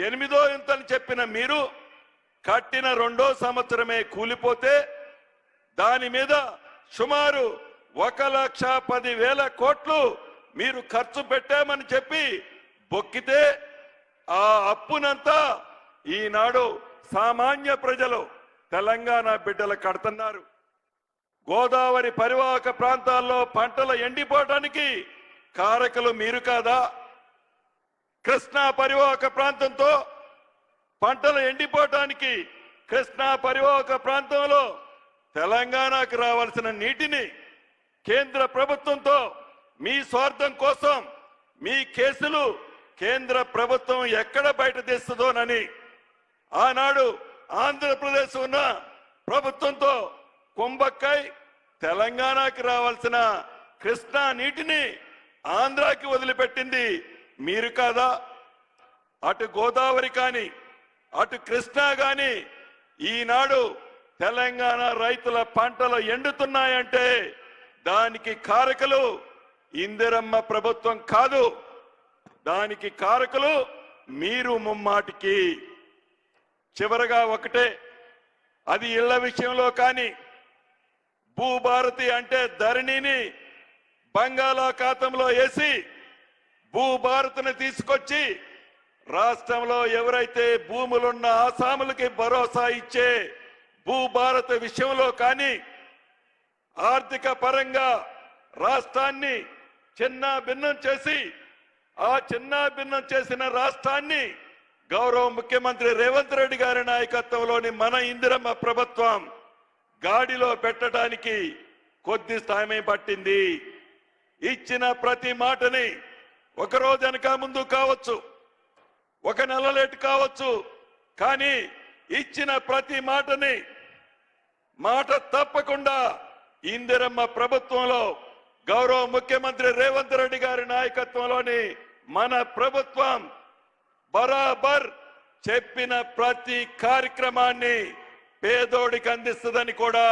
8వ ఇంతని చెప్పిన మీరు కట్టిన 2వ సంవత్సరమే కూలిపోతే దాని మీద సుమారు 1,10,000 కోట్లు మీరు ఖర్చు పెట్టామని చెప్పి బొక్కితే ఆ అప్పునంతా ఈనాడు సామాన్య ప్రజలు తెలంగాణ బిడ్డలు కడుతున్నారు. గోదావరి పరివాహక ప్రాంతాల్లో పంటలు ఎండిపోవడానికి కారకులు మీరు కాదా? కృష్ణా పరివాహక ప్రాంతంతో పంటలు ఎండిపోవటానికి కృష్ణా పరివాహక ప్రాంతంలో తెలంగాణకు రావాల్సిన నీటిని కేంద్ర ప్రభుత్వంతో మీ స్వార్థం కోసం మీ కేసులు కేంద్ర ప్రభుత్వం ఎక్కడ బయట తీస్తుందోనని ఆనాడు ఆంధ్రప్రదేశ్ ఉన్న ప్రభుత్వంతో కుంభక్కై తెలంగాణకి రావాల్సిన కృష్ణా నీటిని ఆంధ్రాకి వదిలిపెట్టింది మీరు కాదా? అటు గోదావరి కానీ అటు కృష్ణా కానీ ఈనాడు తెలంగాణ రైతుల పంటలు ఎండుతున్నాయంటే దానికి కారకులు ఇందిరమ్మ ప్రభుత్వం కాదు, దానికి కారకులు మీరు ముమ్మాటికి. చివరగా ఒకటే, అది ఇళ్ల విషయంలో కానీ భూభారతి అంటే ధరణిని బంగాళాఖాతంలో వేసి భూభారతిని తీసుకొచ్చి రాష్ట్రంలో ఎవరైతే భూములున్న ఆసాములకి భరోసా ఇచ్చే భూభారత విషయంలో కానీ ఆర్థిక పరంగా రాష్ట్రాన్ని చిన్న భిన్నం చేసి ఆ చిన్న భిన్నం చేసిన రాష్ట్రాన్ని గౌరవ ముఖ్యమంత్రి రేవంత్ రెడ్డి గారి నాయకత్వంలోని మన ఇందిరమ్మ ప్రభుత్వం గాడిలో పెట్టడానికి కొద్ది సమయం పట్టింది. ఇచ్చిన ప్రతి మాటని ఒకరోజు వెనక ముందు కావచ్చు, 1 నెల లేట్ కావచ్చు, కానీ ఇచ్చిన ప్రతి మాటని మాట తప్పకుండా ఇందిరమ్మ ప్రభుత్వంలో గౌరవ ముఖ్యమంత్రి రేవంత్ రెడ్డి గారి నాయకత్వంలోని మన ప్రభుత్వం బరాబర్ చెప్పిన ప్రతి కార్యక్రమాన్ని పేదోడికి అందిస్తుందని కూడా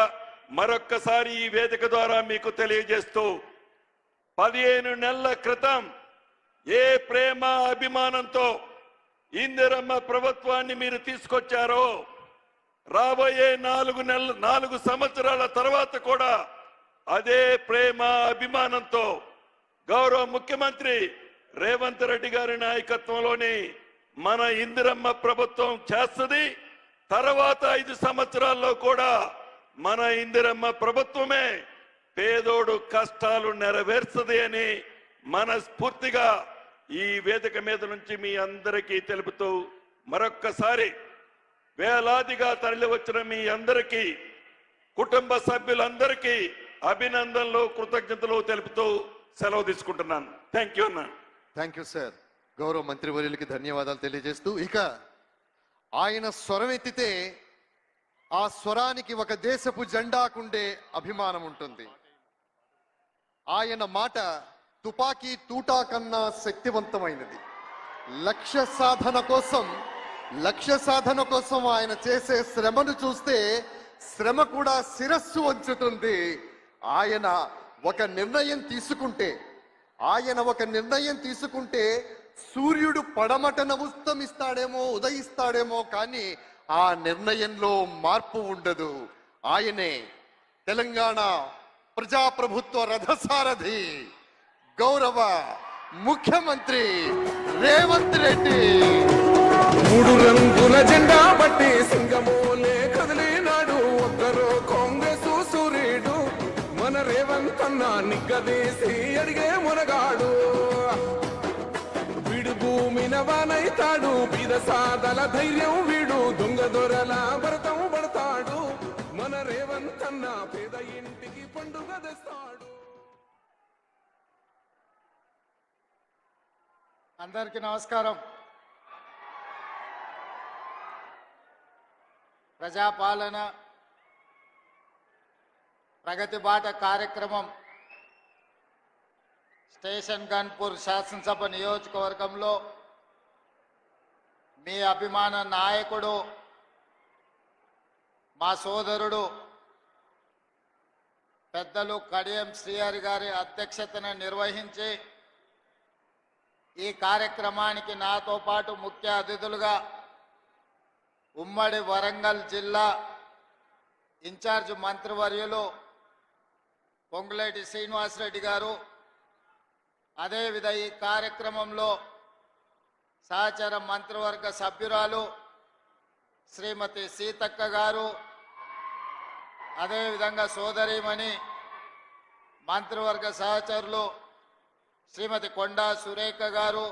మరొక్కసారి ఈ వేదిక ద్వారా మీకు తెలియజేస్తూ 15 నెలల క్రితం ఏ ప్రేమ అభిమానంతో ఇందిరమ్మ ప్రభుత్వాన్ని మీరు తీసుకొచ్చారో రాబోయే 4 సంవత్సరాల తర్వాత కూడా అదే ప్రేమ అభిమానంతో గౌరవ ముఖ్యమంత్రి రేవంత్ రెడ్డి గారి నాయకత్వంలోని మన ఇందిరమ్మ ప్రభుత్వం చేస్తుంది. తర్వాత 5 సంవత్సరాల్లో కూడా మన ఇందిరమ్మ ప్రభుత్వమే పేదోడు కష్టాలు నెరవేర్చది అని మనస్ఫూర్తిగా ఈ వేదిక మీద నుంచి మీ అందరికీ తెలుపుతూ మరొక్కసారి వేలాదిగా తరలి వచ్చిన మీ అందరికీ కుటుంబ సభ్యులందరికీ అభినందనలు కృతజ్ఞతలు తెలుపుతూ సెలవు తీసుకుంటున్నాను. థ్యాంక్ యూ అన్న. Thank you sir. గౌరవ మంత్రివర్యులకి ధన్యవాదాలు తెలియజేస్తూ ఇక ఆయన స్వరం ఎత్తితే ఆ స్వరానికి ఒక దేశపు జెండాకుండే అభిమానం ఉంటుంది. ఆయన మాట తుపాకీ తూటా కన్నా శక్తివంతమైనది. లక్ష్య సాధన కోసం ఆయన చేసే శ్రమను చూస్తే శ్రమ కూడా శిరస్సు వంచుతుంది. ఆయన ఒక నిర్ణయం తీసుకుంటే సూర్యుడు పడమటన ఉదయిస్తాడేమో కానీ ఆ నిర్ణయంలో మార్పు ఉండదు. ఆయనే తెలంగాణ ప్రజాప్రభుత్వ రథసారథి గౌరవ ముఖ్యమంత్రి రేవంత్ రెడ్డి. మూడు రంగుల జెండా బట్టి సింగమోలే కదిలినాడు ఒక్కరో కాంగ్రెస్ సూర్యుడు మన రేవంత్ అన్న నిగ్గదీసి అడిగే మునగాడు. వీడు భూమిన వానైతాడు బీద సాదల ధైర్యం వీడు దొంగ దొరల భరతం పడతాడు మన రేవంత్ అన్న పేద ఇంటికి పండుగ తెస్తాడు. అందరికీ నమస్కారం. ప్రజాపాలన ప్రగతి బాట కార్యక్రమం స్టేషన్ గన్పూర్ శాసనసభ నియోజకవర్గంలో మీ అభిమాన నాయకుడు మా సోదరుడు పెద్దలు కడియం శ్రీహరి గారి అధ్యక్షతన నిర్వహించి ఈ కార్యక్రమానికి నాతో పాటు ముఖ్య అతిథులుగా ఉమ్మడి వరంగల్ జిల్లా ఇన్ఛార్జ్ మంత్రివర్యులు పొంగులేటి శ్రీనివాసరెడ్డి గారు, అదేవిధంగా ఈ కార్యక్రమంలో సహచర మంత్రివర్గ సభ్యురాలు శ్రీమతి సీతక్క గారు, అదేవిధంగా సోదరీమణి మంత్రివర్గ సహచరులు శ్రీమతి కొండా సురేఖ గారు,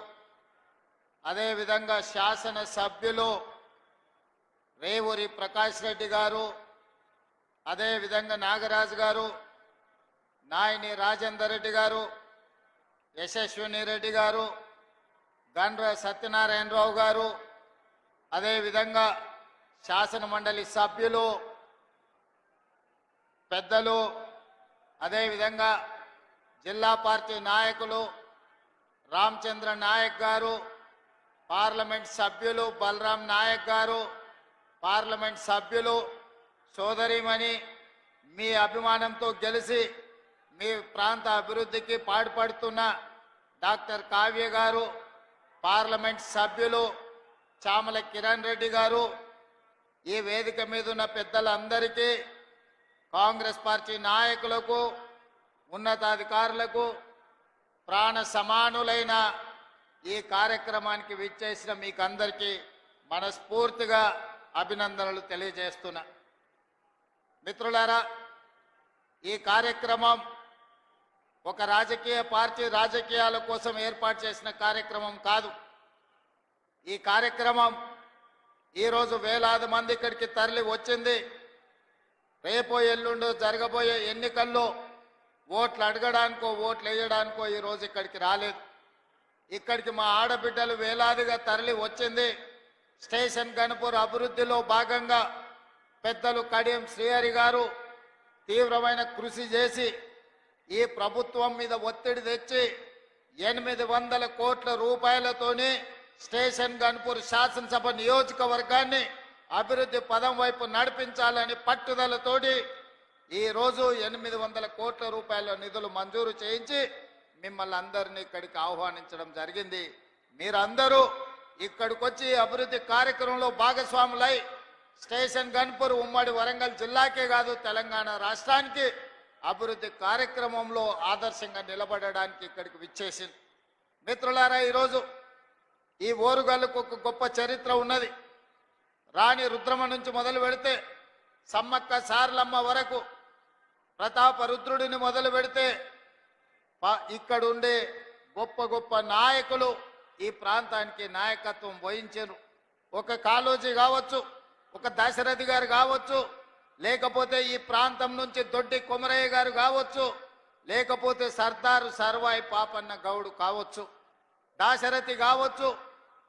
అదేవిధంగా శాసన సభ్యులు రేవూరి ప్రకాష్ రెడ్డి గారు, అదేవిధంగా నాగరాజు గారు, నాయని రాజేందర్ రెడ్డి గారు, యశస్విని రెడ్డి గారు, గండ్ర సత్యనారాయణరావు గారు, అదేవిధంగా శాసన మండలి సభ్యులు పెద్దలు, అదేవిధంగా జిల్లా పార్టీ నాయకులు రామచంద్ర నాయక్ గారు, పార్లమెంట్ సభ్యులు బలరాం నాయక్ గారు, పార్లమెంట్ సభ్యులు సోదరిమణి మీ అభిమానంతో గెలిచి మీ ప్రాంత అభివృద్ధికి పాటుపడుతున్న డాక్టర్ కావ్య గారు, పార్లమెంట్ సభ్యులు చామల కిరణ్ రెడ్డి గారు, ఈ వేదిక మీద ఉన్న పెద్దలందరికీ, కాంగ్రెస్ పార్టీ నాయకులకు, ఉన్నతాధికారులకు, ప్రాణ సమానులైన ఈ కార్యక్రమానికి విచ్చేసిన మీకందరికీ మనస్ఫూర్తిగా అభినందనలు తెలియజేస్తున్నా. మిత్రులారా, ఈ కార్యక్రమం ఒక రాజకీయ పార్టీ రాజకీయాల కోసం ఏర్పాటు చేసిన కార్యక్రమం కాదు. ఈ కార్యక్రమం ఈరోజు వేలాది మంది ఇక్కడికి తరలి వచ్చింది. రేపో ఎల్లుండో జరగబోయే ఎన్నికల్లో ఓట్లు అడగడానికో ఓట్లు వేయడానికో ఈరోజు ఇక్కడికి రాలేదు. ఇక్కడికి మా ఆడబిడ్డలు వేలాదిగా తరలి వచ్చింది. స్టేషన్ గన్పూర్ అభివృద్ధిలో భాగంగా పెద్దలు కడియం శ్రీహరి గారు తీవ్రమైన కృషి చేసి ఈ ప్రభుత్వం మీద ఒత్తిడి తెచ్చి 800 కోట్ల రూపాయలతోని స్టేషన్ గన్పూర్ శాసనసభ నియోజకవర్గాన్ని అభివృద్ధి పదం వైపు నడిపించాలని పట్టుదలతోటి ఈరోజు 800 కోట్ల రూపాయల నిధులు మంజూరు చేయించి మిమ్మల్ని అందరినీ ఇక్కడికి ఆహ్వానించడం జరిగింది. మీరందరూ ఇక్కడికి వచ్చి అభివృద్ధి కార్యక్రమంలో భాగస్వాములై స్టేషన్ గన్పూర్ ఉమ్మడి వరంగల్ జిల్లాకే కాదు తెలంగాణ రాష్ట్రానికి అభివృద్ధి కార్యక్రమంలో ఆదర్శంగా నిలబడడానికి ఇక్కడికి విచ్చేసింది. మిత్రులారా, ఈరోజు ఈ ఓరుగల్లుకు ఒక గొప్ప చరిత్ర ఉన్నది. రాణి రుద్రమ నుంచి మొదలు పెడితే సమ్మక్క సారలమ్మ వరకు, ప్రతాప రుద్రుడిని మొదలు పెడితే ఇక్కడుండే గొప్ప గొప్ప నాయకులు ఈ ప్రాంతానికి నాయకత్వం వహించారు. ఒక కాళోజీ కావచ్చు, ఒక దశరథి గారు కావచ్చు, లేకపోతే ఈ ప్రాంతం నుంచి దొడ్డి కొమరయ్య గారు కావచ్చు, లేకపోతే సర్దారు సర్వాయి పాపన్న గౌడు కావచ్చు, దాశరథి కావచ్చు,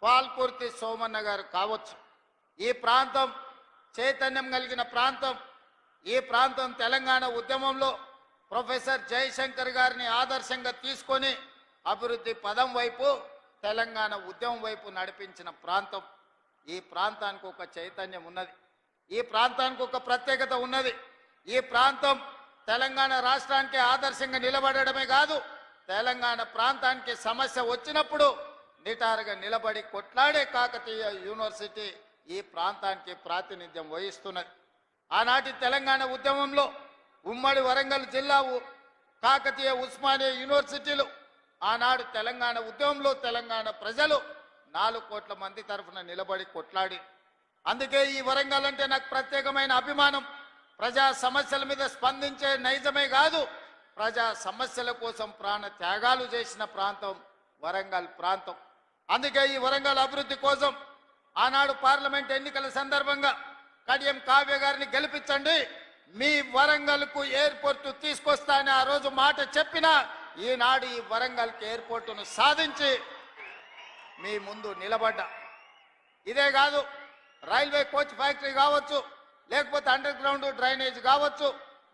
పాల్కుర్తి సోమన్న గారు కావచ్చు. ఈ ప్రాంతం చైతన్యం కలిగిన ప్రాంతం. ఈ ప్రాంతం తెలంగాణ ఉద్యమంలో ప్రొఫెసర్ జయశంకర్ గారిని ఆదర్శంగా తీసుకొని అభివృద్ధి పదం వైపు తెలంగాణ ఉద్యమం వైపు నడిపించిన ప్రాంతం. ఈ ప్రాంతానికి ఒక చైతన్యం ఉన్నది. ఈ ప్రాంతానికి ఒక ప్రత్యేకత ఉన్నది. ఈ ప్రాంతం తెలంగాణ రాష్ట్రానికి ఆదర్శంగా నిలబడడమే కాదు, తెలంగాణ ప్రాంతానికి సమస్య వచ్చినప్పుడు నిటారుగా నిలబడి కొట్లాడే కాకతీయ యూనివర్సిటీ ఈ ప్రాంతానికి ప్రాతినిధ్యం వహిస్తున్నది. ఆనాటి తెలంగాణ ఉద్యమంలో ఉమ్మడి వరంగల్ జిల్లా కాకతీయ ఉస్మానియా యూనివర్సిటీలు ఆనాడు తెలంగాణ ఉద్యమంలో తెలంగాణ ప్రజలు 4 కోట్ల మంది తరఫున నిలబడి కొట్లాడి. అందుకే ఈ వరంగల్ అంటే నాకు ప్రత్యేకమైన అభిమానం. ప్రజా సమస్యల మీద స్పందించే నైజమే కాదు, ప్రజా సమస్యల కోసం ప్రాణ త్యాగాలు చేసిన ప్రాంతం వరంగల్ ప్రాంతం. అందుకే ఈ వరంగల్ అభివృద్ధి కోసం ఆనాడు పార్లమెంట్ ఎన్నికల సందర్భంగా కడియం కావ్య గారిని గెలిపించండి, మీ వరంగల్కు ఎయిర్పోర్టు తీసుకొస్తానని ఆ రోజు మాట చెప్పిన ఈనాడు ఈ వరంగల్కి ఎయిర్పోర్టును సాధించి మీ ముందు నిలబడ్డా. ఇదే కాదు, రైల్వే కోచ్ ఫ్యాక్టరీ కావచ్చు, లేకపోతే అండర్ గ్రౌండ్ డ్రైనేజ్ కావచ్చు,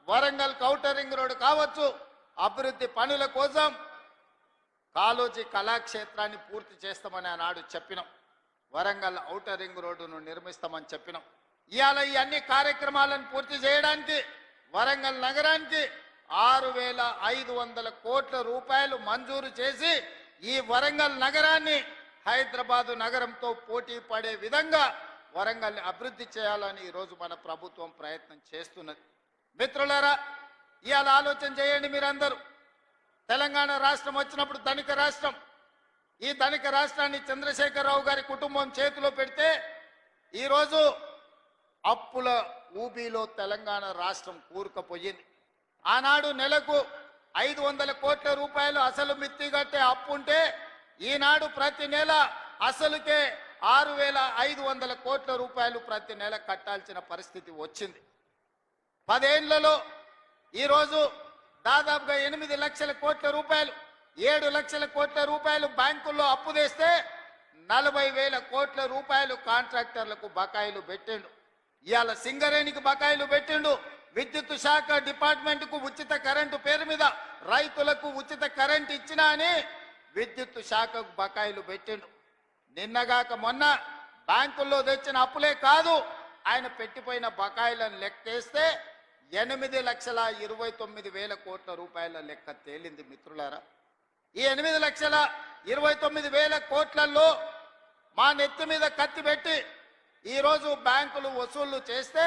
వరంగల్ ఔటర్ రింగ్ రోడ్డు కావచ్చు, అభివృద్ధి పనుల కోసం కాళోజీ కళాక్షేత్రాన్ని పూర్తి చేస్తామని ఆనాడు చెప్పినాం. వరంగల్ ఔటర్ రింగ్ రోడ్డును నిర్మిస్తామని చెప్పినాం. ఇవాళ ఈ అన్ని కార్యక్రమాలను పూర్తి చేయడానికి వరంగల్ నగరానికి 6,500 కోట్ల రూపాయలు మంజూరు చేసి ఈ వరంగల్ నగరాన్ని హైదరాబాదు నగరంతో పోటీ పడే విధంగా వరంగల్ని అభివృద్ధి చేయాలని ఈరోజు మన ప్రభుత్వం ప్రయత్నం చేస్తున్నది. మిత్రులారా, ఇవాళ ఆలోచన చేయండి మీరందరూ. తెలంగాణ రాష్ట్రం వచ్చినప్పుడు ధనిక రాష్ట్రం, ఈ ధనిక రాష్ట్రాన్ని చంద్రశేఖరరావు గారి కుటుంబం చేతిలో పెడితే ఈరోజు అప్పుల ఊబిలో తెలంగాణ రాష్ట్రం కూరుకుపోయింది. ఆనాడు నెలకు 500 కోట్ల రూపాయలు అసలు మిత్తి కట్టే అప్పు ఉంటే ఈనాడు ప్రతి నెల అసలుకే 6,500 కోట్ల రూపాయలు ప్రతి నెల కట్టాల్సిన పరిస్థితి వచ్చింది. 10 ఏళ్లలో ఈరోజు దాదాపుగా 8 లక్షల కోట్ల రూపాయలు, 7 లక్షల కోట్ల రూపాయలు బ్యాంకుల్లో అప్పు తెస్తే 40,000 కోట్ల రూపాయలు కాంట్రాక్టర్లకు బకాయిలు పెట్టిండు. ఇవాళ సింగరేణికి బకాయిలు పెట్టిండు. విద్యుత్ శాఖ డిపార్ట్మెంట్కు ఉచిత కరెంటు పేరు మీద రైతులకు ఉచిత కరెంటు ఇచ్చినా అని విద్యుత్ శాఖకు బకాయిలు పెట్టిండు. నిన్నగాక మొన్న బ్యాంకుల్లో తెచ్చిన అప్పులే కాదు, ఆయన పెట్టిపోయిన బకాయిలను లెక్కేస్తే 8,29,000 కోట్ల రూపాయల లెక్క తేలింది. మిత్రులారా, ఈ 8,29,000 కోట్లలో మా నెత్తి మీద కత్తి పెట్టి ఈరోజు బ్యాంకులు వసూళ్లు చేస్తే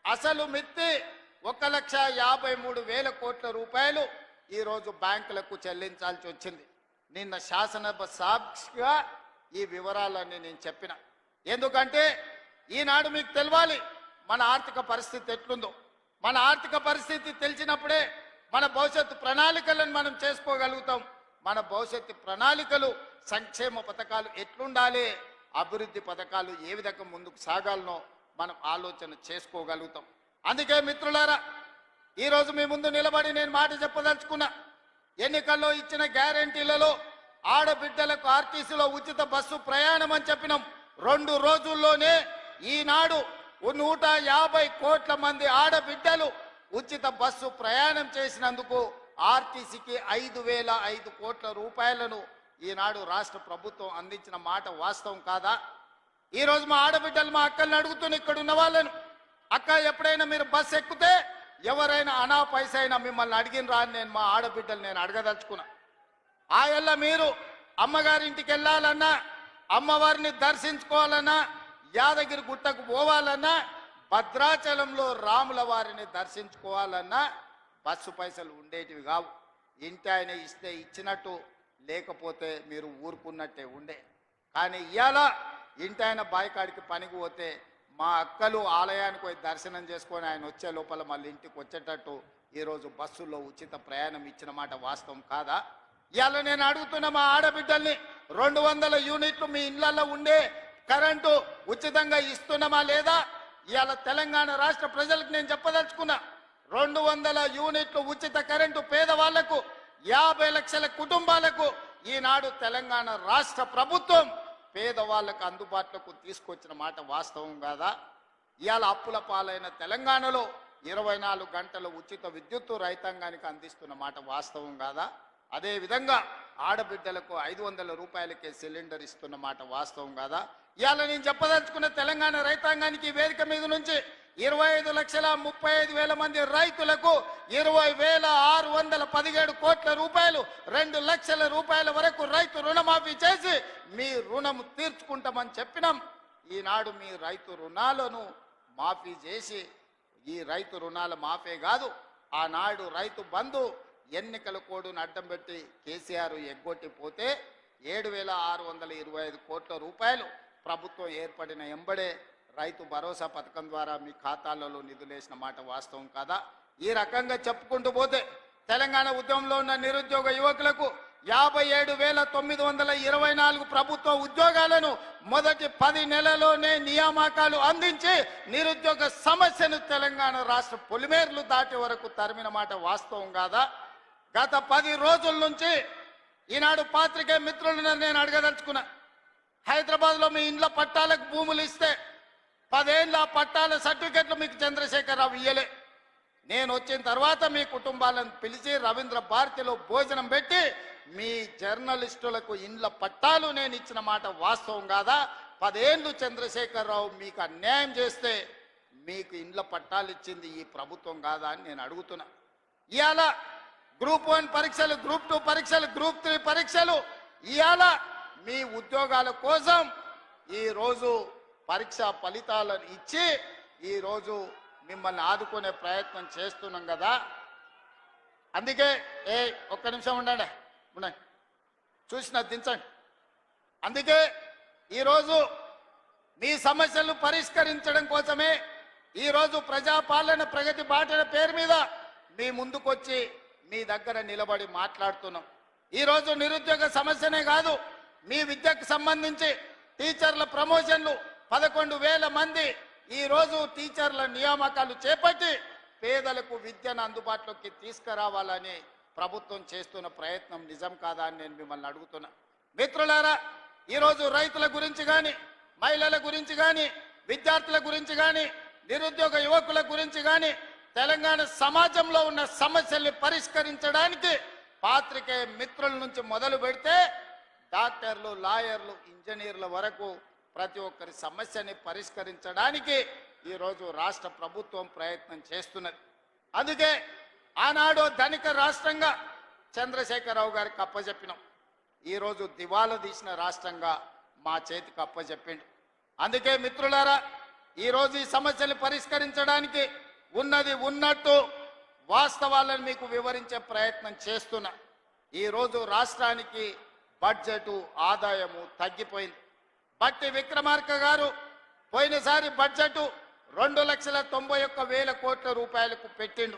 అసలు మిత్తి 1,53,000 కోట్ల రూపాయలు ఈరోజు బ్యాంకులకు చెల్లించాల్సి వచ్చింది. నిన్న శాసనసభ సాక్షిగా ఈ వివరాలన్నీ నేను చెప్పిన. ఎందుకంటే ఈనాడు మీకు తెలవాలి మన ఆర్థిక పరిస్థితి ఎట్లుందో. మన ఆర్థిక పరిస్థితి తెలిసినప్పుడే మన భవిష్యత్తు ప్రణాళికలను మనం చేసుకోగలుగుతాం. మన భవిష్యత్తు ప్రణాళికలు, సంక్షేమ పథకాలు ఎట్లుండాలి, అభివృద్ధి పథకాలు ఏ విధంగా ముందుకు సాగాలనో మనం ఆలోచన చేసుకోగలుగుతాం. అందుకే మిత్రులారా, ఈరోజు మీ ముందు నిలబడి నేను మాట చెప్పదలుచుకున్నా. ఎన్నికల్లో ఇచ్చిన గ్యారంటీలలో ఆడబిడ్డలకు ఆర్టీసీలో ఉచిత బస్సు ప్రయాణం అని చెప్పినాం. 2 రోజుల్లోనే ఈనాడు 150 కోట్ల మంది ఆడబిడ్డలు ఉచిత బస్సు ప్రయాణం చేసినందుకు ఆర్టీసీకి 5,005 కోట్ల రూపాయలను ఈనాడు రాష్ట్ర ప్రభుత్వం అందించిన మాట వాస్తవం కాదా? ఈరోజు మా ఆడబిడ్డలు, మా అక్కల్ని అడుగుతున్న ఇక్కడ ఉన్న వాళ్ళను, అక్క ఎప్పుడైనా మీరు బస్సు ఎక్కితే ఎవరైనా అనా పైసైనా మిమ్మల్ని అడిగినరా అని నేను మా ఆడబిడ్డలు నేను అడగదలుచుకున్నా. ఆయల్ల మీరు అమ్మగారింటికి వెళ్ళాలన్నా, అమ్మవారిని దర్శించుకోవాలన్నా, యాదగిరి గుట్టకు పోవాలన్నా, భద్రాచలంలో రాముల వారిని దర్శించుకోవాలన్నా బస్సు పైసలు ఉండేటివి కావు. ఇంటి ఆయన ఇస్తే ఇచ్చినట్టు, లేకపోతే మీరు ఊరుకున్నట్టే ఉండే. కానీ ఇవాళ ఇంటి ఆయన బాయికాడికి పనికి పోతే మా అక్కలు ఆలయానికి పోయి దర్శనం చేసుకొని ఆయన వచ్చే లోపల మళ్ళీ ఇంటికి వచ్చేటట్టు ఈరోజు బస్సుల్లో ఉచిత ప్రయాణం ఇచ్చిన మాట వాస్తవం కాదా? ఇవాళ నేను అడుగుతున్న మా ఆడబిడ్డల్ని, 200 యూనిట్లు మీ ఇళ్లలో ఉండే కరెంటు ఉచితంగా ఇస్తున్నామా లేదా? ఇవాళ తెలంగాణ రాష్ట్ర ప్రజలకు నేను చెప్పదలుచుకున్నా, 200 యూనిట్లు ఉచిత కరెంటు పేదవాళ్లకు, 50 లక్షల కుటుంబాలకు ఈనాడు తెలంగాణ రాష్ట్ర ప్రభుత్వం పేదవాళ్లకు అందుబాటులోకి తీసుకొచ్చిన మాట వాస్తవం కాదా? ఇవాళ అప్పుల పాలైన తెలంగాణలో 24 గంటల ఉచిత విద్యుత్తు రైతాంగానికి అందిస్తున్న మాట వాస్తవం కాదా? అదేవిధంగా ఆడబిడ్డలకు 500 రూపాయలకే సిలిండర్ ఇస్తున్న మాట వాస్తవం కాదా? ఇవాళ నేను చెప్పదలుచుకున్న తెలంగాణ రైతాంగానికి వేదిక మీద నుంచి 25,35,000 మంది రైతులకు 20,617 కోట్ల రూపాయలు, 2 లక్షల రూపాయల వరకు రైతు రుణమాఫీ చేసి మీ రుణం తీర్చుకుంటామని చెప్పినాం. ఈనాడు మీ రైతు రుణాలను మాఫీ చేసి ఈ రైతు రుణాల మాఫీ కాదు, ఆనాడు రైతు బంధు ఎన్నికల కోడ్ను అడ్డం పెట్టి కేసీఆర్ ఎగ్గొట్టిపోతే 7,625 కోట్ల రూపాయలు ప్రభుత్వం ఏర్పడిన ఎంబడే రైతు భరోసా పథకం ద్వారా మీ ఖాతాలలో నిధులేసిన మాట వాస్తవం కాదా? ఈ రకంగా చెప్పుకుంటూ పోతే తెలంగాణ ఉద్యమంలో ఉన్న నిరుద్యోగ యువకులకు 57,924 ప్రభుత్వ ఉద్యోగాలను మొదటి 10 నెలల్లోనే నియామకాలు అందించి నిరుద్యోగ సమస్యను తెలంగాణ రాష్ట్ర పొలిమేర్లు దాటి వరకు తరిమిన మాట వాస్తవం కాదా? గత 10 రోజుల నుంచి ఈనాడు పాత్రికేయ మిత్రులను నేను అడగదలుచుకున్నా. హైదరాబాద్లో మీ ఇండ్ల పట్టాలకు భూములు ఇస్తే 10 ఏళ్ళ పట్టాల సర్టిఫికెట్లు మీకు చంద్రశేఖరరావు ఇయ్యలే. నేను వచ్చిన తర్వాత మీ కుటుంబాలను పిలిచి రవీంద్ర భారతిలో భోజనం పెట్టి మీ జర్నలిస్టులకు ఇండ్ల పట్టాలు నేను ఇచ్చిన మాట వాస్తవం కాదా? 10 ఏళ్ళు చంద్రశేఖరరావు మీకు అన్యాయం చేస్తే మీకు ఇండ్ల పట్టాలు ఇచ్చింది ఈ ప్రభుత్వం కాదా అని నేను అడుగుతున్నా. ఇవాళ గ్రూప్ 1 పరీక్షలు, గ్రూప్ 2 పరీక్షలు, గ్రూప్ 3 పరీక్షలు, ఇవాళ మీ ఉద్యోగాల కోసం ఈరోజు పరీక్షా ఫలితాలను ఇచ్చి ఈరోజు మిమ్మల్ని ఆదుకునే ప్రయత్నం చేస్తున్నాం కదా. అందుకే ఒక్క నిమిషం ఉండండి, చూసిన దించండి. అందుకే ఈరోజు మీ సమస్యలు పరిష్కరించడం కోసమే ఈరోజు ప్రజాపాలన ప్రగతి బాటల పేరు మీద మీ ముందుకొచ్చి మీ దగ్గర నిలబడి మాట్లాడుతున్నాం. ఈరోజు నిరుద్యోగ సమస్యనే కాదు, మీ విద్యకు సంబంధించి టీచర్ల ప్రమోషన్లు 11,000 మంది ఈరోజు టీచర్ల నియామకాలు చేపట్టి పేదలకు విద్యను అందుబాటులోకి తీసుకురావాలని ప్రభుత్వం చేస్తున్న ప్రయత్నం నిజం కాదా అని నేను మిమ్మల్ని అడుగుతున్నా. మిత్రులారా, ఈరోజు రైతుల గురించి కానీ, మహిళల గురించి కానీ, విద్యార్థుల గురించి కానీ, నిరుద్యోగ యువకుల గురించి కానీ, తెలంగాణ సమాజంలో ఉన్న సమస్యల్ని పరిష్కరించడానికి పాత్రికేయ మిత్రుల నుంచి మొదలు పెడితే డాక్టర్లు, లాయర్లు, ఇంజనీర్ల వరకు ప్రతి ఒక్కరి సమస్యని పరిష్కరించడానికి ఈరోజు రాష్ట్ర ప్రభుత్వం ప్రయత్నం చేస్తున్నది. అందుకే ఆనాడు ధనిక రాష్ట్రంగా చంద్రశేఖరరావు గారికి అప్పచెప్పినాం. ఈరోజు దివాలా తీసిన రాష్ట్రంగా మా చేతికి అప్పచెప్పిండు. అందుకే మిత్రులారా, ఈరోజు ఈ సమస్యలు పరిష్కరించడానికి ఉన్నది ఉన్నట్టు వాస్తవాలను మీకు వివరించే ప్రయత్నం చేస్తున్నా. ఈరోజు రాష్ట్రానికి బడ్జెట్ ఆదాయము తగ్గిపోయింది. బట్టి విక్రమార్క గారు పోయినసారి బడ్జెట్ 2,91,000 కోట్ల రూపాయలకు పెట్టిండు.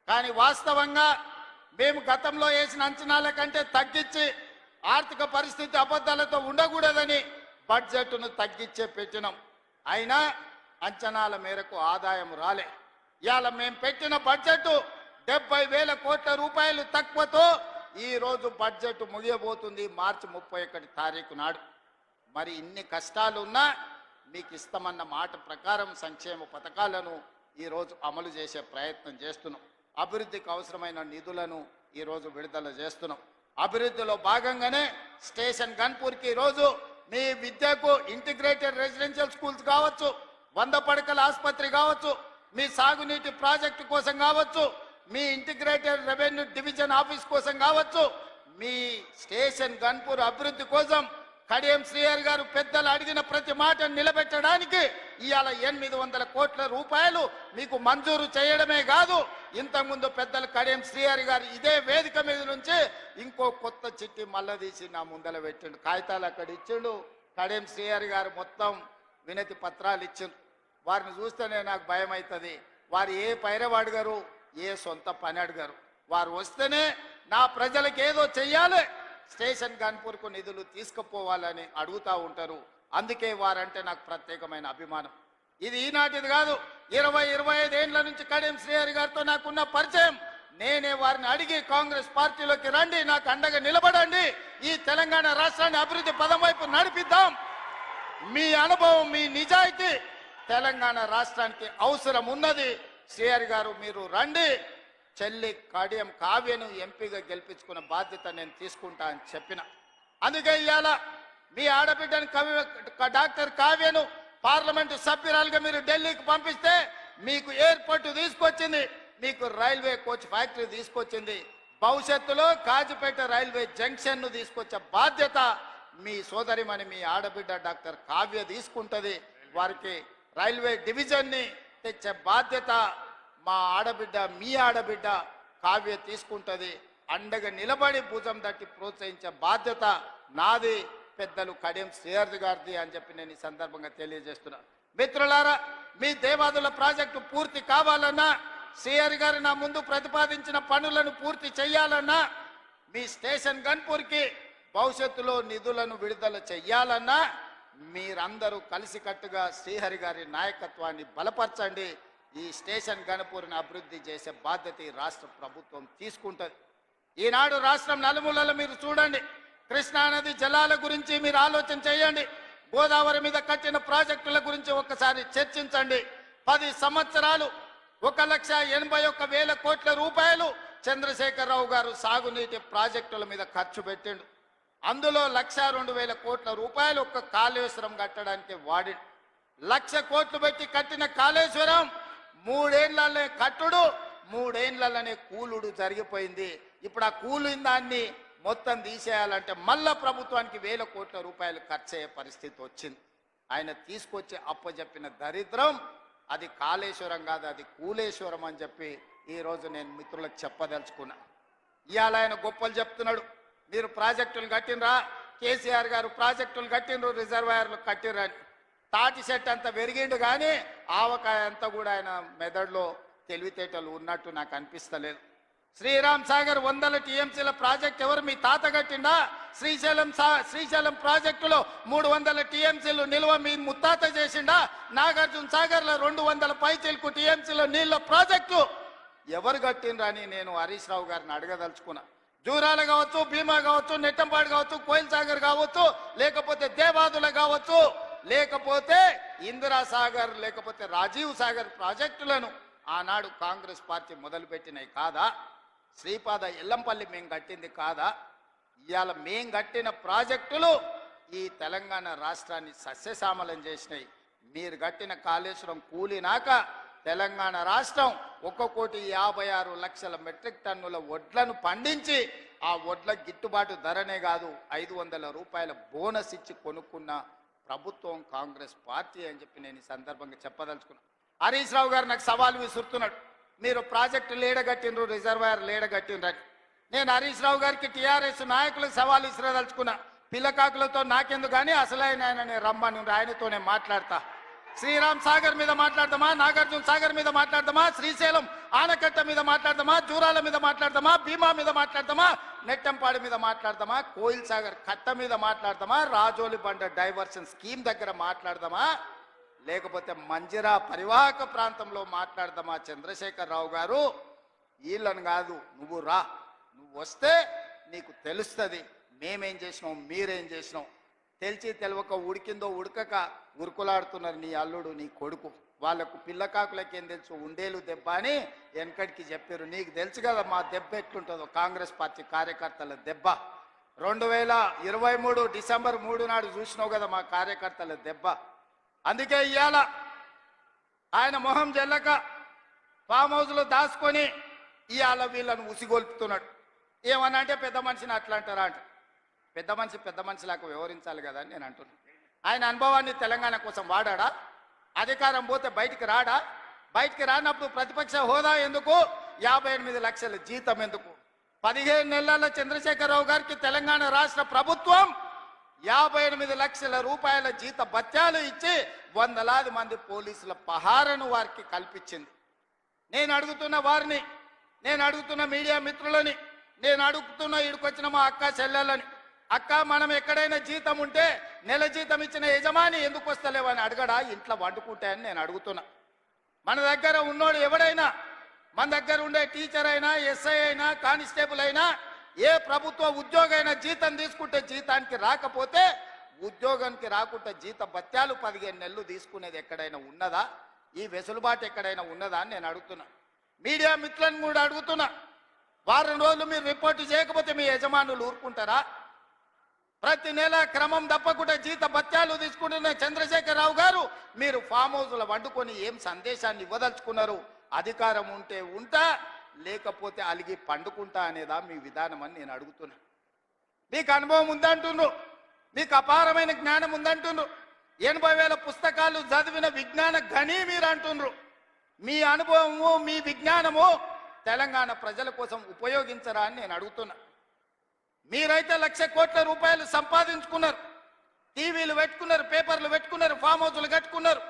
కానీ వాస్తవంగా మేము గతంలో వేసిన అంచనాల కంటే తగ్గించి ఆర్థిక పరిస్థితి అబద్ధాలతో ఉండకూడదని బడ్జెట్ను తగ్గించే పెట్టినాం. అయినా అంచనాల మేరకు ఆదాయం రాలే. ఇవాళ మేము పెట్టిన బడ్జెట్ 70,000 కోట్ల రూపాయలు తక్కువతో ఈరోజు బడ్జెట్ ముగియబోతుంది మార్చి 31 తారీఖు నాడు. మరి ఇన్ని కష్టాలు ఉన్నా మీకు ఇస్తామన్న మాట ప్రకారం సంక్షేమ పథకాలను ఈరోజు అమలు చేసే ప్రయత్నం చేస్తున్నాం. అభివృద్ధికి అవసరమైన నిధులను ఈరోజు విడుదల చేస్తున్నాం. అభివృద్ధిలో భాగంగానే స్టేషన్ గన్పూర్కి ఈరోజు మీ విద్యకు ఇంటిగ్రేటెడ్ రెసిడెన్షియల్ స్కూల్స్ కావచ్చు, 100 పడకల ఆసుపత్రి కావచ్చు, మీ సాగునీటి ప్రాజెక్టు కోసం కావచ్చు, మీ ఇంటిగ్రేటెడ్ రెవెన్యూ డివిజన్ ఆఫీస్ కోసం కావచ్చు, మీ స్టేషన్ గన్పూర్ అభివృద్ధి కోసం కడియం శ్రీహరి గారు పెద్దలు అడిగిన ప్రతి మాట నిలబెట్టడానికి ఇవాళ 800 కోట్ల రూపాయలు మీకు మంజూరు చేయడమే కాదు, ఇంతకుముందు పెద్దలు కడియం శ్రీహరి గారు ఇదే వేదిక మీద నుంచి ఇంకో కొత్త చిట్టి మళ్ళా తీసి నా ముందల పెట్టిండు. కాగితాలు అక్కడ ఇచ్చిండు. కడియం శ్రీహరి గారు మొత్తం వినతి పత్రాలు ఇచ్చిండు. వారిని చూస్తేనే నాకు భయం అవుతుంది. వారు ఏ పైరవ అడిగారు, ఏ సొంత పని అడిగారు. వారు వస్తేనే నా ప్రజలకు ఏదో చెయ్యాలి, స్టేషన్ గన్పూర్కు నిధులు తీసుకుపోవాలని అడుగుతూ ఉంటారు. అందుకే వారంటే నాకు ప్రత్యేకమైన అభిమానం. ఇది ఈనాటిది కాదు, 20-25 ఏళ్ల నుంచి కడియం శ్రీహరి గారితో నాకున్న పరిచయం. నేనే వారిని అడిగి కాంగ్రెస్ పార్టీలోకి రండి, నాకు అండగా నిలబడండి, ఈ తెలంగాణ రాష్ట్రాన్ని అభివృద్ధి పదం వైపు నడిపిద్దాం, మీ అనుభవం, మీ నిజాయితీ తెలంగాణ రాష్ట్రానికి అవసరం ఉన్నది, శ్రీహరి గారు మీరు రండి, చెల్లి కడియం కావ్యను ఎంపీగా గెలిపించుకున్న బాధ్యత నేను తీసుకుంటా అని చెప్పిన. అందుకే ఇవాళ మీ ఆడబిడ్డను డాక్టర్ కావ్యను పార్లమెంటు సభ్యురాలుగా మీరు ఢిల్లీకి పంపిస్తే మీకు ఎయిర్పోర్ట్ తీసుకొచ్చింది, మీకు రైల్వే కోచ్ ఫ్యాక్టరీ తీసుకొచ్చింది, భవిష్యత్తులో కాజిపేట రైల్వే జంక్షన్ ను తీసుకొచ్చే బాధ్యత మీ సోదరిమణి మీ ఆడబిడ్డ డాక్టర్ కావ్య తీసుకుంటది. వారికి రైల్వే డివిజన్ని తెచ్చే బాధ్యత మా ఆడబిడ్డ మీ ఆడబిడ్డ కావ్య తీసుకుంటది. అండగా నిలబడి భుజం తట్టి ప్రోత్సహించే బాధ్యత నాది, పెద్దలు కడియం శ్రీహరి గారిది అని చెప్పి నేను ఈ సందర్భంగా తెలియజేస్తున్నా. మిత్రులారా, మీ దేవాదుల ప్రాజెక్టు పూర్తి కావాలన్నా, శ్రీహరి గారు నా ముందు ప్రతిపాదించిన పనులను పూర్తి చేయాలన్నా, మీ స్టేషన్ గన్పూర్కి భవిష్యత్తులో నిధులను విడుదల చెయ్యాలన్నా మీరందరూ కలిసికట్టుగా శ్రీహరి గారి నాయకత్వాన్ని బలపరచండి. ఈ స్టేషన్ గన్పూర్ని అభివృద్ధి చేసే బాధ్యత ఈ రాష్ట్ర ప్రభుత్వం తీసుకుంటుంది. ఈనాడు రాష్ట్రం నలుమూలలు మీరు చూడండి. కృష్ణానది జలాల గురించి మీరు ఆలోచన చేయండి. గోదావరి మీద కట్టిన ప్రాజెక్టుల గురించి ఒక్కసారి చర్చించండి. 10 సంవత్సరాలు 1,81,000 కోట్ల రూపాయలు చంద్రశేఖరరావు గారు సాగునీటి ప్రాజెక్టుల మీద ఖర్చు పెట్టిండు. అందులో 1,02,000 కోట్ల రూపాయలు ఒక్క కాళేశ్వరం కట్టడానికి వాడి. 1,00,000 కోట్లు పెట్టి కట్టిన కాళేశ్వరం 3 ఏళ్లనే కట్టుడు, 3 ఏళ్లనే కూలుడు జరిగిపోయింది. ఇప్పుడు ఆ కూలిన దాన్ని మొత్తం తీసేయాలంటే మళ్ళా ప్రభుత్వానికి 1,000 కోట్ల రూపాయలు ఖర్చు అయ్యే పరిస్థితి వచ్చింది. ఆయన తీసుకొచ్చి అప్పచెప్పిన దరిద్రం అది కాళేశ్వరం కాదు, అది కూలేశ్వరం అని చెప్పి ఈరోజు నేను మిత్రులకు చెప్పదలుచుకున్నా. ఇవాళ ఆయన గొప్పలు చెప్తున్నాడు. మీరు ప్రాజెక్టులు కట్టినరా, కేసీఆర్ గారు ప్రాజెక్టులు కట్టినరు, రిజర్వాయర్లు కట్టినరు అని. తాటి చెట్టు అంత పెరిగిండు కానీ ఆవకాయ అంతా కూడా ఆయన మెదడులో తెలివితేటలు ఉన్నట్టు నాకు అనిపిస్తలేదు. శ్రీరామ్ సాగర్ 100 టీఎంసీల ప్రాజెక్ట్ ఎవరు మీ తాత కట్టిండా? శ్రీశైలం ప్రాజెక్టులో 300 టీఎంసీలు నిల్వ మీ ముత్తాత చేసిండా? నాగార్జున సాగర్ లో 200 పైచిలకు టీఎంసీల నీళ్ళ ప్రాజెక్టు ఎవరు కట్టిండ్రని నేను హరీష్ రావు గారిని అడగదలుచుకున్నా. జూరాల కావచ్చు, భీమా కావచ్చు, నెట్టంపాడు కావచ్చు, కోయిల్ సాగర్ కావచ్చు, లేకపోతే దేవాదుల కావచ్చు, లేకపోతే ఇందిరా సాగర్, లేకపోతే రాజీవ్ సాగర్ ప్రాజెక్టులను ఆనాడు కాంగ్రెస్ పార్టీ మొదలుపెట్టినవి కాదా? శ్రీపాద ఎల్లంపల్లి మేము కట్టింది కాదా? ఇవాళ మేం కట్టిన ప్రాజెక్టులు ఈ తెలంగాణ రాష్ట్రాన్ని సస్యశ్యామలం చేసినాయి. మీరు కట్టిన కాళేశ్వరం కూలినాక తెలంగాణ రాష్ట్రం 1,56,00,000 మెట్రిక్ టన్నుల వడ్లను పండించి ఆ వడ్ల గిట్టుబాటు ధరనే కాదు 500 రూపాయల బోనస్ ఇచ్చి కొనుక్కున్న ప్రభుత్వం కాంగ్రెస్ పార్టీ అని చెప్పి నేను ఈ సందర్భంగా చెప్పదలుచుకున్నా. హరీష్ రావు గారు నాకు సవాల్ విసురుతున్నాడు. మీరు ప్రాజెక్టు లేడగట్టినరు, రిజర్వాయర్ లేడగట్టినరని. నేను హరీష్ రావు గారికి టీఆర్ఎస్ నాయకులకు సవాల్ ఇసిరదలుచుకున్నా. పిల్లకాకులతో నాకెందుకు కానీ అసలైన ఆయనని రమ్మని ఆయనతోనే మాట్లాడతా. శ్రీరామ్ సాగర్ మీద మాట్లాడదామా, నాగార్జున సాగర్ మీద మాట్లాడదామా, శ్రీశైలం ఆనకట్ట మీద మాట్లాడదామా, జూరాల మీద మాట్లాడదామా, భీమా మీద మాట్లాడదామా, నెట్టంపాడు మీద మాట్లాడదామా, కోయిల్ సాగర్ కట్ట మీద మాట్లాడదామా, రాజోలి బండ డైవర్షన్ స్కీమ్ దగ్గర మాట్లాడదామా, లేకపోతే మంజిరా పరివాహక ప్రాంతంలో మాట్లాడదామా? చంద్రశేఖరరావు గారు వీళ్ళని కాదు, నువ్వు రా, నువ్వు వస్తే నీకు తెలుస్తుంది మేమేం చేసినాం, మీరేం చేసినాం. తెలిసి తెలవక ఉడికిందో ఉడకక ఉరుకులాడుతున్నారు నీ అల్లుడు నీ కొడుకు. వాళ్ళకు పిల్లకాకులకేం తెలుసు, ఉండేలు దెబ్బ అని వెనకడికి చెప్పారు. నీకు తెలుసు కదా మా దెబ్బ ఎట్లుంటుందో, కాంగ్రెస్ పార్టీ కార్యకర్తల దెబ్బ. 2023 డిసెంబర్ 3 నాడు చూసినావు కదా మా కార్యకర్తల దెబ్బ. అందుకే ఇవాళ ఆయన మొహం జల్లక ఫామ్ హౌస్లో దాచుకొని ఇవాళ వీళ్ళను ఉసిగొల్పుతున్నాడు. ఏమన్నా అంటే పెద్ద మనిషిని అట్లా అంటారా అంట. పెద్ద మనిషిలాగా వ్యవహరించాలి కదా అని నేను అంటున్నాను. ఆయన అనుభవాన్ని తెలంగాణ కోసం వాడా? అధికారం పోతే బయటికి రాడా? బయటికి రానప్పుడు ప్రతిపక్ష హోదా ఎందుకు? 58 లక్షల జీతం ఎందుకు? 15 నెలల చంద్రశేఖరరావు గారికి తెలంగాణ రాష్ట్ర ప్రభుత్వం 58 లక్షల రూపాయల జీత భత్యాలు ఇచ్చి వందలాది మంది పోలీసుల పహారను వారికి కల్పించింది. నేను అడుగుతున్న వారిని, నేను అడుగుతున్న మీడియా మిత్రులని, నేను అడుగుతున్న ఇడికొచ్చిన మా అక్క చెల్లెలని, అక్క మనం ఎక్కడైనా జీతం ఉంటే నెల జీతం ఇచ్చిన యజమాని ఎందుకు వస్తలేవని అడగడా? ఇంట్లో వండుకుంటాయని నేను అడుగుతున్నా. మన దగ్గర ఉన్నోడు ఎవడైనా, మన దగ్గర ఉండే టీచర్ అయినా, ఎస్ఐ అయినా, కానిస్టేబుల్ అయినా, ఏ ప్రభుత్వ ఉద్యోగైనా జీతం తీసుకుంటే జీతానికి రాకపోతే ఉద్యోగానికి రాకుండా జీత భత్యాలు 15 నెలలు తీసుకునేది ఎక్కడైనా ఉన్నదా? ఈ వెసులుబాటు ఎక్కడైనా ఉన్నదా అని నేను అడుగుతున్నా. మీడియా మిత్రులను కూడా అడుగుతున్నా. వారం రోజులు మీరు రిపోర్టు చేయకపోతే మీ యజమానులు ఊరుకుంటారా? ప్రతి నెల క్రమం తప్పకుండా జీత భత్యాలు తీసుకుంటున్న చంద్రశేఖరరావు గారు మీరు ఫామ్ హౌస్లో వండుకొని ఏం సందేశాన్ని ఇవ్వదలుచుకున్నారు? అధికారం ఉంటే ఉంటా, లేకపోతే అలిగి పండుకుంటా అనేదా మీ విధానం అని నేను అడుగుతున్నా. మీకు అనుభవం ఉందంటున్నారు. మీకు అపారమైన జ్ఞానం ఉందంటుండ్రు. 80,000 పుస్తకాలు చదివిన విజ్ఞాన గని మీరు అంటుండ్రు. మీ అనుభవము, మీ విజ్ఞానము తెలంగాణ ప్రజల కోసం ఉపయోగించరా అని నేను అడుగుతున్నా. మీరైతే 1,00,000 కోట్ల రూపాయలు సంపాదించుకున్నారు. టీవీలు పెట్టుకున్నారు, పేపర్లు పెట్టుకున్నారు, ఫామ్ హౌస్లు కట్టుకున్నారు.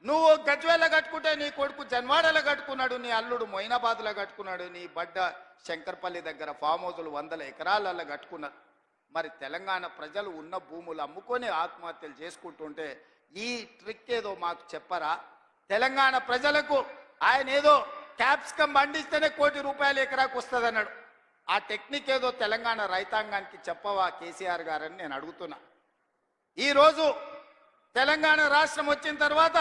నువ్వు గజ్వేల్లో కట్టుకుంటే నీ కొడుకు జన్వాడలో కట్టుకున్నాడు, నీ అల్లుడు మొయినాబాద్లో కట్టుకున్నాడు, నీ బడ్డ శంకర్పల్లి దగ్గర ఫామ్ హౌస్లు 100 ఎకరాలలో కట్టుకున్నారు. మరి తెలంగాణ ప్రజలు ఉన్న భూములు అమ్ముకొని ఆత్మహత్యలు చేసుకుంటుంటే ఈ ట్రిక్ ఏదో మాకు చెప్పరా? తెలంగాణ ప్రజలకు ఆయన ఏదో క్యాప్సికం పండిస్తేనే ₹1 కోటి ఎకరాకు వస్తుంది అన్నాడు. ఆ టెక్నిక్ ఏదో తెలంగాణ రైతాంగానికి చెప్పవా కేసీఆర్ గారని నేను అడుగుతున్నా. ఈరోజు తెలంగాణ రాష్ట్రం వచ్చిన తర్వాత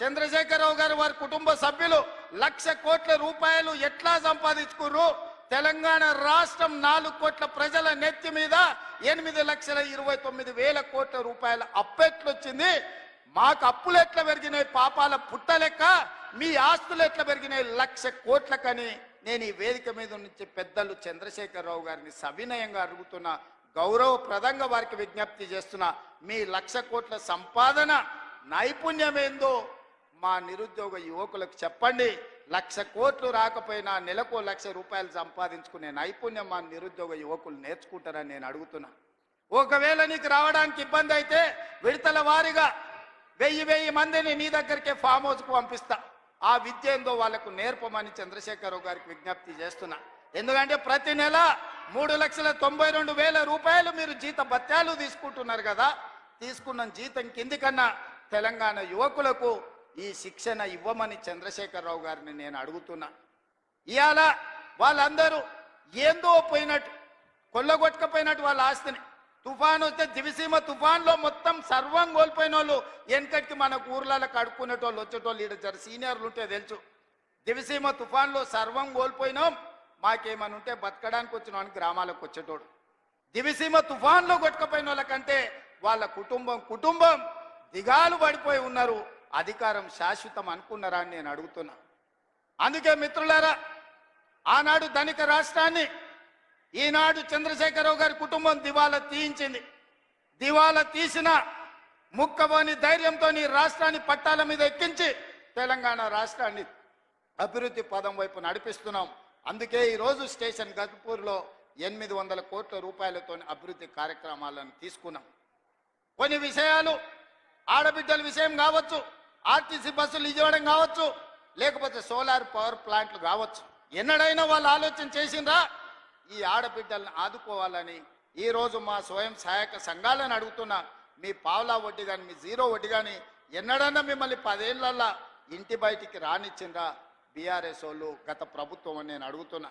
చంద్రశేఖరరావు గారు వారి కుటుంబ సభ్యులు 1,00,000 కోట్ల రూపాయలు ఎట్లా సంపాదించుకుర్రు? తెలంగాణ రాష్ట్రం 4 కోట్ల ప్రజల నెత్తి మీద 8,29,000 కోట్ల రూపాయల అప్పెట్లొచ్చింది. మాకు అప్పులు ఎట్లా పెరిగినాయి పాపాల పుట్టలెక్క, మీ ఆస్తులు ఎట్లా పెరిగినాయి 1,00,000 కోట్లకని నేను ఈ వేదిక మీద నుంచి పెద్దలు చంద్రశేఖరరావు గారిని సవినయంగా అడుగుతున్నా, గౌరవప్రదంగా వారికి విజ్ఞప్తి చేస్తున్నా. మీ 1,00,000 కోట్ల సంపాదన నైపుణ్యం ఏందో మా నిరుద్యోగ యువకులకు చెప్పండి. 1,00,000 కోట్లు రాకపోయినా నెలకు ₹1,00,000 సంపాదించుకునే నైపుణ్యం మా నిరుద్యోగ యువకులు నేర్చుకుంటారని నేను అడుగుతున్నా. ఒకవేళ నీకు రావడానికి ఇబ్బంది అయితే విడతల వారీగా 1000 మందిని నీ దగ్గరికే ఫామ్ హౌస్కు పంపిస్తా. ఆ విద్య ఏందో వాళ్ళకు నేర్పమని చంద్రశేఖరరావు గారికి విజ్ఞప్తి చేస్తున్నా. ఎందుకంటే ప్రతి నెల ₹3,92,000 మీరు జీత భత్యాలు తీసుకుంటున్నారు కదా. తీసుకున్న జీతం కింది కన్నా తెలంగాణ యువకులకు ఈ శిక్షణ ఇవ్వమని చంద్రశేఖరరావు గారిని నేను అడుగుతున్నా. ఇవాళ వాళ్ళందరూ ఏందో పోయినట్టు, కొల్లగొట్టకపోయినట్టు వాళ్ళ ఆస్తిని. తుఫాన్ వస్తే దివిసీమ తుఫాన్లో మొత్తం సర్వం కోల్పోయిన వాళ్ళు వెనకటికి మనకు ఊర్లలో కడుక్కునేటోళ్ళు వచ్చేటోళ్ళు ఈడ జర సీనియర్లు ఉంటే తెలుసు. దివిసీమ తుఫాన్లో సర్వం కోల్పోయినాం, మాకేమని ఉంటే బతకడానికి వచ్చిన గ్రామాలకు వచ్చేటోడు. దివిసీమ తుఫాన్లో కొట్టుకపోయిన వాళ్ళకంటే వాళ్ళ కుటుంబం దిగాలు పడిపోయి ఉన్నారు. అధికారం శాశ్వతం అనుకున్నారా అని నేను అడుగుతున్నా. అందుకే మిత్రులారా, ఆనాడు ధనిక రాష్ట్రాన్ని ఈనాడు చంద్రశేఖరరావు గారి కుటుంబం దివాలా తీయించింది. దివాలా తీసిన ముక్కబోని ధైర్యంతో ఈ రాష్ట్రాన్ని పట్టాల మీద ఎక్కించి తెలంగాణ రాష్ట్రాన్ని అభివృద్ధి పదం వైపు నడిపిస్తున్నాం. అందుకే ఈరోజు స్టేషన్ గజ్పూర్లో 800 కోట్ల రూపాయలతో అభివృద్ధి కార్యక్రమాలను తీసుకున్నాం. కొన్ని విషయాలు ఆడబిడ్డల విషయం కావచ్చు, ఆర్టీసీ బస్సులు ఇవ్వడం కావచ్చు, లేకపోతే సోలార్ పవర్ ప్లాంట్లు కావచ్చు, ఎన్నడైనా వాళ్ళు ఆలోచన చేసిండ్రా ఈ ఆడబిడ్డలను ఆదుకోవాలని? ఈరోజు మా స్వయం సహాయక సంఘాలను అడుగుతున్నా, మీ పావలా వడ్డీ కానీ మీ జీరో వడ్డీ కానీ ఎన్నడన్నా మిమ్మల్ని 10 ఏళ్లల్లా ఇంటి బయటికి రానిచ్చిండ్రా బీఆర్ఎస్ వాళ్ళు, గత ప్రభుత్వం అని నేను అడుగుతున్నా.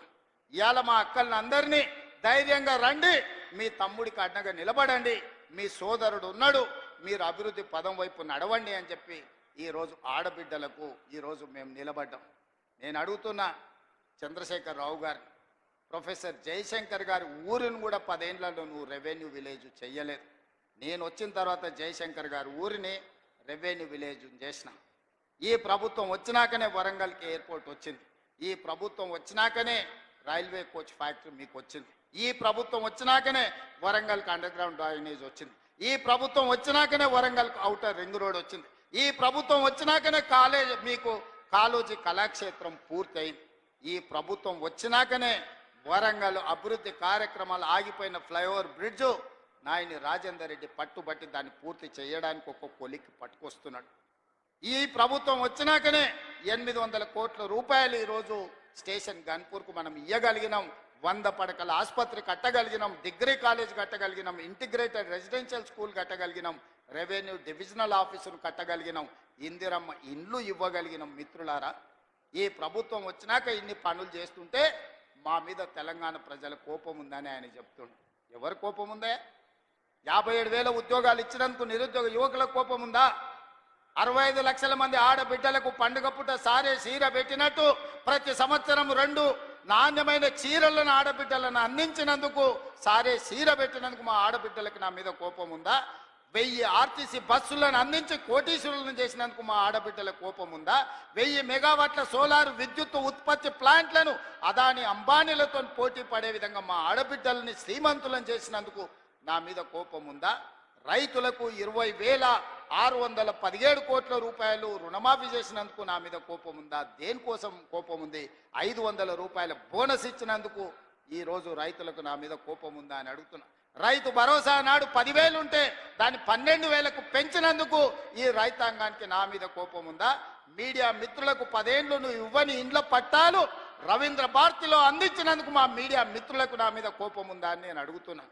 ఇవాళ మా అక్కల్ని అందరినీ ధైర్యంగా రండి, మీ తమ్ముడికి అడ్డగా నిలబడండి, మీ సోదరుడు ఉన్నాడు, మీరు అభివృద్ధి పదం వైపు నడవండి అని చెప్పి ఈరోజు ఆడబిడ్డలకు ఈరోజు మేము నిలబడ్డాం. నేను అడుగుతున్నా చంద్రశేఖరరావు గారు, ప్రొఫెసర్ జయశంకర్ గారి ఊరిని కూడా 10 ఏళ్లలో నువ్వు రెవెన్యూ విలేజ్ చెయ్యలేదు. నేను వచ్చిన తర్వాత జయశంకర్ గారి ఊరిని రెవెన్యూ విలేజ్ చేసిన. ఈ ప్రభుత్వం వచ్చినాకనే వరంగల్కి ఎయిర్పోర్ట్ వచ్చింది. ఈ ప్రభుత్వం వచ్చినాకనే రైల్వే కోచ్ ఫ్యాక్టరీ మీకు వచ్చింది. ఈ ప్రభుత్వం వచ్చినాకనే వరంగల్కి అండర్ గ్రౌండ్ డ్రైనేజ్ వచ్చింది. ఈ ప్రభుత్వం వచ్చినాకనే వరంగల్కి ఔటర్ రింగ్ రోడ్ వచ్చింది. ఈ ప్రభుత్వం వచ్చినాకనే మీకు కాళోజీ కళాక్షేత్రం పూర్తయింది. ఈ ప్రభుత్వం వచ్చినాకనే వరంగల్ అభివృద్ధి కార్యక్రమాలు ఆగిపోయిన ఫ్లైఓవర్ బ్రిడ్జు నాయని రాజేందర్ రెడ్డి పట్టుబట్టి దాన్ని పూర్తి చేయడానికి ఒక కొలిక్కి పట్టుకొస్తున్నాడు. ఈ ప్రభుత్వం వచ్చినాకనే 800 కోట్ల రూపాయలు ఈరోజు స్టేషన్ గన్పూర్కు మనం ఇయ్యగలిగినాం. 100 పడకల ఆసుపత్రి కట్టగలిగినాం, డిగ్రీ కాలేజ్ కట్టగలిగినాం, ఇంటిగ్రేటెడ్ రెసిడెన్షియల్ స్కూల్ కట్టగలిగినాం, రెవెన్యూ డివిజనల్ ఆఫీసును కట్టగలిగినాం, ఇందిరమ్మ ఇండ్లు ఇవ్వగలిగినాం. మిత్రులారా, ఈ ప్రభుత్వం వచ్చినాక ఇన్ని పనులు చేస్తుంటే మా మీద తెలంగాణ ప్రజల కోపం ఉందని ఆయన చెప్తుండు. ఎవరు కోపం ఉందే? 57,000 ఉద్యోగాలు ఇచ్చినందుకు నిరుద్యోగ యువకుల కోపం ఉందా? 65 లక్షల మంది ఆడబిడ్డలకు పండుగ పుట్ట సారే చీర పెట్టినట్టు ప్రతి సంవత్సరం 2 నాణ్యమైన చీరలను ఆడబిడ్డలను అందించినందుకు, సారే చీర పెట్టినందుకు మా ఆడబిడ్డలకు నా మీద కోపం ఉందా? 1000 ఆర్టీసీ బస్సులను అందించి కోటీశ్వరులను చేసినందుకు మా ఆడబిడ్డల కోపం ఉందా? 1000 మెగావాట్ల సోలార్ విద్యుత్ ఉత్పత్తి ప్లాంట్లను అదాని అంబానీలతో పోటీ పడే విధంగా మా ఆడబిడ్డలని శ్రీమంతులను చేసినందుకు నా మీద కోపం ఉందా? రైతులకు 20,617 కోట్ల రూపాయలు రుణమాఫీ చేసినందుకు నా మీద కోపం ఉందా? దేనికోసం కోపం ఉంది? 500 రూపాయల బోనస్ ఇచ్చినందుకు ఈ రోజు రైతులకు నా మీద కోపం ఉందా అని అడుగుతున్నా. రైతు భరోసా నాడు 10,000 ఉంటే దాన్ని 12,000కు పెంచినందుకు ఈ రైతాంగానికి నా మీద కోపం ఉందా? మీడియా మిత్రులకు 10 ఏళ్ళు నువ్వు ఇవ్వని ఇండ్ల పట్టాలు రవీంద్ర భారతిలో అందించినందుకు మా మీడియా మిత్రులకు నా మీద కోపం ఉందా అని నేను అడుగుతున్నా.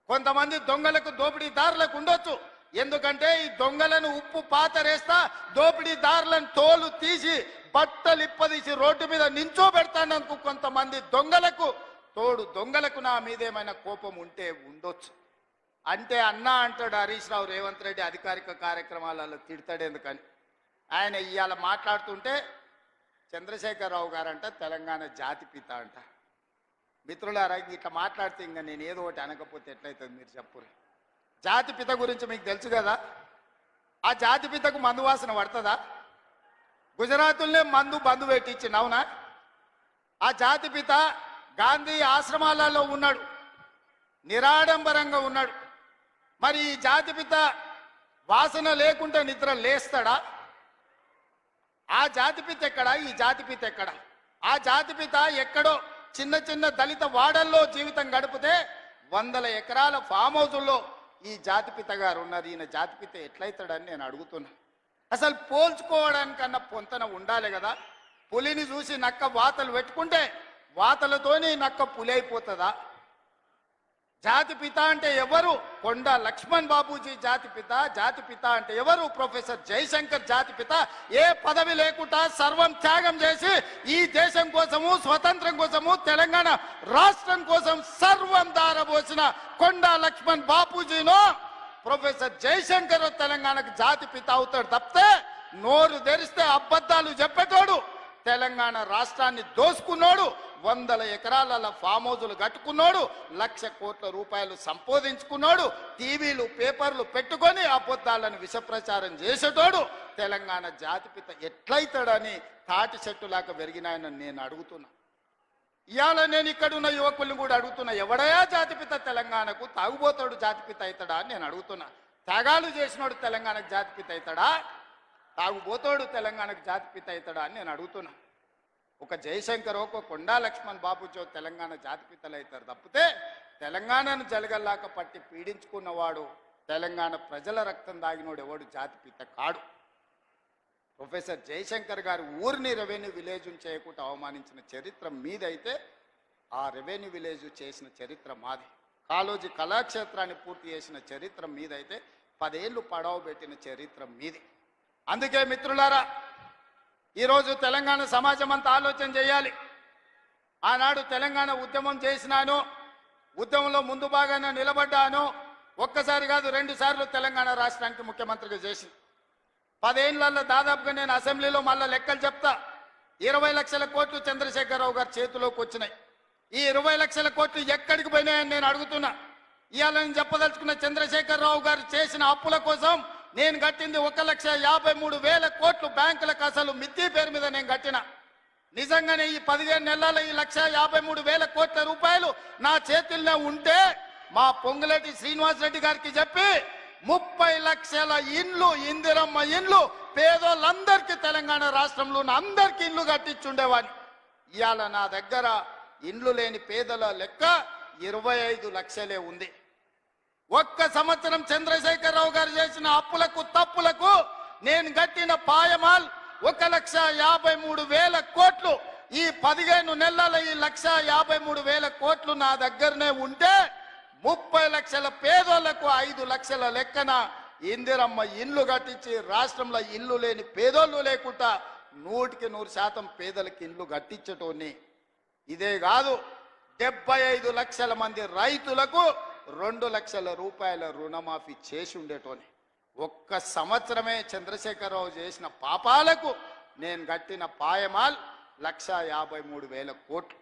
కొంతమంది దొంగలకు దోపిడీదారులకు ఉండొచ్చు, ఎందుకంటే ఈ దొంగలను ఉప్పు పాతరేస్తా దోపిడీదారులను తోలు తీసి బట్టలు ఇప్పదీసి రోడ్డు మీద నించోబెడతానందుకు కొంతమంది దొంగలకు దొంగలకు నా మీద ఏమైనా కోపం ఉంటే ఉండొచ్చు. అంటే అన్నా అంటాడు హరీష్ రావు రేవంత్ రెడ్డి అధికారిక కార్యక్రమాలలో తిడతాడు ఎందుకని. ఆయన ఇవాళ మాట్లాడుతుంటే చంద్రశేఖరరావు గారంట తెలంగాణ జాతిపిత అంట. మిత్రులారా, ఇట్లా మాట్లాడితే ఇంకా నేను ఏదో ఒకటి అనకపోతే ఎట్లయితుంది మీరు చెప్పురు. జాతిపిత గురించి మీకు తెలుసు కదా. ఆ జాతిపితకు మందు వాసన పడుతుందా? గుజరాతుల్నే బంధు పెట్టించింది, అవునా? ఆ జాతిపిత గాంధీ ఆశ్రమాలలో ఉన్నాడు, నిరాడంబరంగా ఉన్నాడు. మరి ఈ జాతిపిత వాసన లేకుంటే నిద్ర లేస్తాడా? ఆ జాతిపిత ఎక్కడ? ఈ జాతిపిత ఎక్కడ? ఆ జాతిపిత ఎక్కడో చిన్న చిన్న దళిత వాడల్లో జీవితం గడిపితే 100 ఎకరాల ఫామ్ హౌజుల్లో ఈ జాతిపిత గారు ఉన్నారు. ఈయన జాతిపిత ఎట్లయితాడని నేను అడుగుతున్నా. అసలు పోల్చుకోవడానికన్నా పొంతన ఉండాలి కదా. పులిని చూసి నక్క వాతలు పెట్టుకుంటే వాతలతోని నక్క పులి అయిపోతుందా? జాతిపిత అంటే ఎవరు? కొండ లక్ష్మణ్ బాబూజీ జాతిపిత. జాతిపిత అంటే ఎవరు? ప్రొఫెసర్ జయశంకర్ జాతిపిత. ఏ పదవి లేకుండా సర్వం త్యాగం చేసి ఈ దేశం కోసము, స్వతంత్రం కోసము, తెలంగాణ రాష్ట్రం కోసం సర్వం దారబోసిన కొండ లక్ష్మణ్ బాపూజీనో ప్రొఫెసర్ జయశంకర్ తెలంగాణకు జాతిపిత అవుతాడు తప్పితే నోరు తెరిస్తే అబద్ధాలు చెప్పేటోడు, తెలంగాణ రాష్ట్రాన్ని దోసుకున్నాడు, 100 ఎకరాల ఫామ్ హౌజులు కట్టుకున్నాడు, 1,00,000 కోట్ల రూపాయలు సంపాదించుకున్నాడు, టీవీలు పేపర్లు పెట్టుకొని అబద్ధాలను విషప్రచారం చేసేటోడు తెలంగాణ జాతిపిత ఎట్లయితాడని తాటి చెట్టులాగా పెరిగినాయని నేను అడుగుతున్నా. ఇవాళ నేను ఇక్కడున్న యువకుల్ని కూడా అడుగుతున్నా, ఎవడయా జాతిపిత తెలంగాణకు? తాగుబోతాడు జాతిపిత అవుతాడా అని నేను అడుగుతున్నా. త్యాగాలు చేసినోడు తెలంగాణకు జాతిపిత అవుతాడా? తాగుబోతాడు తెలంగాణకు జాతిపిత అవుతాడా అని నేను అడుగుతున్నా. ఒక జయశంకర్, ఒక కొండా లక్ష్మణ్ బాబుజీ తెలంగాణ జాతిపితలు అవుతారు తప్పితే తెలంగాణను జలగల్లాక పట్టి పీడించుకున్నవాడు, తెలంగాణ ప్రజల రక్తం దాగినోడు ఎవడు జాతిపిత కాడు. ప్రొఫెసర్ జయశంకర్ గారు ఊరిని రెవెన్యూ విలేజ్ చేయకుండా అవమానించిన చరిత్ర మీదైతే ఆ రెవెన్యూ విలేజ్ చేసిన చరిత్ర మాది. కాళోజీ కళాక్షేత్రాన్ని పూర్తి చేసిన చరిత్ర మీదైతే 10 ఏళ్ళు పడవ పెట్టిన చరిత్ర మీది. అందుకే మిత్రులారా, ఈరోజు తెలంగాణ సమాజం అంతా ఆలోచన చేయాలి. ఆనాడు తెలంగాణ ఉద్యమం చేసినాను, ఉద్యమంలో ముందు భాగాన నిలబడ్డాను. ఒక్కసారి కాదు 2 సార్లు తెలంగాణ రాష్ట్రానికి ముఖ్యమంత్రిగా చేసి 10 ఏళ్లలో దాదాపుగా నేను అసెంబ్లీలో మళ్ళా లెక్కలు చెప్తా. 20 లక్షల కోట్లు చంద్రశేఖరరావు గారి చేతిలోకి వచ్చినాయి. ఈ 20 లక్షల కోట్లు ఎక్కడికి పోయినాయని నేను అడుగుతున్నా. ఇవాళ నేను చెప్పదలుచుకున్న, చంద్రశేఖరరావు గారు చేసిన అప్పుల కోసం నేను కట్టింది 1,53,000 కోట్లు బ్యాంకులకు అసలు మిత్తి పేరు మీద నేను కట్టిన. నిజంగానే ఈ 15 నెలల ఈ 1,53,000 కోట్ల రూపాయలు నా చేతుల్లో ఉంటే మా పొంగులేటి శ్రీనివాసరెడ్డి గారికి చెప్పి 30 లక్షల ఇండ్లు, ఇందిరమ్మ ఇండ్లు పేదోళ్ళందరికీ తెలంగాణ రాష్ట్రంలో అందరికీ ఇండ్లు కట్టించుండేవాడిని. ఇవాళ నా దగ్గర ఇండ్లు లేని పేదల లెక్క 25 లక్షలే ఉంది. ఒక్క సంవత్సరం చంద్రశేఖరరావు గారు చేసిన అప్పులకు తప్పులకు నేను కట్టిన పాయమాల్ 1,53,000 కోట్లు. ఈ 15 నెలల ఈ 1,53,000 కోట్లు నా దగ్గరనే ఉంటే 30 లక్షల పేదోళ్లకు 5 లక్షల లెక్కన ఇందిరమ్మ ఇండ్లు కట్టించి రాష్ట్రంలో ఇల్లు లేని పేదోళ్ళు లేకుండా 100% పేదలకు ఇండ్లు కట్టించటోని. ఇదే కాదు, 75 లక్షల మంది రైతులకు 2 లక్షల రూపాయల రుణమాఫీ చేసి ఉండేటోని. ఒక్క సంవత్సరమే చంద్రశేఖరరావు చేసిన పాపాలకు నేను కట్టిన పాయమాల్ 1,53,000 కోట్లు.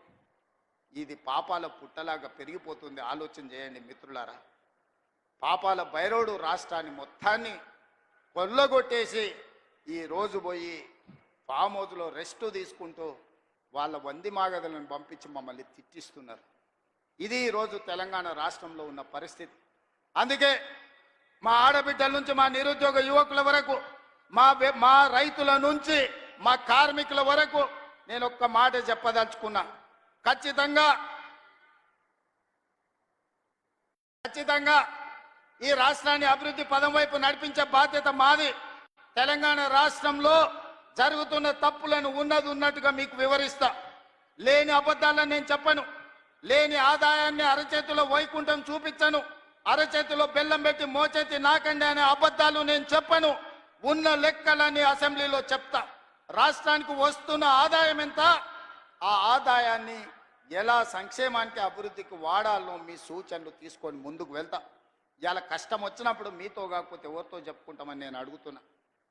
ఇది పాపాల పుట్టలాగా పెరిగిపోతుంది. ఆలోచన చేయండి మిత్రులారా. పాపాల బైరోడు రాష్ట్రాన్ని మొత్తాన్ని కొల్లగొట్టేసి ఈ రోజు పోయి ఫామ్ హౌస్లో రెస్ట్ తీసుకుంటూ వాళ్ళ వంది మాగదులను పంపించి మమ్మల్ని తిట్టిస్తున్నారు. ఇది ఈరోజు తెలంగాణ రాష్ట్రంలో ఉన్న పరిస్థితి. అందుకే మా ఆడబిడ్డల నుంచి మా నిరుద్యోగ యువకుల వరకు మా రైతుల నుంచి మా కార్మికుల వరకు నేను ఒక్క మాట చెప్పదలుచుకున్నా. ఖచ్చితంగా ఈ రాష్ట్రాన్ని అభివృద్ధి పదం వైపు నడిపించే బాధ్యత మాది. తెలంగాణ రాష్ట్రంలో జరుగుతున్న తప్పులను ఉన్నట్టుగా మీకు వివరిస్తా. లేని అబద్ధాలను నేను చెప్పను. లేని ఆదాయాన్ని అరచేతిలో వైకుంఠం చూపించను. అరచేతిలో బెల్లం పెట్టి మోచేతి నాకండి అనే అబద్ధాలు నేను చెప్పను. ఉన్న లెక్కలన్నీ అసెంబ్లీలో చెప్తా. రాష్ట్రానికి వస్తున్న ఆదాయం ఎంత, ఆ ఆదాయాన్ని ఎలా సంక్షేమానికి అభివృద్ధికి వాడాలో మీ సూచనలు తీసుకొని ముందుకు వెళ్తా. ఇవాళ కష్టం వచ్చినప్పుడు మీతో కాకపోతే ఎవరితో చెప్పుకుంటామని నేను అడుగుతున్నా.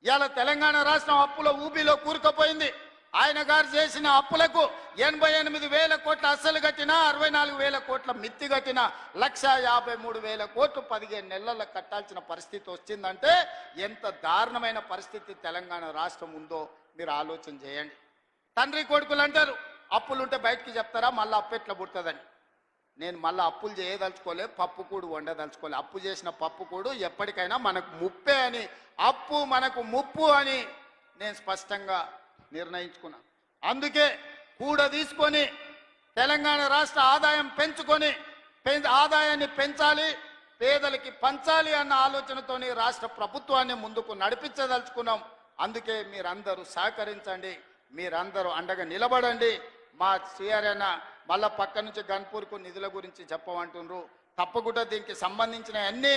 ఇవాళ తెలంగాణ రాష్ట్రం అప్పుల ఊబిలో కూరుకుపోయింది. ఆయన గారు చేసిన అప్పులకు 88,000 కోట్ల అస్సలు కట్టినా, 64,000 కోట్ల మిత్తి కట్టినా, 1,53,000 కోట్లు 15 నెలల్లో కట్టాల్సిన పరిస్థితి వచ్చిందంటే ఎంత దారుణమైన పరిస్థితి తెలంగాణ రాష్ట్రం ఉందో మీరు ఆలోచన చేయండి. తండ్రి కొడుకులు అంటారు అప్పులుంటే బయటికి చెప్తారా, మళ్ళీ అప్పు ఎట్లా పుడుతుందని. నేను మళ్ళీ అప్పులు చేయదలుచుకోలే, పప్పు కూడు వండదలుచుకోలే. అప్పు చేసిన పప్పు కూడు ఎప్పటికైనా మనకు ముప్పే అని, అప్పు మనకు ముప్పు అని నేను స్పష్టంగా నిర్ణయించుకున్నా. అందుకే కూడా తీసుకొని తెలంగాణ రాష్ట్ర ఆదాయం పెంచుకొని ఆదాయాన్ని పెంచాలి, పేదలకి పంచాలి అన్న ఆలోచనతోని రాష్ట్ర ప్రభుత్వాన్ని ముందుకు నడిపించదలుచుకున్నాం. అందుకే మీరందరూ సహకరించండి, మీరందరూ అండగా నిలబడండి. మా శ్రీహరణ మళ్ళా పక్క నుంచి గన్పూర్కు నిధుల గురించి చెప్పమంటున్నారు. తప్పకుండా దీనికి సంబంధించిన అన్నీ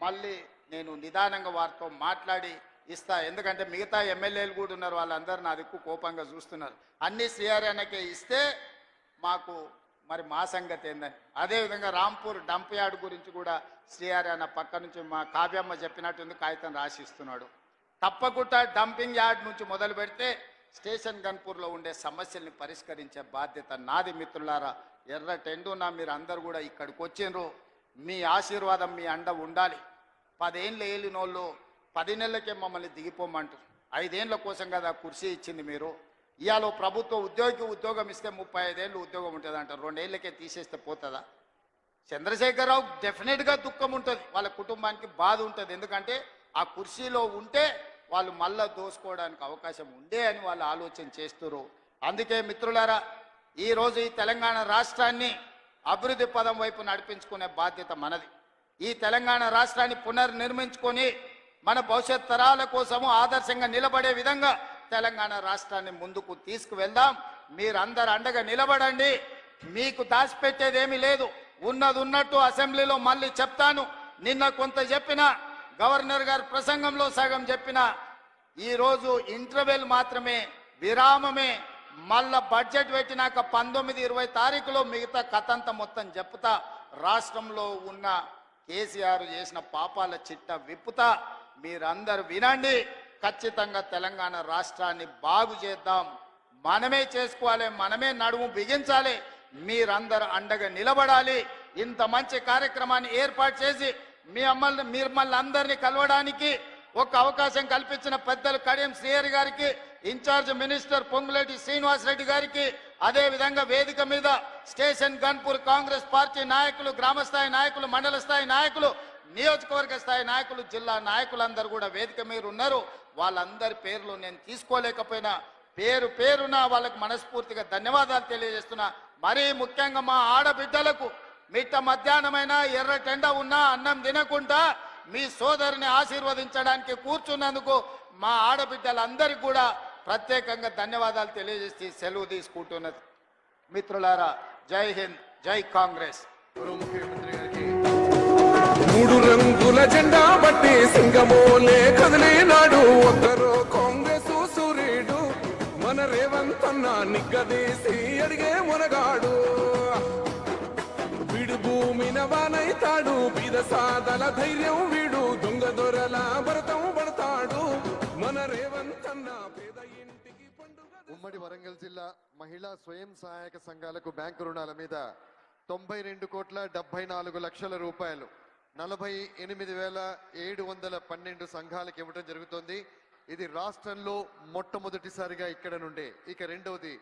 మళ్ళీ నేను నిదానంగా వారితో మాట్లాడి ఇస్తా. ఎందుకంటే మిగతా ఎమ్మెల్యేలు కూడా ఉన్నారు, వాళ్ళందరూ నా దిక్కు కోపంగా చూస్తున్నారు. అన్ని శ్రీహరణకే ఇస్తే మాకు మరి మా సంగతి ఏందని. అదేవిధంగా రాంపూర్ డంప్ యార్డ్ గురించి కూడా శ్రీహరణ పక్క నుంచి మా కావ్యమ్మ చెప్పినట్టుంది, కాగితం రాసిస్తున్నాడు. తప్పకుండా డంపింగ్ యార్డ్ నుంచి మొదలు పెడితే స్టేషన్ గన్పూర్లో ఉండే సమస్యల్ని పరిష్కరించే బాధ్యత నాది. మిత్రులారా, ఎర్ర టెండున మీరు అందరు కూడా ఇక్కడికి వచ్చిండ్రు. మీ ఆశీర్వాదం, మీ అండ ఉండాలి. 10 ఏళ్ళు ఏలినోళ్ళు 10 నెలలకే మమ్మల్ని దిగిపోమంటారు. 5 ఏళ్ళ కోసం కదా కుర్చీ ఇచ్చింది మీరు. ఇవాళ ప్రభుత్వ ఉద్యోగం ఇస్తే 35 ఏళ్ళు ఉద్యోగం ఉంటుంది అంటారు. 2 ఏళ్ళకే తీసేస్తే పోతుందా? చంద్రశేఖరరావు డెఫినెట్గా దుఃఖం ఉంటుంది, వాళ్ళ కుటుంబానికి బాధ ఉంటుంది. ఎందుకంటే ఆ కుర్చీలో ఉంటే వాళ్ళు మళ్ళా దోసుకోవడానికి అవకాశం ఉండే అని వాళ్ళు ఆలోచన చేస్తున్నారు. అందుకే మిత్రులారా, ఈరోజు ఈ తెలంగాణ రాష్ట్రాన్ని అభివృద్ధి పదం వైపు నడిపించుకునే బాధ్యత మనది. ఈ తెలంగాణ రాష్ట్రాన్ని పునర్నిర్మించుకొని మన భవిష్యత్ తరాల కోసము ఆదర్శంగా నిలబడే విధంగా తెలంగాణ రాష్ట్రాన్ని ముందుకు తీసుకువెళ్దాం. మీరందరూ అండగా నిలబడండి. మీకు దాచిపెట్టేదేమీ లేదు, ఉన్నది ఉన్నట్టు అసెంబ్లీలో మళ్ళీ చెప్తాను. నిన్న కొంత చెప్పిన, గవర్నర్ గారు ప్రసంగంలో సగం చెప్పిన, ఈరోజు ఇంటర్వెల్ మాత్రమే, విరామమే. మళ్ళా బడ్జెట్ పెట్టినాక 19-20 తారీఖులో మిగతా కథంతా మొత్తం చెప్తా. రాష్ట్రంలో ఉన్న కేసీఆర్ చేసిన పాపాల చిట్ట విప్పుతా. మీరందరూ వినండి. ఖచ్చితంగా తెలంగాణ రాష్ట్రాన్ని బాగు చేద్దాం. మనమే చేసుకోవాలి, మనమే నడుము బిగించాలి. మీరందరూ అండగా నిలబడాలి. ఇంత మంచి కార్యక్రమాన్ని ఏర్పాటు చేసి మిమ్మల్ని అందరినీ కలవడానికి ఒక అవకాశం కల్పించిన పెద్దలు కడియం శ్రీహరి గారికి, ఇన్ఛార్జ్ మినిస్టర్ పొంగులేటి శ్రీనివాసరెడ్డి గారికి, అదే విధంగా వేదిక మీద స్టేషన్ గన్పూర్ కాంగ్రెస్ పార్టీ నాయకులు, గ్రామస్థాయి నాయకులు, మండల స్థాయి నాయకులు, నియోజకవర్గ స్థాయి నాయకులు, జిల్లా నాయకులందరూ కూడా వేదిక మీద ఉన్నారు. వాళ్ళందరి పేర్లు నేను తీసుకోలేకపోయినా పేరున వాళ్ళకు మనస్ఫూర్తిగా ధన్యవాదాలు తెలియజేస్తున్నా. మరీ ముఖ్యంగా మా ఆడబిడ్డలకు మిట్ట మధ్యాహ్నమైన ఎర్ర టెండ ఉన్నా అన్నం తినకుండా మీ సోదరిని ఆశీర్వదించడానికి కూర్చున్నందుకు మా ఆడబిడ్డలందరికీ కూడా ప్రత్యేకంగా ధన్యవాదాలు తెలియజేసి సెలవు తీసుకుంటున్నది. మిత్రులారా, జై హింద్, జై కాంగ్రెస్. ముఖ్యమంత్రి గారికి 3 రంగుల జెండా బట్టి సింగమోలే కదిలినాడు. ఒక్కరో కాంగ్రెస్ సూర్యుడు, మన రేవంత్ అన్న నిగ్గదీసి అడిగే మునగాడు. వీడు భూమిన వానైతాడు, బీద సాదల ధైర్యం వీడు, దొంగ దొరల భరతం పడతాడు. మన రేవంత్ అన్న పేద ఇంటికి పండుగ. ఉమ్మడి వరంగల్ జిల్లా మహిళా స్వయం సహాయక సంఘాలకు బ్యాంకు రుణాల మీద 92,74,00,000 రూపాయలు 48,712 సంఘాలకు ఇవ్వడం జరుగుతుంది. ఇది రాష్ట్రంలో మొట్టమొదటిసారిగా ఇక్కడ నుండే. ఇక రెండవది,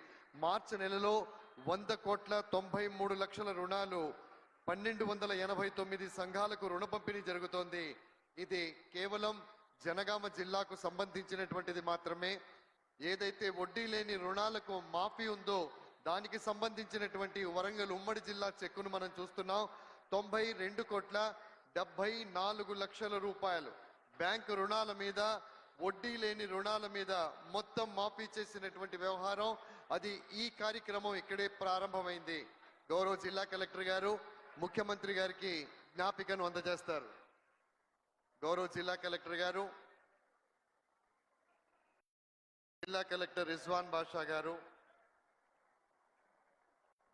మార్చి నెలలో 100,93,00,000 రుణాలు 1,289 సంఘాలకు రుణ పంపిణీ జరుగుతోంది. ఇది కేవలం జనగామ జిల్లాకు సంబంధించినటువంటిది మాత్రమే. ఏదైతే వడ్డీ లేని రుణాలకు మాఫీ ఉందో దానికి సంబంధించినటువంటి వరంగల్ ఉమ్మడి జిల్లా చెక్కును మనం చూస్తున్నాం. 92,74,00,000 రూపాయలు బ్యాంకు రుణాల మీద, వడ్డీ లేని రుణాల మీద మొత్తం మాఫీ చేసినటువంటి వ్యవహారం. అది ఈ కార్యక్రమం ఇక్కడే ప్రారంభమైంది. గౌరవ జిల్లా కలెక్టర్ గారు ముఖ్యమంత్రి గారికి జ్ఞాపికను అందజేస్తారు. గౌరవ జిల్లా కలెక్టర్ గారు, జిల్లా కలెక్టర్ రిజ్వాన్ బాషా గారు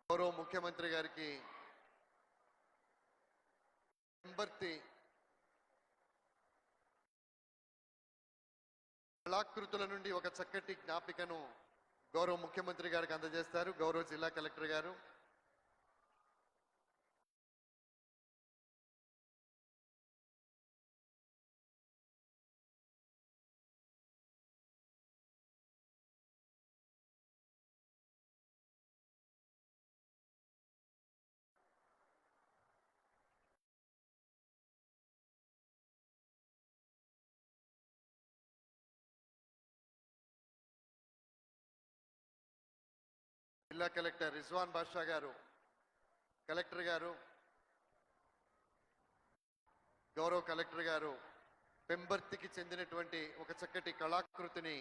గౌరవ ముఖ్యమంత్రి గారికి పెంబర్తి కళాకృతుల నుండి ఒక చక్కటి జ్ఞాపికను గౌరవ ముఖ్యమంత్రి గారికి అందజేస్తారు. గౌరవ జిల్లా కలెక్టర్ గారు. జిల్లా కలెక్టర్ రిజ్వాన్ బాషా గారు, కలెక్టర్ గారు, గౌరవ కలెక్టర్ గారు పెంబర్తికి చెందినటువంటి ఒక చక్కటి కళాకృతిని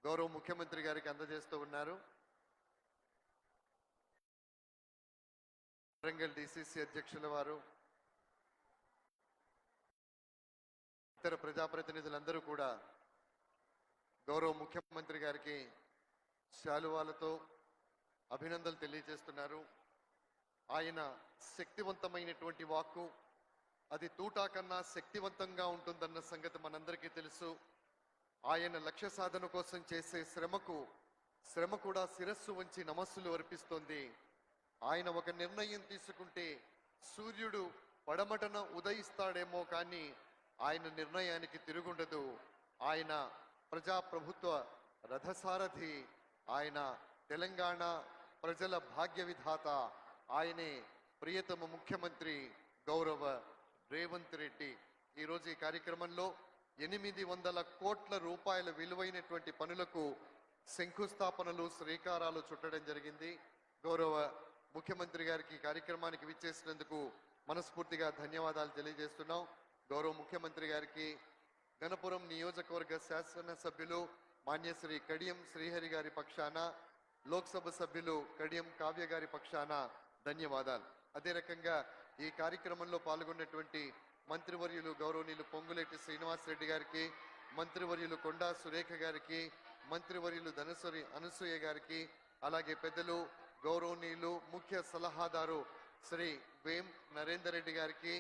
గౌరవ ముఖ్యమంత్రి గారికి అందజేస్తూ ఉన్నారు. వరంగల్ డిసిసి అధ్యక్షుల వారు, ఇతర ప్రజాప్రతినిధులందరూ కూడా గౌరవ ముఖ్యమంత్రి గారికి శాలువాలతో అభినందనలు తెలియజేస్తున్నారు. ఆయన శక్తివంతమైనటువంటి వాక్కు అది తూటా కన్నా శక్తివంతంగా ఉంటుందన్న సంగతి మనందరికీ తెలుసు. ఆయన లక్ష్య సాధన కోసం చేసే శ్రమ కూడా శిరస్సు వంచి నమస్సులు అర్పిస్తోంది. ఆయన ఒక నిర్ణయం తీసుకుంటే సూర్యుడు పడమటన ఉదయిస్తాడేమో కానీ ఆయన నిర్ణయానికి తిరుగుండదు. ఆయన ప్రజాప్రభుత్వ రథసారథి. ఆయన తెలంగాణ ప్రజల భాగ్య విధాత. ఆయనే ప్రియతమ ముఖ్యమంత్రి గౌరవ రేవంత్ రెడ్డి. ఈరోజు ఈ కార్యక్రమంలో 800 కోట్ల రూపాయల విలువైనటువంటి పనులకు శంకుస్థాపనలు, శ్రీకారాలు చుట్టడం జరిగింది. గౌరవ ముఖ్యమంత్రి గారికి కార్యక్రమానికి విచ్చేసినందుకు మనస్ఫూర్తిగా ధన్యవాదాలు తెలియజేస్తున్నాం. గౌరవ ముఖ్యమంత్రి గారికి గణపురం నియోజకవర్గ శాసనసభ్యులు మాన్యశ్రీ కడియం శ్రీహరి గారి పక్షాన, లోక్సభ సభ్యులు కడియం కావ్య గారి పక్షాన ధన్యవాదాలు. అదే రకంగా ఈ కార్యక్రమంలో పాల్గొన్నటువంటి మంత్రివర్యులు గౌరవనీయులు పొంగులేటి శ్రీనివాసరెడ్డి గారికి, మంత్రివర్యులు కొండా సురేఖ గారికి, మంత్రివర్యులు ధనసరి అనసూయ గారికి, అలాగే పెద్దలు గౌరవనీయులు ముఖ్య సలహాదారు శ్రీ వేం నరేందర్ రెడ్డి గారికి,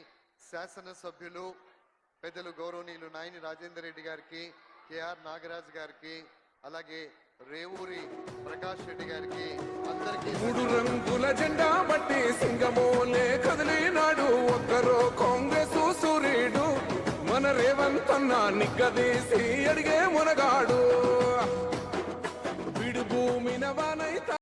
శాసనసభ్యులు పెద్దలు గౌరవనీయులు నాయని రాజేందర్ రెడ్డి గారికి, కేఆర్ నాగరాజ్ గారికి, అలాగే రేవూరి ప్రకాష్ రెడ్డి గారికి అందరికీ 3 రంగుల జెండా బట్టి సింగమోలే కదిలినాడు ఒక్కరో కాంగ్రెస్ సూర్యుడు. మన రేవంత్ అన్న నిగ్గదీసి అడిగే మునగాడు. విడు భూమిన వానైత